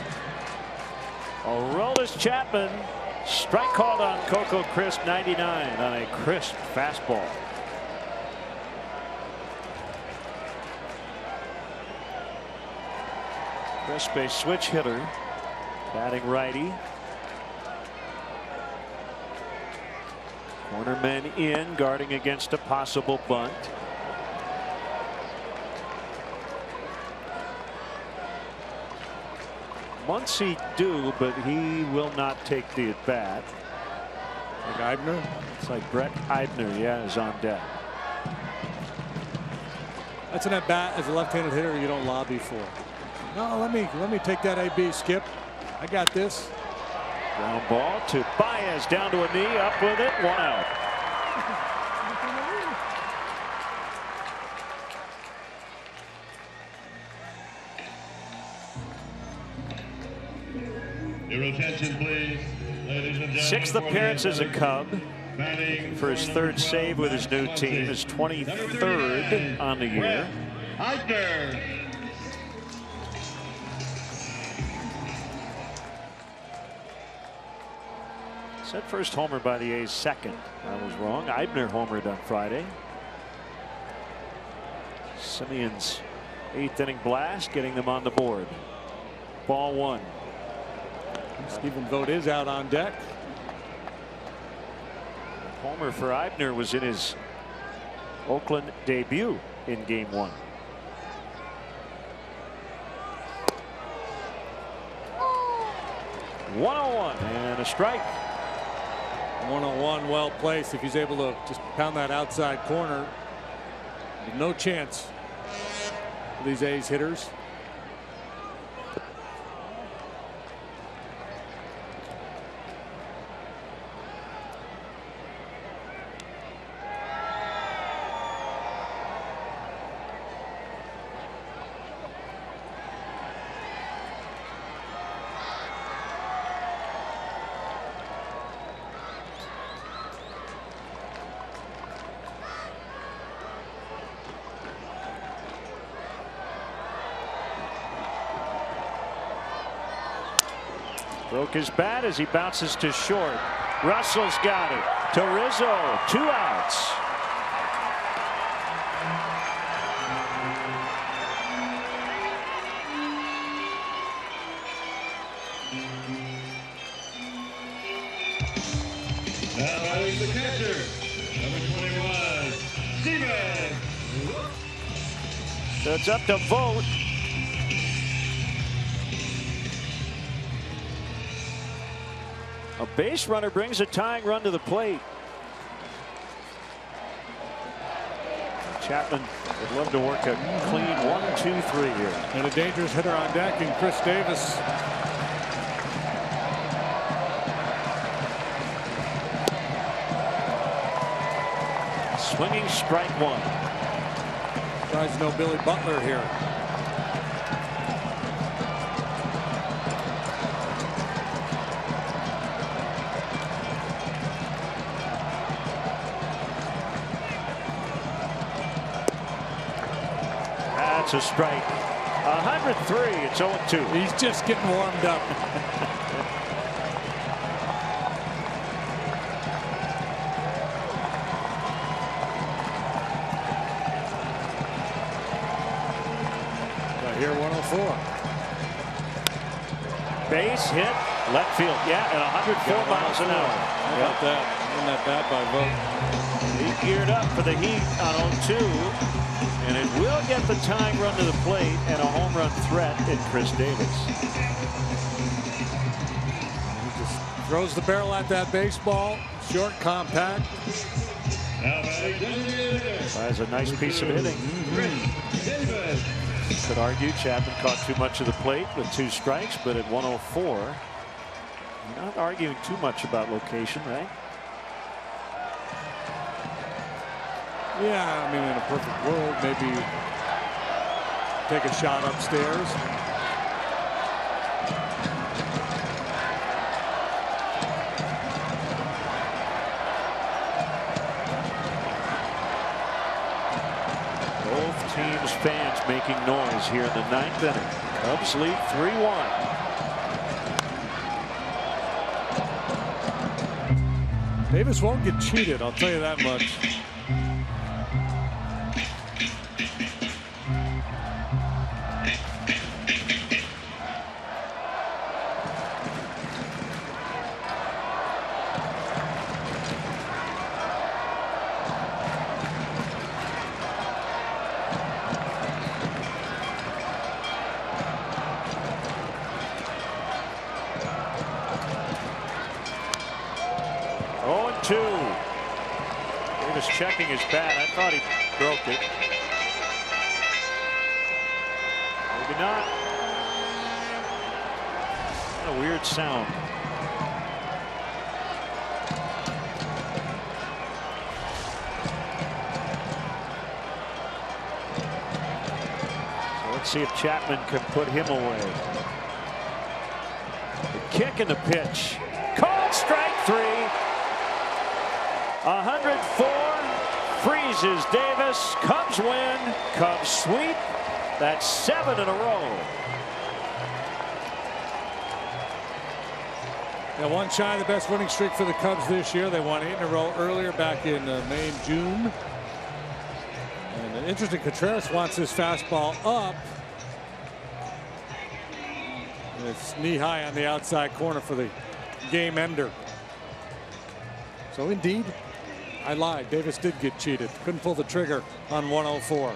Aroldis Chapman, strike called on Coco Crisp, 99 on a crisp fastball. Crisp, a switch hitter, batting righty. Cornermen in, guarding against a possible bunt. Muncy due, but he will not take the at bat. Like Eibner? It's like Brett Eibner, yeah, is on deck. That's an at bat as a left-handed hitter you don't lobby for. No, let me take that AB, Skip. I got this. Ground ball to Baez, down to a knee, up with it, 1 out. Your attention, please, ladies and gentlemen. Sixth appearance as a Cub. For his third save with his new team, his 23rd on the year. Eibner. Said first homer by the A's, second. I was wrong. Eibner homered on Friday. Simeon's 8th inning blast, getting them on the board. Ball 1. Stephen Vogt is out on deck. Homer for Eibner was in his Oakland debut in Game 1. .101 and a strike. 101, well placed. If he's able to just pound that outside corner, no chance for these A's hitters. Broke his bat as he bounces to short. Russell's got it. To Rizzo. 2 outs. Now batting the catcher, number 21, Steven. So it's up to Vogt. A base runner brings a tying run to the plate. Chapman would love to work a clean 1-2-3 here. And a dangerous hitter on deck in Chris Davis. Swinging strike 1. Tries no Billy Butler here. That's a strike. 103. It's 0-2. He's just getting warmed up. Here 104. Base hit, left field. Yeah, at 104 miles an hour. How about that? In that bat by Vogt. He geared up for the heat on 0-2, and it will get the tying run to the plate and a home run threat in Chris Davis. He just throws the barrel at that baseball. Short, compact. Now batting That's a nice piece of hitting. Davis. Could argue Chapman caught too much of the plate with 2 strikes, but at 104, you're not arguing too much about location, right? Yeah, I mean, in a perfect world, maybe take a shot upstairs. Both teams' fans making noise here in the 9th inning. Cubs lead 3-1. Davis won't get cheated, I'll tell you that much. Davis checking his bat. I thought he broke it. Maybe not. What a weird sound. So let's see if Chapman can put him away. The kick and the pitch. Called strike 3. 104 freezes Davis. Cubs win. Cubs sweep. That's 7 in a row. Now one shy of the best winning streak for the Cubs this year. They won 8 in a row earlier back in May and June. And interesting, Contreras wants his fastball up. And it's knee high on the outside corner for the game ender. So indeed, I lied. Davis did get cheated. Couldn't pull the trigger on 104.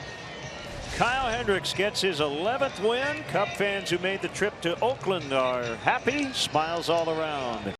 Kyle Hendricks gets his 11th win. Cub fans who made the trip to Oakland are happy. Smiles all around.